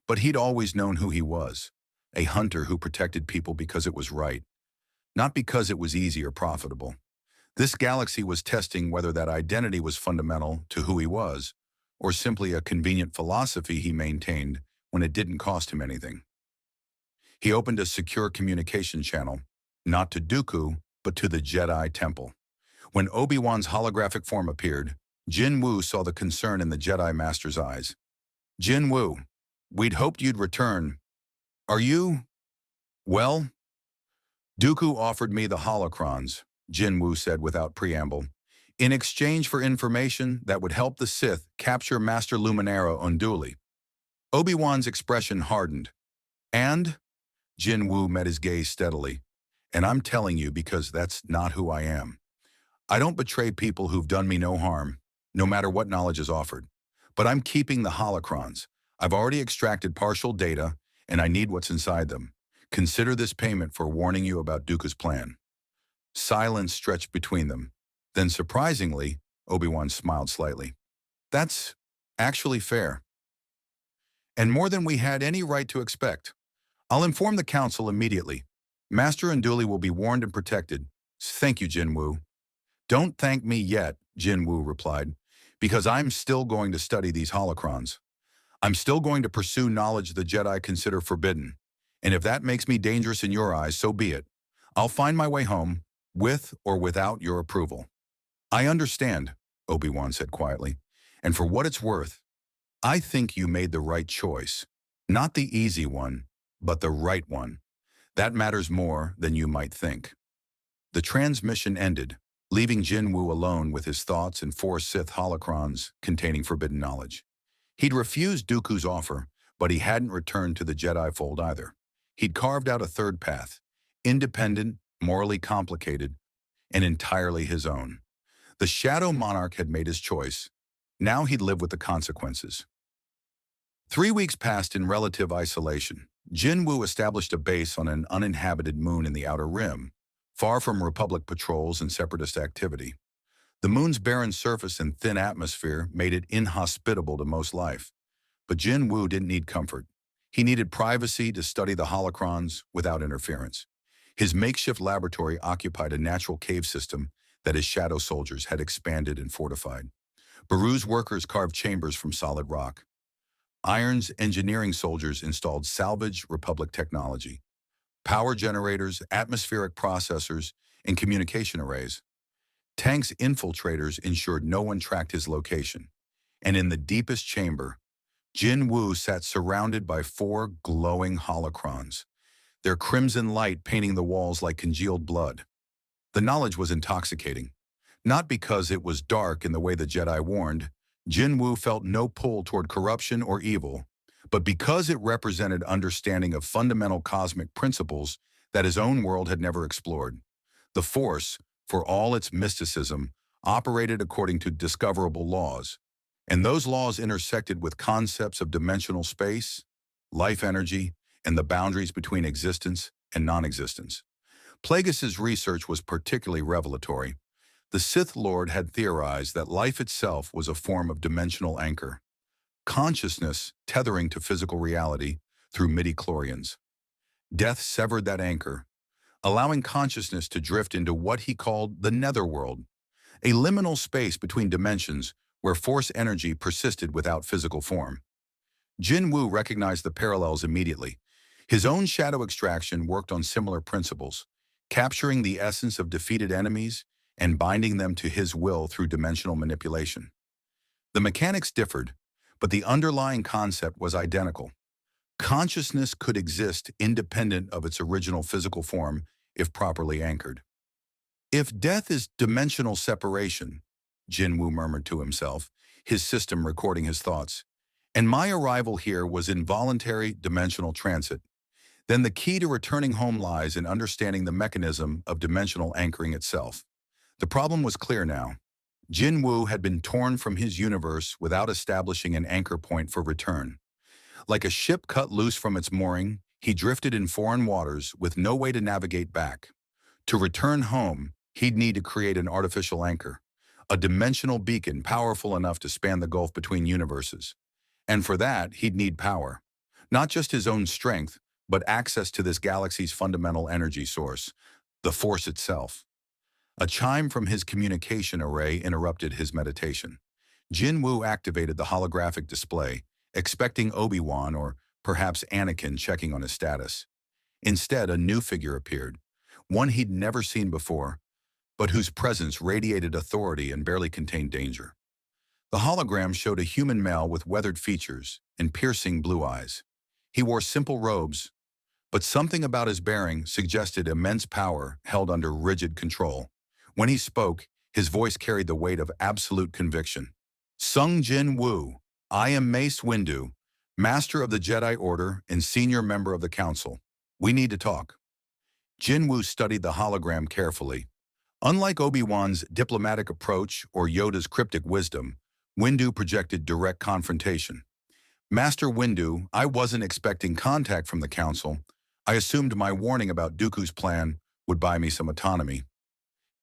But he'd always known who he was: a hunter who protected people because it was right, not because it was easy or profitable. This galaxy was testing whether that identity was fundamental to who he was, or simply a convenient philosophy he maintained when it didn't cost him anything. He opened a secure communication channel, not to Dooku, but to the Jedi Temple. When Obi-Wan's holographic form appeared, Jin Wu saw the concern in the Jedi Master's eyes. "Jin Wu, we'd hoped you'd return. Are you, well?" "Dooku offered me the holocrons," Jin Wu said without preamble, "in exchange for information that would help the Sith capture Master Luminara Unduli." Obi-Wan's expression hardened. "And?" Jin Wu met his gaze steadily. "And I'm telling you because that's not who I am. I don't betray people who've done me no harm, no matter what knowledge is offered. But I'm keeping the holocrons. I've already extracted partial data, and I need what's inside them. Consider this payment for warning you about Dooku's plan." Silence stretched between them. Then, surprisingly, Obi-Wan smiled slightly. "That's actually fair. And more than we had any right to expect. I'll inform the Council immediately. Master Unduli will be warned and protected. Thank you, Jin Wu." "Don't thank me yet," Jin Wu replied, "because I'm still going to study these holocrons. I'm still going to pursue knowledge the Jedi consider forbidden. And if that makes me dangerous in your eyes, so be it. I'll find my way home, with or without your approval." "I understand," Obi-Wan said quietly. "And for what it's worth, I think you made the right choice. Not the easy one, but the right one. That matters more than you might think." The transmission ended, leaving Jin Wu alone with his thoughts and 4 Sith holocrons containing forbidden knowledge. He'd refused Dooku's offer, but he hadn't returned to the Jedi fold either. He'd carved out a third path, independent, morally complicated, and entirely his own. The Shadow Monarch had made his choice. Now he'd live with the consequences. 3 weeks passed in relative isolation. Jin Wu established a base on an uninhabited moon in the Outer Rim, far from Republic patrols and separatist activity. The moon's barren surface and thin atmosphere made it inhospitable to most life. But Jin Wu didn't need comfort. He needed privacy to study the holocrons without interference. His makeshift laboratory occupied a natural cave system that his shadow soldiers had expanded and fortified. Baru's workers carved chambers from solid rock. Iron's engineering soldiers installed salvage Republic technology: power generators, atmospheric processors, and communication arrays. Tank's infiltrators ensured no one tracked his location. And in the deepest chamber, Jin Wu sat surrounded by 4 glowing holocrons, their crimson light painting the walls like congealed blood. The knowledge was intoxicating. Not because it was dark in the way the Jedi warned. Jin Wu felt no pull toward corruption or evil, but because it represented understanding of fundamental cosmic principles that his own world had never explored. The Force, for all its mysticism, operated according to discoverable laws, and those laws intersected with concepts of dimensional space, life energy, and the boundaries between existence and non-existence. Plagueis's research was particularly revelatory. The Sith Lord had theorized that life itself was a form of dimensional anchor, consciousness tethering to physical reality through midi-chlorians. Death severed that anchor, allowing consciousness to drift into what he called the netherworld, a liminal space between dimensions where force energy persisted without physical form. Jin Wu recognized the parallels immediately. His own shadow extraction worked on similar principles, capturing the essence of defeated enemies and binding them to his will through dimensional manipulation. The mechanics differed, but the underlying concept was identical. Consciousness could exist independent of its original physical form if properly anchored. "If death is dimensional separation," Jin Wu murmured to himself, his system recording his thoughts, "and my arrival here was involuntary dimensional transit, then the key to returning home lies in understanding the mechanism of dimensional anchoring itself. The problem was clear now. Jin Wu had been torn from his universe without establishing an anchor point for return. Like a ship cut loose from its mooring, he drifted in foreign waters with no way to navigate back. To return home, he'd need to create an artificial anchor, a dimensional beacon powerful enough to span the gulf between universes. And for that, he'd need power. Not just his own strength, but access to this galaxy's fundamental energy source, the Force itself. A chime from his communication array interrupted his meditation. Jin Wu activated the holographic display, expecting Obi-Wan or perhaps Anakin checking on his status. Instead, a new figure appeared, one he'd never seen before, but whose presence radiated authority and barely contained danger. The hologram showed a human male with weathered features and piercing blue eyes. He wore simple robes, but something about his bearing suggested immense power held under rigid control. When he spoke, his voice carried the weight of absolute conviction. Sung Jin Wu, I am Mace Windu, Master of the Jedi Order and senior member of the Council. We need to talk. Jin Wu studied the hologram carefully. Unlike Obi-Wan's diplomatic approach or Yoda's cryptic wisdom, Windu projected direct confrontation. Master Windu, I wasn't expecting contact from the Council. I assumed my warning about Dooku's plan would buy me some autonomy.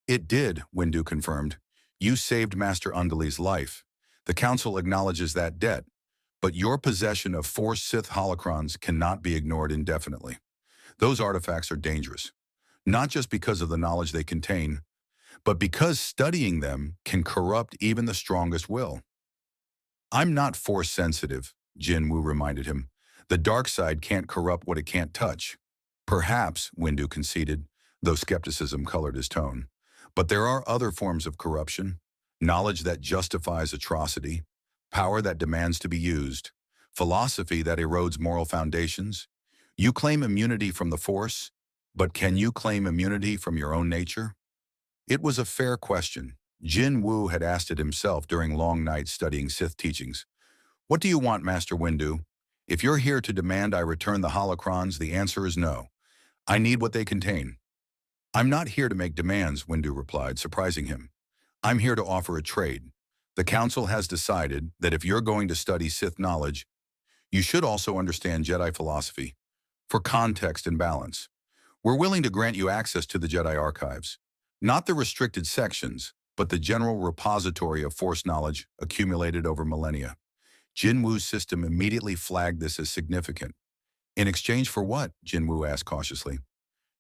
It did, Windu confirmed. You saved Master Undali's life. The Council acknowledges that debt, but your possession of 4 Sith holocrons cannot be ignored indefinitely. Those artifacts are dangerous, not just because of the knowledge they contain, but because studying them can corrupt even the strongest will. I'm not Force-sensitive, Jin Wu reminded him. The dark side can't corrupt what it can't touch. Perhaps, Windu conceded, though skepticism colored his tone. But there are other forms of corruption, knowledge that justifies atrocity, power that demands to be used, philosophy that erodes moral foundations. You claim immunity from the Force, but can you claim immunity from your own nature? It was a fair question. Jin Wu had asked it himself during long nights studying Sith teachings. What do you want, Master Windu? If you're here to demand I return the holocrons, the answer is no. I need what they contain. I'm not here to make demands, Windu replied, surprising him. I'm here to offer a trade. The Council has decided that if you're going to study Sith knowledge, you should also understand Jedi philosophy. For context and balance, we're willing to grant you access to the Jedi archives. Not the restricted sections, but the general repository of Force knowledge accumulated over millennia. Jin Wu's system immediately flagged this as significant. In exchange for what? Jin Wu asked cautiously.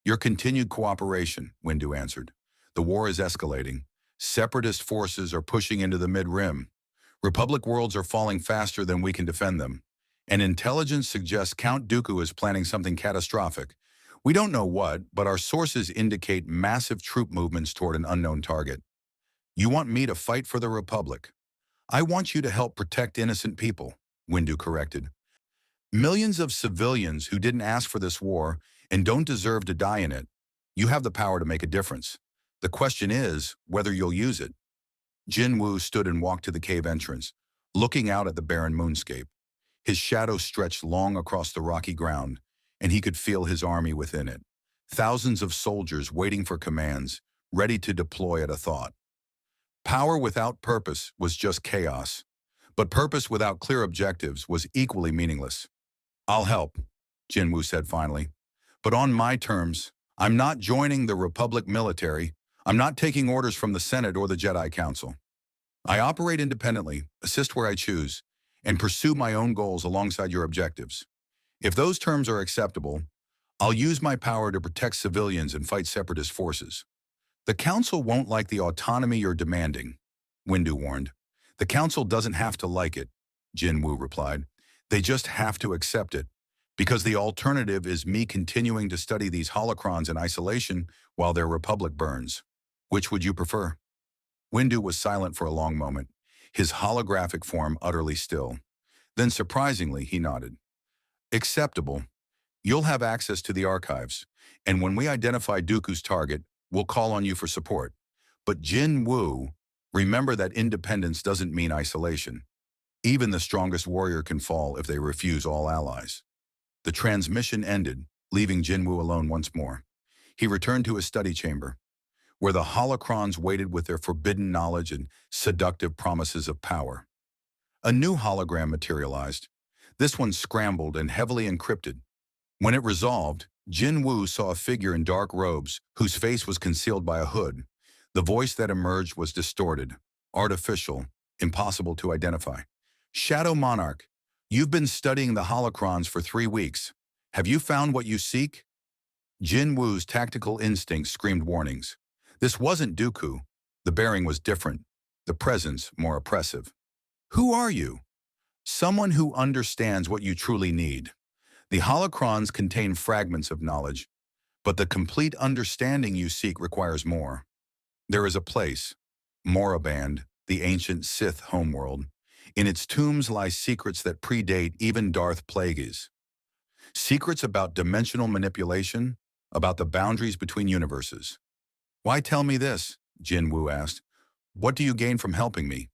Your continued cooperation, Windu answered. The war is escalating. Separatist forces are pushing into the mid-rim. Republic worlds are falling faster than we can defend them. And intelligence suggests Count Dooku is planning something catastrophic. We don't know what, but our sources indicate massive troop movements toward an unknown target. You want me to fight for the Republic? I want you to help protect innocent people, Windu corrected. Millions of civilians who didn't ask for this war and don't deserve to die in it. You have the power to make a difference. The question is whether you'll use it. Jin Wu stood and walked to the cave entrance, looking out at the barren moonscape. His shadow stretched long across the rocky ground, and he could feel his army within it. Thousands of soldiers waiting for commands, ready to deploy at a thought. Power without purpose was just chaos, but purpose without clear objectives was equally meaningless. I'll help, Jin Wu said finally. But on my terms, I'm not joining the Republic military. I'm not taking orders from the Senate or the Jedi Council. I operate independently, assist where I choose, and pursue my own goals alongside your objectives. If those terms are acceptable, I'll use my power to protect civilians and fight separatist forces. The Council won't like the autonomy you're demanding, Windu warned. The Council doesn't have to like it, Jin Wu replied. They just have to accept it, because the alternative is me continuing to study these holocrons in isolation while their Republic burns. Which would you prefer? Windu was silent for a long moment, his holographic form utterly still. Then, surprisingly, he nodded. Acceptable. You'll have access to the archives, and when we identify Dooku's target, we'll call on you for support. But Jin Wu, remember that independence doesn't mean isolation. Even the strongest warrior can fall if they refuse all allies. The transmission ended, leaving Jin Wu alone once more. He returned to his study chamber. where the holocrons waited with their forbidden knowledge and seductive promises of power. A new hologram materialized. This one scrambled and heavily encrypted. When it resolved, Jin Wu saw a figure in dark robes whose face was concealed by a hood. The voice that emerged was distorted, artificial, impossible to identify. Shadow Monarch, you've been studying the holocrons for 3 weeks. Have you found what you seek? Jin Wu's tactical instincts screamed warnings. This wasn't Dooku. The bearing was different, the presence more oppressive. Who are you? Someone who understands what you truly need. The holocrons contain fragments of knowledge, but the complete understanding you seek requires more. There is a place, Moraband, the ancient Sith homeworld. In its tombs lie secrets that predate even Darth Plagueis. Secrets about dimensional manipulation, about the boundaries between universes. Why tell me this? Jin Wu asked. What do you gain from helping me?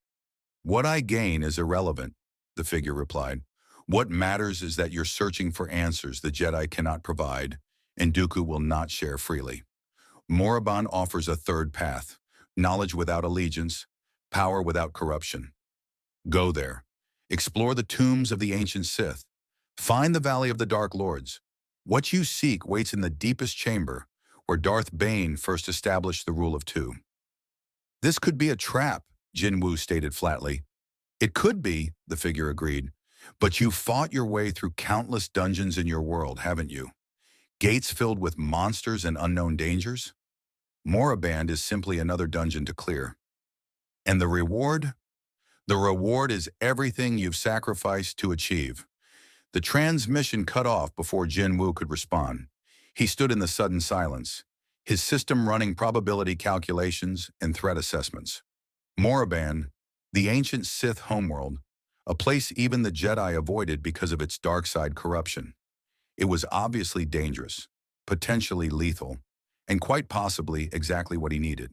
What I gain is irrelevant, the figure replied. What matters is that you're searching for answers the Jedi cannot provide, and Dooku will not share freely. Moraband offers a third path, knowledge without allegiance, power without corruption. Go there. Explore the tombs of the ancient Sith. Find the Valley of the Dark Lords. What you seek waits in the deepest chamber, where Darth Bane first established the rule of two. This could be a trap, Jin Wu stated flatly. It could be, the figure agreed, but you've fought your way through countless dungeons in your world, haven't you? Gates filled with monsters and unknown dangers? Moraband is simply another dungeon to clear. And the reward? The reward is everything you've sacrificed to achieve. The transmission cut off before Jin Wu could respond. He stood in the sudden silence, his system running probability calculations and threat assessments. Moraband, the ancient Sith homeworld, a place even the Jedi avoided because of its dark side corruption. It was obviously dangerous, potentially lethal, and quite possibly exactly what he needed.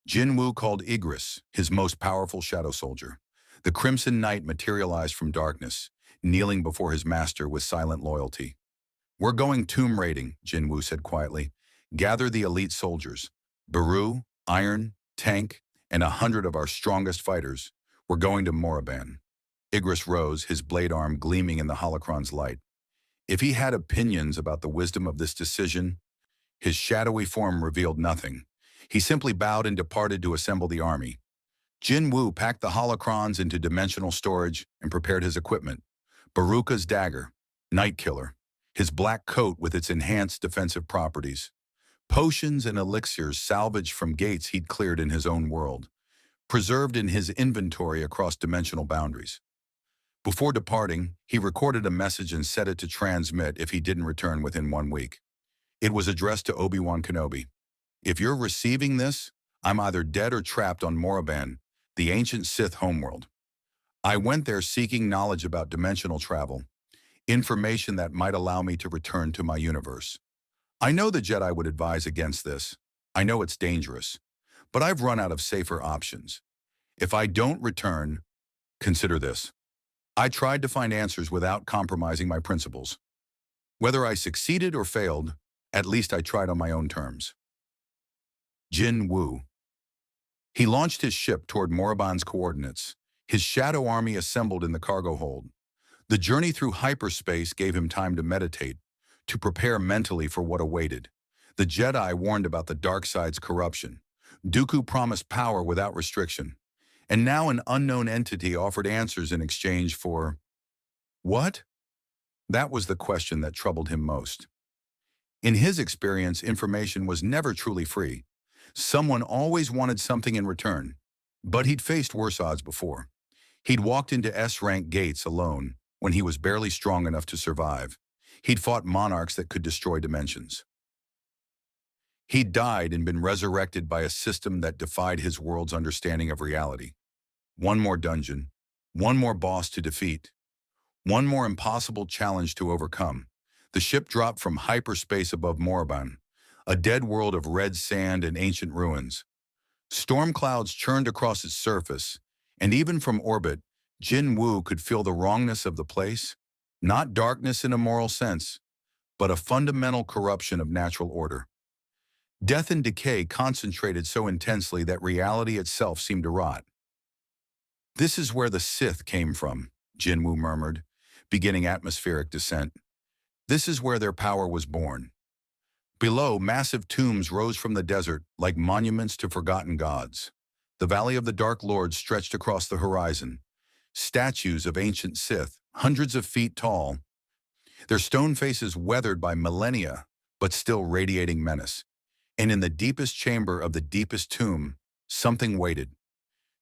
Jin Wu called Igris, his most powerful shadow soldier. The Crimson Knight materialized from darkness, kneeling before his master with silent loyalty. We're going tomb raiding, Jin Wu said quietly. Gather the elite soldiers, Beru, Iron, Tank, and 100 of our strongest fighters. We're going to Moraband. Igris rose, his blade arm gleaming in the holocron's light. If he had opinions about the wisdom of this decision, his shadowy form revealed nothing. He simply bowed and departed to assemble the army. Jin Wu packed the holocrons into dimensional storage and prepared his equipment. Baruka's dagger, Night Killer, his black coat with its enhanced defensive properties, potions and elixirs salvaged from gates he'd cleared in his own world, preserved in his inventory across dimensional boundaries. Before departing, he recorded a message and set it to transmit if he didn't return within 1 week. It was addressed to Obi-Wan Kenobi. If you're receiving this, I'm either dead or trapped on Moraband, the ancient Sith homeworld. I went there seeking knowledge about dimensional travel, information that might allow me to return to my universe. I know the Jedi would advise against this. I know it's dangerous, but I've run out of safer options. If I don't return, consider this. I tried to find answers without compromising my principles. Whether I succeeded or failed, at least I tried on my own terms. Jin Wu. He launched his ship toward Moraband's coordinates. His shadow army assembled in the cargo hold. The journey through hyperspace gave him time to meditate, to prepare mentally for what awaited. The Jedi warned about the dark side's corruption. Dooku promised power without restriction. And now an unknown entity offered answers in exchange for... what? That was the question that troubled him most. In his experience, information was never truly free. Someone always wanted something in return. But he'd faced worse odds before. He'd walked into S-rank gates alone when he was barely strong enough to survive. He'd fought monarchs that could destroy dimensions. He'd died and been resurrected by a system that defied his world's understanding of reality. One more dungeon, one more boss to defeat, one more impossible challenge to overcome. The ship dropped from hyperspace above Moraband, a dead world of red sand and ancient ruins. Storm clouds churned across its surface, and even from orbit, Jin Wu could feel the wrongness of the place. Not darkness in a moral sense, but a fundamental corruption of natural order. Death and decay concentrated so intensely that reality itself seemed to rot. "This is where the Sith came from," Jinwu murmured, beginning atmospheric descent. "This is where their power was born." Below, massive tombs rose from the desert like monuments to forgotten gods. The Valley of the Dark Lord stretched across the horizon. Statues of ancient Sith, hundreds of feet tall, their stone faces weathered by millennia, but still radiating menace. And in the deepest chamber of the deepest tomb, something waited.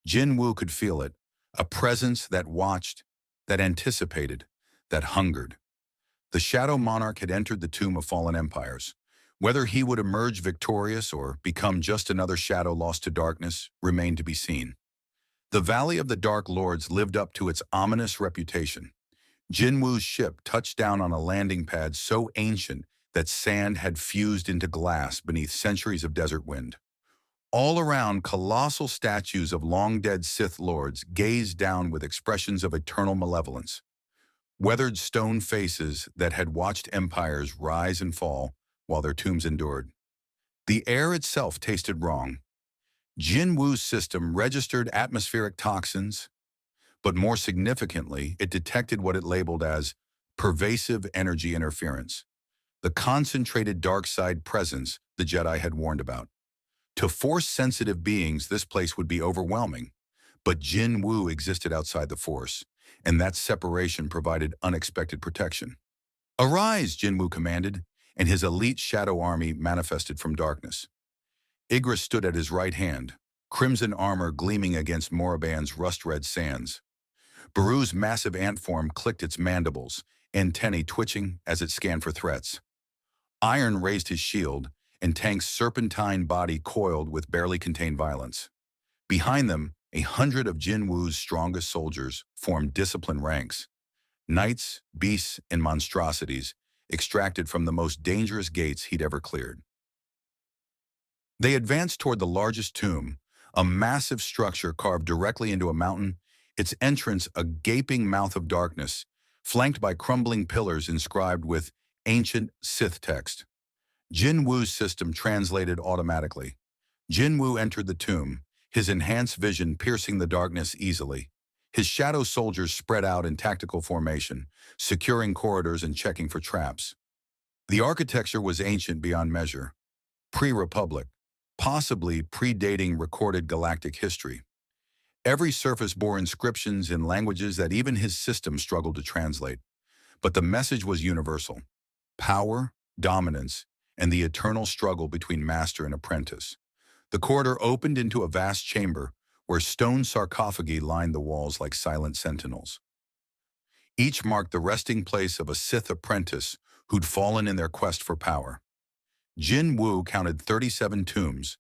Jin Wu could feel it, a presence that watched, that anticipated, that hungered. The Shadow Monarch had entered the tomb of fallen empires. Whether he would emerge victorious or become just another shadow lost to darkness remained to be seen. The Valley of the Dark Lords lived up to its ominous reputation. Jin Wu's ship touched down on a landing pad so ancient that sand had fused into glass beneath centuries of desert wind. All around, colossal statues of long-dead Sith lords gazed down with expressions of eternal malevolence. Weathered stone faces that had watched empires rise and fall while their tombs endured. The air itself tasted wrong. Jin Wu's system registered atmospheric toxins, but more significantly, it detected what it labeled as pervasive energy interference, the concentrated dark side presence the Jedi had warned about. To Force-sensitive beings, this place would be overwhelming, but Jin Wu existed outside the Force, and that separation provided unexpected protection. "Arise," Jin Wu commanded, and his elite shadow army manifested from darkness. Igra stood at his right hand, crimson armor gleaming against Moraband's rust-red sands. Baru's massive ant form clicked its mandibles, antennae twitching as it scanned for threats. Iron raised his shield, and Tank's serpentine body coiled with barely contained violence. Behind them, 100 of Jin Wu's strongest soldiers formed disciplined ranks. Knights, beasts, and monstrosities, extracted from the most dangerous gates he'd ever cleared. They advanced toward the largest tomb, a massive structure carved directly into a mountain, its entrance a gaping mouth of darkness, flanked by crumbling pillars inscribed with ancient Sith text. Jin Wu's system translated automatically. Jin Wu entered the tomb, his enhanced vision piercing the darkness easily. His shadow soldiers spread out in tactical formation, securing corridors and checking for traps. The architecture was ancient beyond measure, pre-Republic, possibly predating recorded galactic history. Every surface bore inscriptions in languages that even his system struggled to translate. But the message was universal: power, dominance, and the eternal struggle between master and apprentice. The corridor opened into a vast chamber where stone sarcophagi lined the walls like silent sentinels. Each marked the resting place of a Sith apprentice who'd fallen in their quest for power. Jin Wu counted 37 tombs,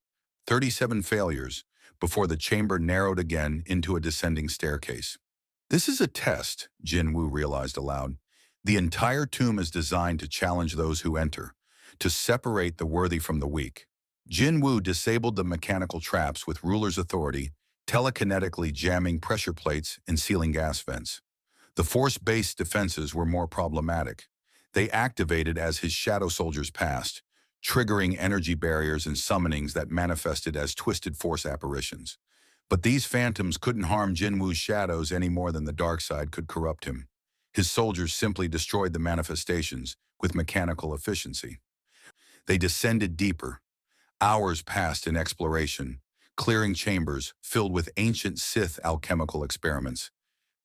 37 failures, before the chamber narrowed again into a descending staircase. "This is a test," Jin Wu realized aloud. "The entire tomb is designed to challenge those who enter, to separate the worthy from the weak." Jin Wu disabled the mechanical traps with ruler's authority, telekinetically jamming pressure plates and sealing gas vents. The Force-based defenses were more problematic. They activated as his shadow soldiers passed, triggering energy barriers and summonings that manifested as twisted Force apparitions. But these phantoms couldn't harm Jin Wu's shadows any more than the dark side could corrupt him. His soldiers simply destroyed the manifestations with mechanical efficiency. They descended deeper. Hours passed in exploration, clearing chambers filled with ancient Sith alchemical experiments.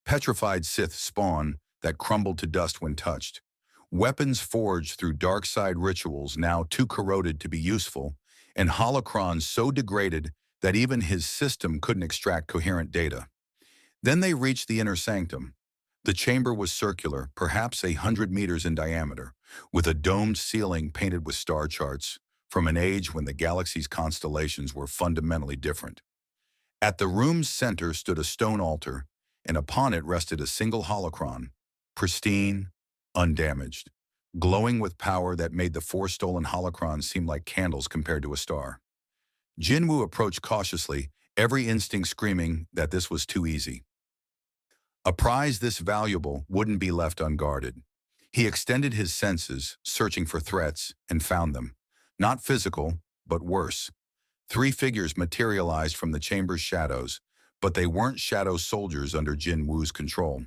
Petrified Sith spawn that crumbled to dust when touched. Weapons forged through dark side rituals now too corroded to be useful, and holocrons so degraded that even his system couldn't extract coherent data. Then they reached the inner sanctum. The chamber was circular, perhaps 100 meters in diameter, with a domed ceiling painted with star charts from an age when the galaxy's constellations were fundamentally different. At the room's center stood a stone altar, and upon it rested a single holocron, pristine, undamaged, glowing with power that made the 4 stolen holocrons seem like candles compared to a star. Jin Wu approached cautiously, every instinct screaming that this was too easy. A prize this valuable wouldn't be left unguarded. He extended his senses, searching for threats, and found them. Not physical, but worse. Three figures materialized from the chamber's shadows, but they weren't shadow soldiers under Jin Wu's control.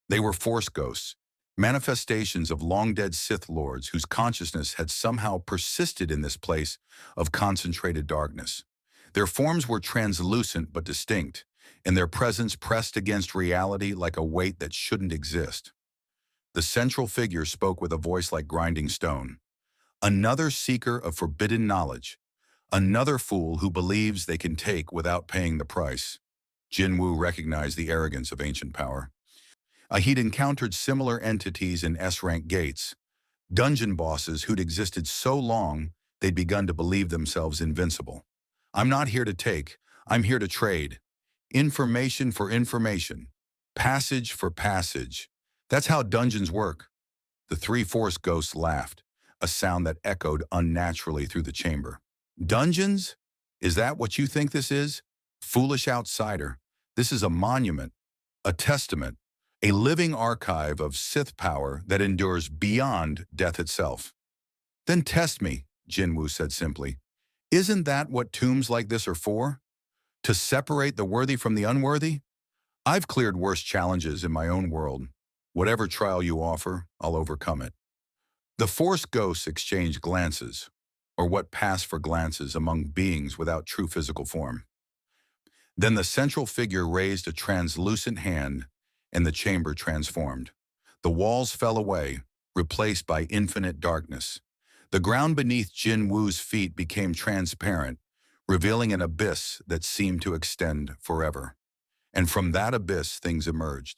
They were Force ghosts, manifestations of long-dead Sith lords whose consciousness had somehow persisted in this place of concentrated darkness. Their forms were translucent but distinct, and their presence pressed against reality like a weight that shouldn't exist. The central figure spoke with a voice like grinding stone. Another seeker of forbidden knowledge, another fool who believes they can take without paying the price. Jin Wu recognized the arrogance of ancient power. He'd encountered similar entities in S-rank gates, dungeon bosses who'd existed so long they'd begun to believe themselves invincible. I'm not here to take, I'm here to trade. Information for information, passage for passage. That's how dungeons work. The three Force ghosts laughed, a sound that echoed unnaturally through the chamber. Dungeons? Is that what you think this is? Foolish outsider. This is a monument, a testament, a living archive of Sith power that endures beyond death itself. Then test me, Jin Wu said simply. Isn't that what tombs like this are for? To separate the worthy from the unworthy? I've cleared worse challenges in my own world. Whatever trial you offer, I'll overcome it. The Force ghosts exchanged glances, or what passed for glances among beings without true physical form. Then the central figure raised a translucent hand, and the chamber transformed. The walls fell away, replaced by infinite darkness. The ground beneath Jin Wu's feet became transparent, revealing an abyss that seemed to extend forever. And from that abyss things emerged,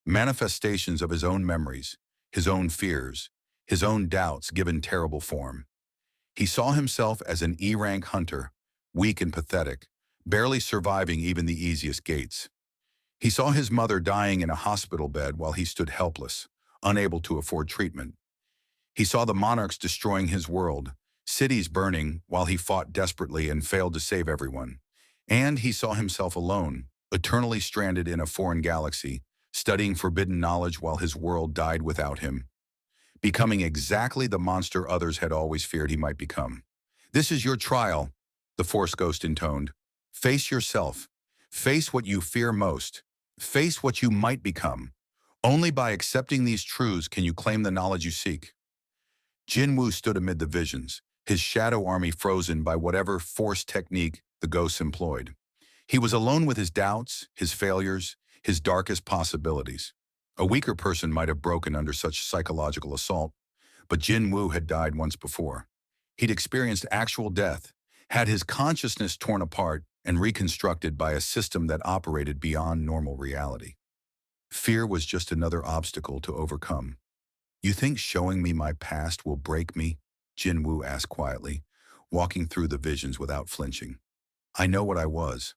manifestations of his own memories, his own fears, his own doubts given terrible form. He saw himself as an E-rank hunter, weak and pathetic, barely surviving even the easiest gates. He saw his mother dying in a hospital bed while he stood helpless, unable to afford treatment. He saw the monarchs destroying his world, cities burning while he fought desperately and failed to save everyone. And he saw himself alone, eternally stranded in a foreign galaxy, studying forbidden knowledge while his world died without him, becoming exactly the monster others had always feared he might become. This is your trial, the Force ghost intoned. Face yourself. Face what you fear most. Face what you might become. Only by accepting these truths can you claim the knowledge you seek. Jin Wu stood amid the visions, his shadow army frozen by whatever Force technique the ghosts employed. He was alone with his doubts, his failures, his darkest possibilities. A weaker person might have broken under such psychological assault, but Jin Wu had died once before. He'd experienced actual death, had his consciousness torn apart and reconstructed by a system that operated beyond normal reality. Fear was just another obstacle to overcome. You think showing me my past will break me? Jin Wu asked quietly, walking through the visions without flinching. I know what I was.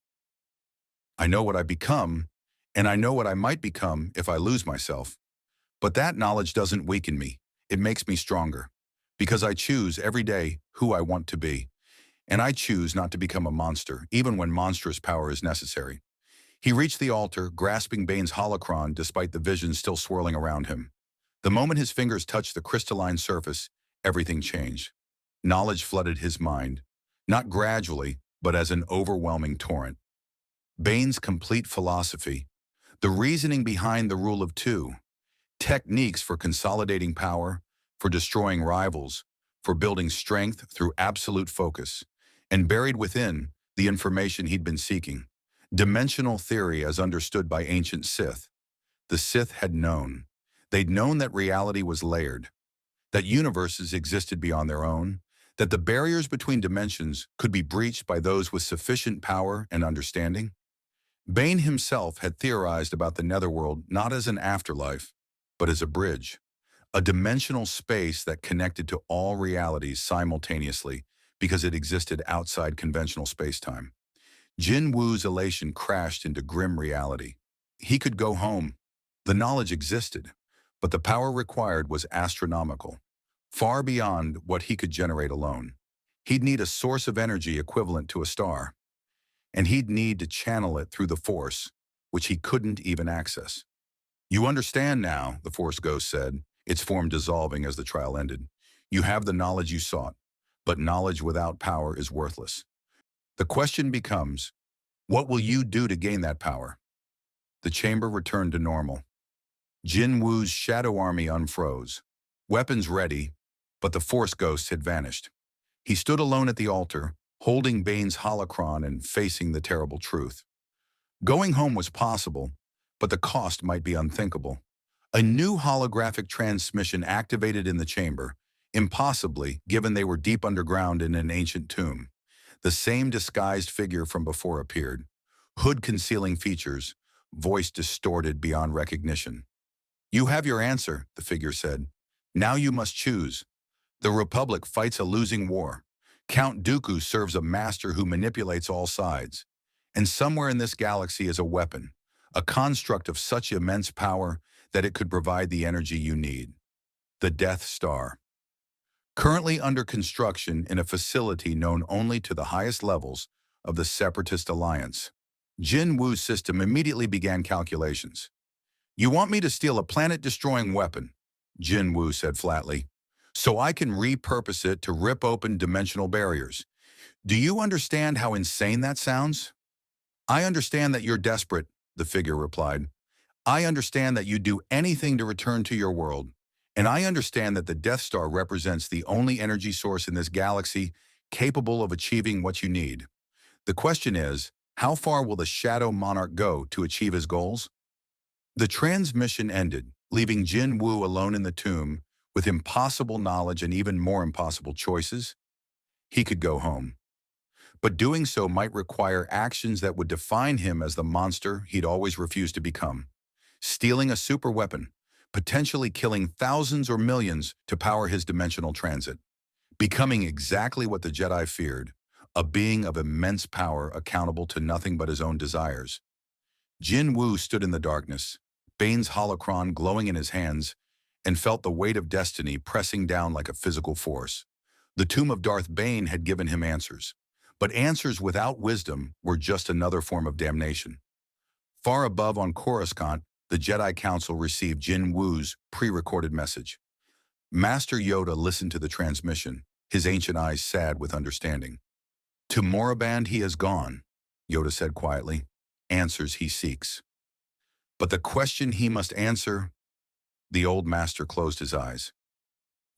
I know what I become, and I know what I might become if I lose myself. But that knowledge doesn't weaken me. It makes me stronger. Because I choose every day who I want to be. And I choose not to become a monster, even when monstrous power is necessary. He reached the altar, grasping Bane's holocron despite the visions still swirling around him. The moment his fingers touched the crystalline surface, everything changed. Knowledge flooded his mind, not gradually, but as an overwhelming torrent. Bane's complete philosophy, the reasoning behind the rule of two, techniques for consolidating power, for destroying rivals, for building strength through absolute focus, and buried within the information he'd been seeking. Dimensional theory as understood by ancient Sith. The Sith had known. They'd known that reality was layered, that universes existed beyond their own, that the barriers between dimensions could be breached by those with sufficient power and understanding. Bane himself had theorized about the netherworld not as an afterlife, but as a bridge, a dimensional space that connected to all realities simultaneously because it existed outside conventional space-time. Jin Wu's elation crashed into grim reality. He could go home. The knowledge existed, but the power required was astronomical, far beyond what he could generate alone. He'd need a source of energy equivalent to a star, and he'd need to channel it through the Force, which he couldn't even access. You understand now, the Force ghost said, its form dissolving as the trial ended. You have the knowledge you sought, But knowledge without power is worthless. The question becomes, what will you do to gain that power? The chamber returned to normal. Jin Woo's shadow army unfroze. Weapons ready, but the Force ghosts had vanished. He stood alone at the altar, holding Bane's holocron and facing the terrible truth. Going home was possible, but the cost might be unthinkable. A new holographic transmission activated in the chamber, impossibly, given they were deep underground in an ancient tomb. The same disguised figure from before appeared, hood concealing features, voice distorted beyond recognition. "You have your answer," the figure said. "Now you must choose. The Republic fights a losing war. Count Dooku serves a master who manipulates all sides. And somewhere in this galaxy is a weapon, a construct of such immense power that it could provide the energy you need. The Death Star. Currently under construction in a facility known only to the highest levels of the Separatist Alliance. Jin Woo's system immediately began calculations. "You want me to steal a planet-destroying weapon," Jin Woo said flatly, "so I can repurpose it to rip open dimensional barriers. Do you understand how insane that sounds?" "I understand that you're desperate," the figure replied. "I understand that you'd do anything to return to your world. And I understand that the Death Star represents the only energy source in this galaxy capable of achieving what you need. The question is, how far will the Shadow Monarch go to achieve his goals?" The transmission ended, leaving Jin Woo alone in the tomb with impossible knowledge and even more impossible choices. He could go home. But doing so might require actions that would define him as the monster he'd always refused to become. Stealing a super weapon, potentially killing thousands or millions to power his dimensional transit. Becoming exactly what the Jedi feared, a being of immense power accountable to nothing but his own desires. Jin Woo stood in the darkness, Bane's holocron glowing in his hands, and felt the weight of destiny pressing down like a physical force. The tomb of Darth Bane had given him answers, but answers without wisdom were just another form of damnation. Far above on Coruscant, the Jedi Council received Jin Woo's pre-recorded message. Master Yoda listened to the transmission, his ancient eyes sad with understanding. "To Moraband he has gone," Yoda said quietly. "Answers he seeks. But the question he must answer," the old master closed his eyes.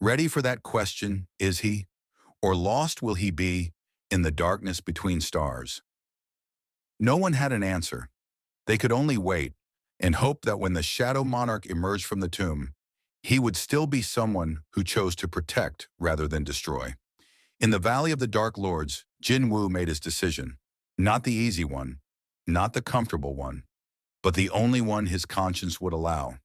"Ready for that question, is he? Or lost will he be in the darkness between stars?" No one had an answer. They could only wait and hope that when the Shadow Monarch emerged from the tomb, he would still be someone who chose to protect rather than destroy. In the Valley of the Dark Lords, Jin Woo made his decision. Not the easy one, not the comfortable one, but the only one his conscience would allow.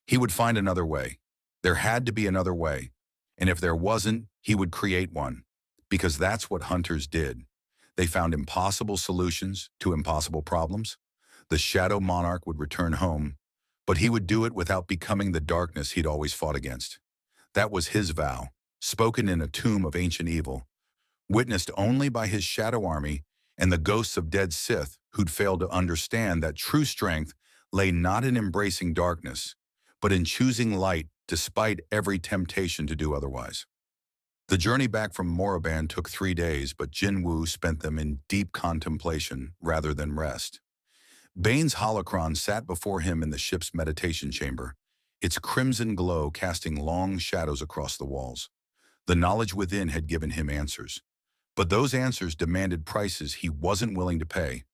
He would find another way. There had to be another way. And if there wasn't, he would create one. Because that's what hunters did. They found impossible solutions to impossible problems. The Shadow Monarch would return home, but he would do it without becoming the darkness he'd always fought against. That was his vow, spoken in a tomb of ancient evil, witnessed only by his shadow army and the ghosts of dead Sith who'd failed to understand that true strength lay not in embracing darkness, but in choosing light despite every temptation to do otherwise. The journey back from Moraband took 3 days, but Jin Woo spent them in deep contemplation rather than rest. Bane's holocron sat before him in the ship's meditation chamber, its crimson glow casting long shadows across the walls. The knowledge within had given him answers, but those answers demanded prices he wasn't willing to pay.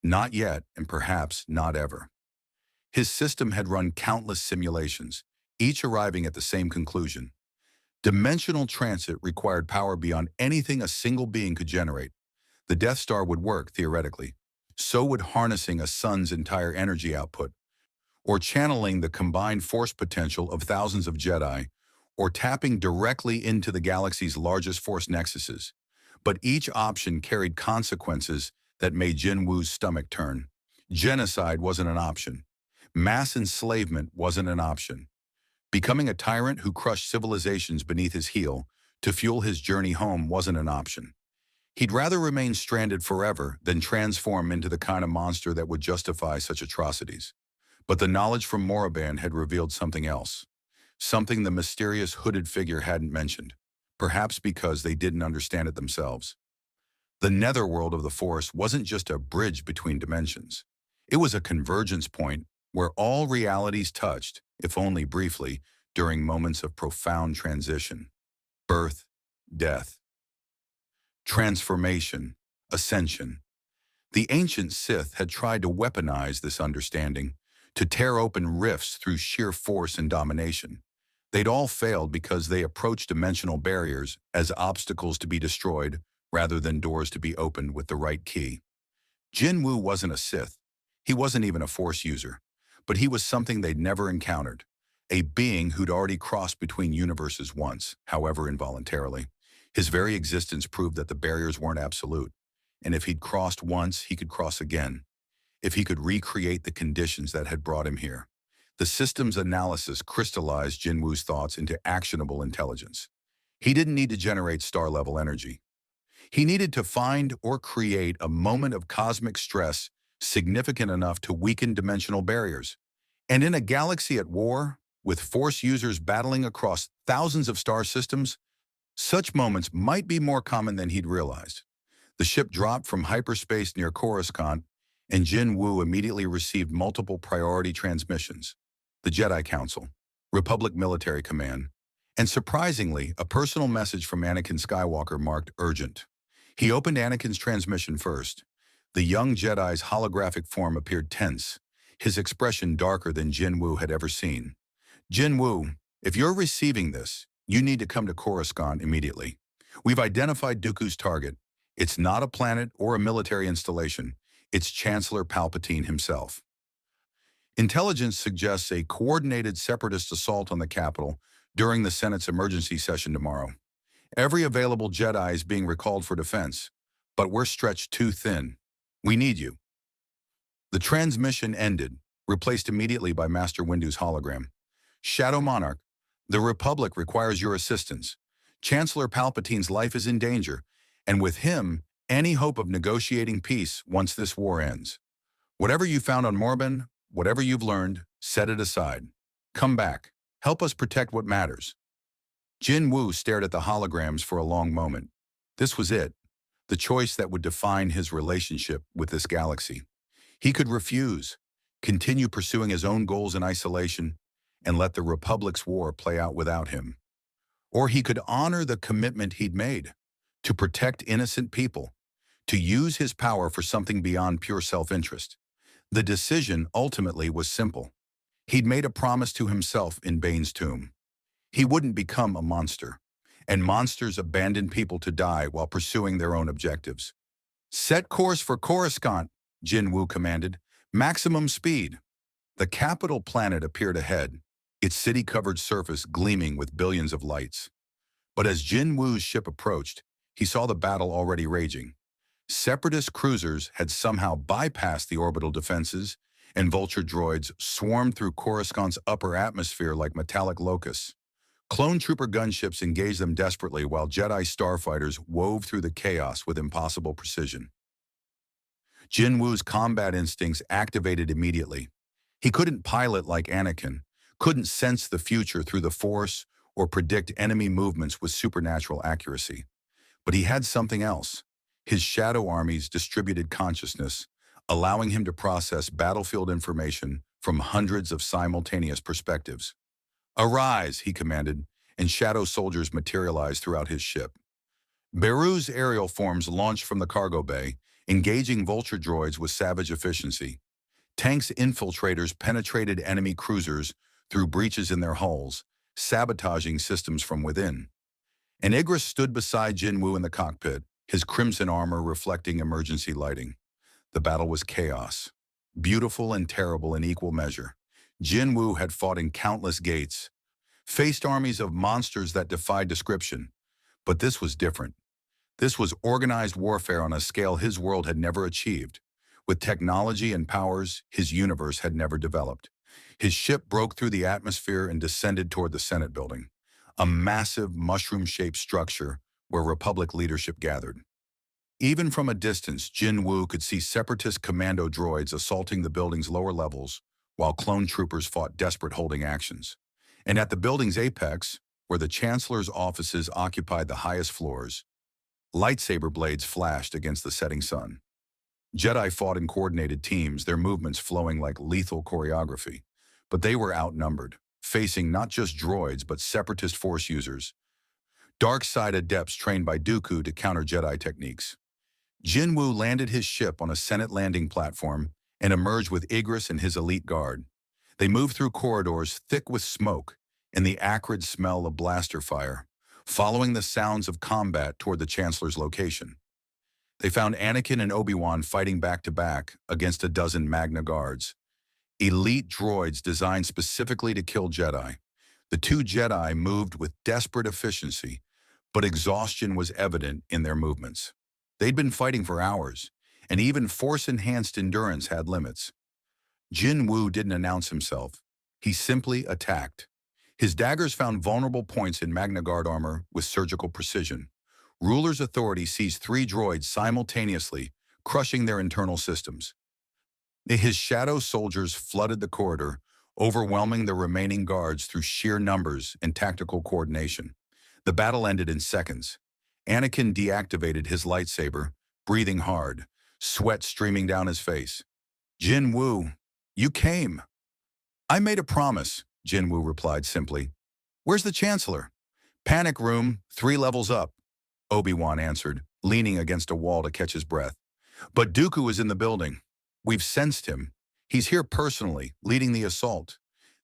Not yet, and perhaps not ever. His system had run countless simulations, each arriving at the same conclusion. Dimensional transit required power beyond anything a single being could generate. The Death Star would work, theoretically. So would harnessing a sun's entire energy output, or channeling the combined force potential of thousands of Jedi, or tapping directly into the galaxy's largest force nexuses. But each option carried consequences that made Jin Woo's stomach turn. Genocide wasn't an option. Mass enslavement wasn't an option. Becoming a tyrant who crushed civilizations beneath his heel to fuel his journey home wasn't an option. He'd rather remain stranded forever than transform into the kind of monster that would justify such atrocities. But the knowledge from Moraband had revealed something else. Something the mysterious hooded figure hadn't mentioned. perhaps because they didn't understand it themselves. The netherworld of the Force wasn't just a bridge between dimensions. It was a convergence point where all realities touched, if only briefly, during moments of profound transition. Birth, death, transformation, ascension. The ancient Sith had tried to weaponize this understanding, to tear open rifts through sheer force and domination. They'd all failed because they approached dimensional barriers as obstacles to be destroyed rather than doors to be opened with the right key. Jin Wu wasn't a Sith. He wasn't even a Force user. But he was something they'd never encountered, a being who'd already crossed between universes once, however involuntarily. His very existence proved that the barriers weren't absolute, and if he'd crossed once, he could cross again, if he could recreate the conditions that had brought him here. The system's analysis crystallized Jin Wu's thoughts into actionable intelligence. He didn't need to generate star-level energy. He needed to find or create a moment of cosmic stress significant enough to weaken dimensional barriers. And in a galaxy at war, with Force users battling across thousands of star systems, such moments might be more common than he'd realized. The ship dropped from hyperspace near Coruscant, and Jin Wu immediately received multiple priority transmissions. The Jedi Council, Republic Military Command, and surprisingly, a personal message from Anakin Skywalker marked urgent. He opened Anakin's transmission first. The young Jedi's holographic form appeared tense, his expression darker than Jin Wu had ever seen. Jin Wu, if you're receiving this, you need to come to Coruscant immediately. We've identified Dooku's target. It's not a planet or a military installation. It's Chancellor Palpatine himself. Intelligence suggests a coordinated separatist assault on the Capitol during the Senate's emergency session tomorrow. Every available Jedi is being recalled for defense, but we're stretched too thin. We need you. The transmission ended, replaced immediately by Master Windu's hologram. Shadow Monarch, the Republic requires your assistance. Chancellor Palpatine's life is in danger, and with him, any hope of negotiating peace once this war ends. Whatever you found on Morbin, whatever you've learned, set it aside. Come back. Help us protect what matters. Jin Wu stared at the holograms for a long moment. This was it, the choice that would define his relationship with this galaxy. He could refuse, continue pursuing his own goals in isolation, and let the Republic's war play out without him. Or he could honor the commitment he'd made, to protect innocent people, to use his power for something beyond pure self-interest. The decision ultimately was simple. He'd made a promise to himself in Bane's tomb. He wouldn't become a monster, and monsters abandon people to die while pursuing their own objectives. Set course for Coruscant, Jin Wu commanded. Maximum speed. The capital planet appeared ahead, its city-covered surface gleaming with billions of lights. But as Jin Wu's ship approached, he saw the battle already raging. Separatist cruisers had somehow bypassed the orbital defenses, and vulture droids swarmed through Coruscant's upper atmosphere like metallic locusts. Clone trooper gunships engaged them desperately while Jedi starfighters wove through the chaos with impossible precision. Jin Wu's combat instincts activated immediately. He couldn't pilot like Anakin, couldn't sense the future through the Force or predict enemy movements with supernatural accuracy. But he had something else. His shadow army's distributed consciousness, allowing him to process battlefield information from hundreds of simultaneous perspectives. Arise, he commanded, and shadow soldiers materialized throughout his ship. Beru's aerial forms launched from the cargo bay, engaging vulture droids with savage efficiency. Tanks infiltrators penetrated enemy cruisers through breaches in their hulls, sabotaging systems from within. And Igris stood beside Jin Wu in the cockpit, his crimson armor reflecting emergency lighting. The battle was chaos, beautiful and terrible in equal measure. Jin Wu had fought in countless gates, faced armies of monsters that defied description. But this was different. This was organized warfare on a scale his world had never achieved, with technology and powers his universe had never developed. His ship broke through the atmosphere and descended toward the Senate building, a massive mushroom-shaped structure where Republic leadership gathered. Even from a distance, Jin Wu could see separatist commando droids assaulting the building's lower levels, while clone troopers fought desperate holding actions. And at the building's apex, where the Chancellor's offices occupied the highest floors, lightsaber blades flashed against the setting sun. Jedi fought in coordinated teams, their movements flowing like lethal choreography. But they were outnumbered, facing not just droids but separatist force users, dark side adepts trained by Dooku to counter Jedi techniques. Jinwu landed his ship on a Senate landing platform and emerged with Igris and his elite guard. They moved through corridors thick with smoke and the acrid smell of blaster fire, following the sounds of combat toward the Chancellor's location. They found Anakin and Obi-Wan fighting back-to-back against a dozen Magna Guards, elite droids designed specifically to kill Jedi. The two Jedi moved with desperate efficiency, but exhaustion was evident in their movements. They'd been fighting for hours, and even force-enhanced endurance had limits. Jin Woo didn't announce himself. He simply attacked. His daggers found vulnerable points in Magna Guard armor with surgical precision. Ruler's authority seized 3 droids simultaneously, crushing their internal systems. His shadow soldiers flooded the corridor, overwhelming the remaining guards through sheer numbers and tactical coordination. The battle ended in seconds. Anakin deactivated his lightsaber, breathing hard, sweat streaming down his face. "Jin Woo, you came." "I made a promise," Jin Woo replied simply. "Where's the Chancellor?" "Panic room, 3 levels up," Obi-Wan answered, leaning against a wall to catch his breath. "But Dooku is in the building. We've sensed him. He's here personally, leading the assault.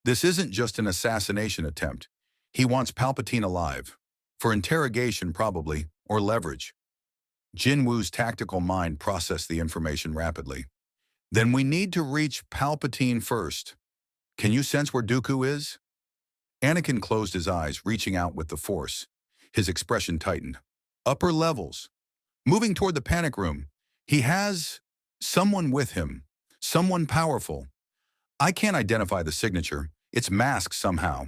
This isn't just an assassination attempt. He wants Palpatine alive. For interrogation, probably, or leverage." Jin Woo's tactical mind processed the information rapidly. "Then we need to reach Palpatine first. Can you sense where Dooku is?" Anakin closed his eyes, reaching out with the Force. His expression tightened. "Upper levels. Moving toward the panic room. He has someone with him. Someone powerful. I can't identify the signature. It's masked somehow."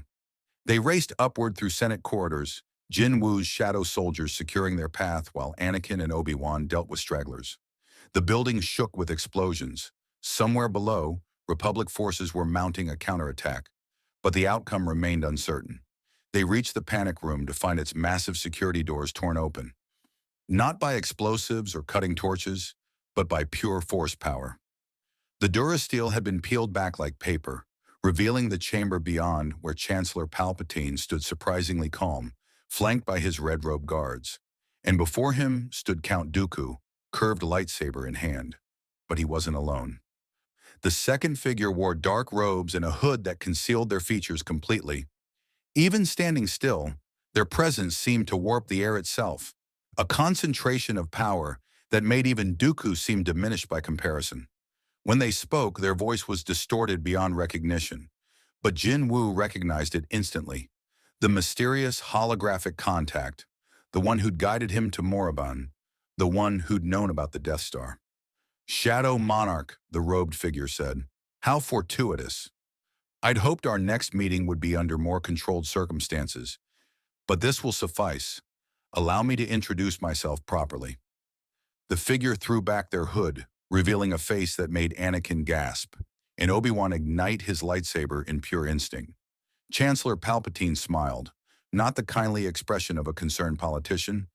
They raced upward through Senate corridors, Jin Woo's shadow soldiers securing their path while Anakin and Obi-Wan dealt with stragglers. The building shook with explosions. Somewhere below, Republic forces were mounting a counterattack, but the outcome remained uncertain. They reached the panic room to find its massive security doors torn open. Not by explosives or cutting torches, but by pure force power. The Durasteel had been peeled back like paper, revealing the chamber beyond where Chancellor Palpatine stood surprisingly calm, flanked by his red-robed guards. And before him stood Count Dooku, curved lightsaber in hand. But he wasn't alone. The second figure wore dark robes and a hood that concealed their features completely. Even standing still, their presence seemed to warp the air itself, a concentration of power that made even Dooku seem diminished by comparison. When they spoke, their voice was distorted beyond recognition, but Jin Woo recognized it instantly. The mysterious holographic contact, the one who'd guided him to Morabun, the one who'd known about the Death Star. "Shadow Monarch," the robed figure said. "How fortuitous. I'd hoped our next meeting would be under more controlled circumstances, but this will suffice. Allow me to introduce myself properly." The figure threw back their hood, revealing a face that made Anakin gasp, and Obi-Wan ignite his lightsaber in pure instinct. Chancellor Palpatine smiled, not the kindly expression of a concerned politician,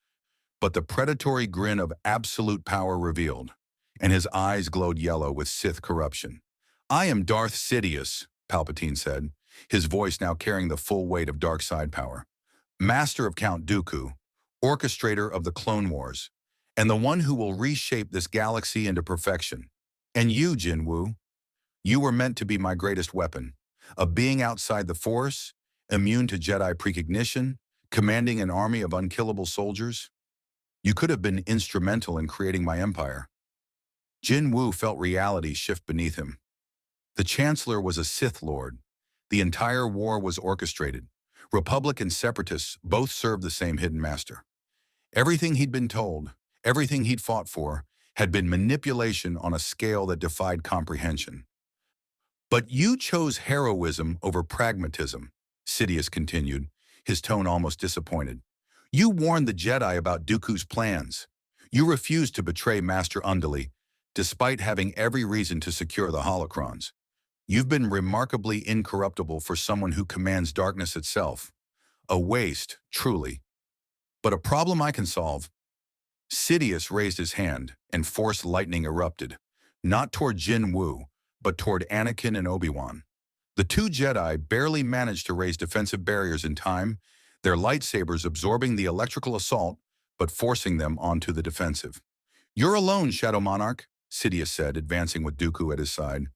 but the predatory grin of absolute power revealed, and his eyes glowed yellow with Sith corruption. "I am Darth Sidious," Palpatine said, his voice now carrying the full weight of dark side power. "Master of Count Dooku, orchestrator of the Clone Wars, and the one who will reshape this galaxy into perfection. And you, Jin Woo, you were meant to be my greatest weapon, a being outside the Force, immune to Jedi precognition, commanding an army of unkillable soldiers. You could have been instrumental in creating my empire." Jin Woo felt reality shift beneath him. The Chancellor was a Sith Lord. The entire war was orchestrated. Republic and Separatists both served the same hidden master. Everything he'd been told, everything he'd fought for, had been manipulation on a scale that defied comprehension. "But you chose heroism over pragmatism," Sidious continued, his tone almost disappointed. "You warned the Jedi about Dooku's plans. You refused to betray Master Unduli, despite having every reason to secure the holocrons. You've been remarkably incorruptible for someone who commands darkness itself. A waste, truly. But a problem I can solve. Sidious raised his hand, and Force lightning erupted, not toward Jin Woo, but toward Anakin and Obi-Wan. The two Jedi barely managed to raise defensive barriers in time, their lightsabers absorbing the electrical assault, but forcing them onto the defensive. "You're alone, Shadow Monarch," Sidious said, advancing with Dooku at his side.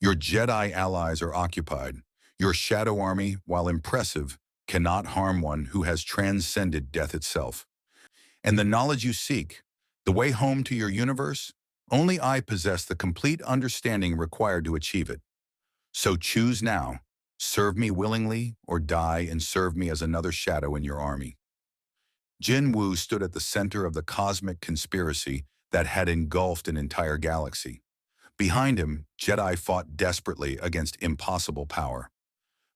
"Your Jedi allies are occupied. Your Shadow Army, while impressive, cannot harm one who has transcended death itself. And the knowledge you seek, the way home to your universe, only I possess the complete understanding required to achieve it. So choose now. Serve me willingly, or die and serve me as another shadow in your army." Jin Woo stood at the center of the cosmic conspiracy that had engulfed an entire galaxy. Behind him, Jedi fought desperately against impossible power.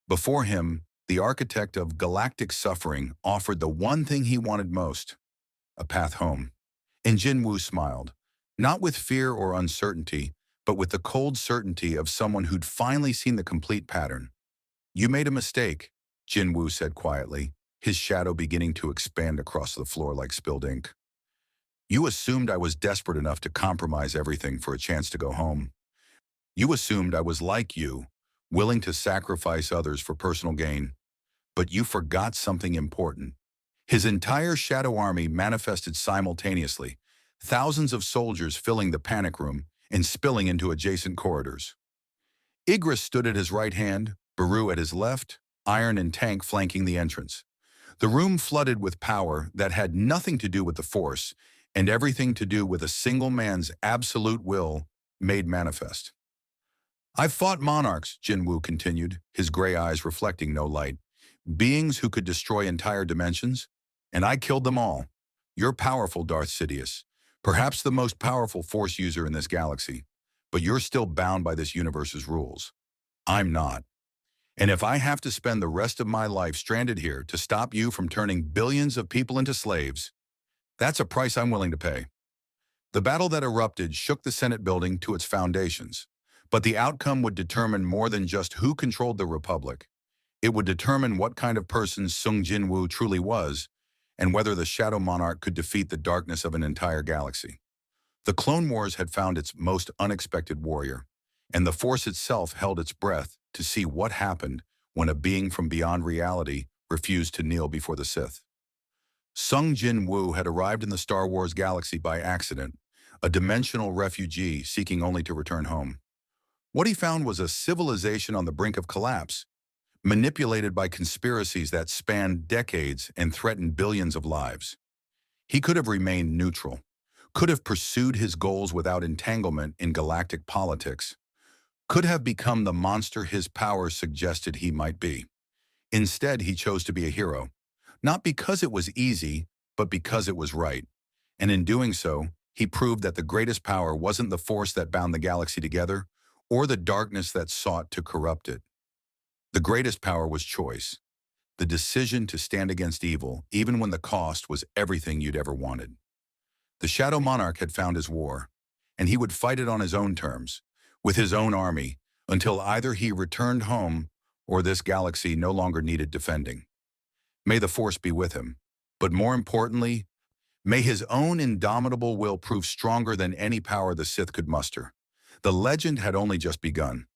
Before him, the architect of galactic suffering offered the one thing he wanted most: a path home. And Jin Woo smiled, not with fear or uncertainty, but with the cold certainty of someone who'd finally seen the complete pattern. "You made a mistake," Jin Woo said quietly, his shadow beginning to expand across the floor like spilled ink. "You assumed I was desperate enough to compromise everything for a chance to go home. You assumed I was like you, willing to sacrifice others for personal gain. But you forgot something important." His entire Shadow Army manifested simultaneously, thousands of soldiers filling the panic room and spilling into adjacent corridors. Igris stood at his right hand, Beru at his left, Iron and Tank flanking the entrance. The room flooded with power that had nothing to do with the Force and everything to do with a single man's absolute will made manifest. "I've fought monarchs," Jin Woo continued, his gray eyes reflecting no light. "Beings who could destroy entire dimensions, and I killed them all. You're powerful, Darth Sidious, perhaps the most powerful Force user in this galaxy, but you're still bound by this universe's rules. I'm not. And if I have to spend the rest of my life stranded here to stop you from turning billions of people into slaves, that's a price I'm willing to pay." The battle that erupted shook the Senate building to its foundations, but the outcome would determine more than just who controlled the Republic. It would determine what kind of person Sung Jin Woo truly was, and whether the Shadow Monarch could defeat the darkness of an entire galaxy. The Clone Wars had found its most unexpected warrior, and the Force itself held its breath to see what happened when a being from beyond reality refused to kneel before the Sith. Sung Jin Woo had arrived in the Star Wars galaxy by accident, a dimensional refugee seeking only to return home. What he found was a civilization on the brink of collapse, manipulated by conspiracies that spanned decades and threatened billions of lives. He could have remained neutral, could have pursued his goals without entanglement in galactic politics, could have become the monster his power suggested he might be. Instead, he chose to be a hero, not because it was easy, but because it was right. And in doing so, he proved that the greatest power wasn't the Force that bound the galaxy together, or the darkness that sought to corrupt it. The greatest power was choice, the decision to stand against evil, even when the cost was everything you'd ever wanted. The Shadow Monarch had found his war, and he would fight it on his own terms, with his own army, until either he returned home or this galaxy no longer needed defending. May the Force be with him, but more importantly, may his own indomitable will prove stronger than any power the Sith could muster. The legend had only just begun.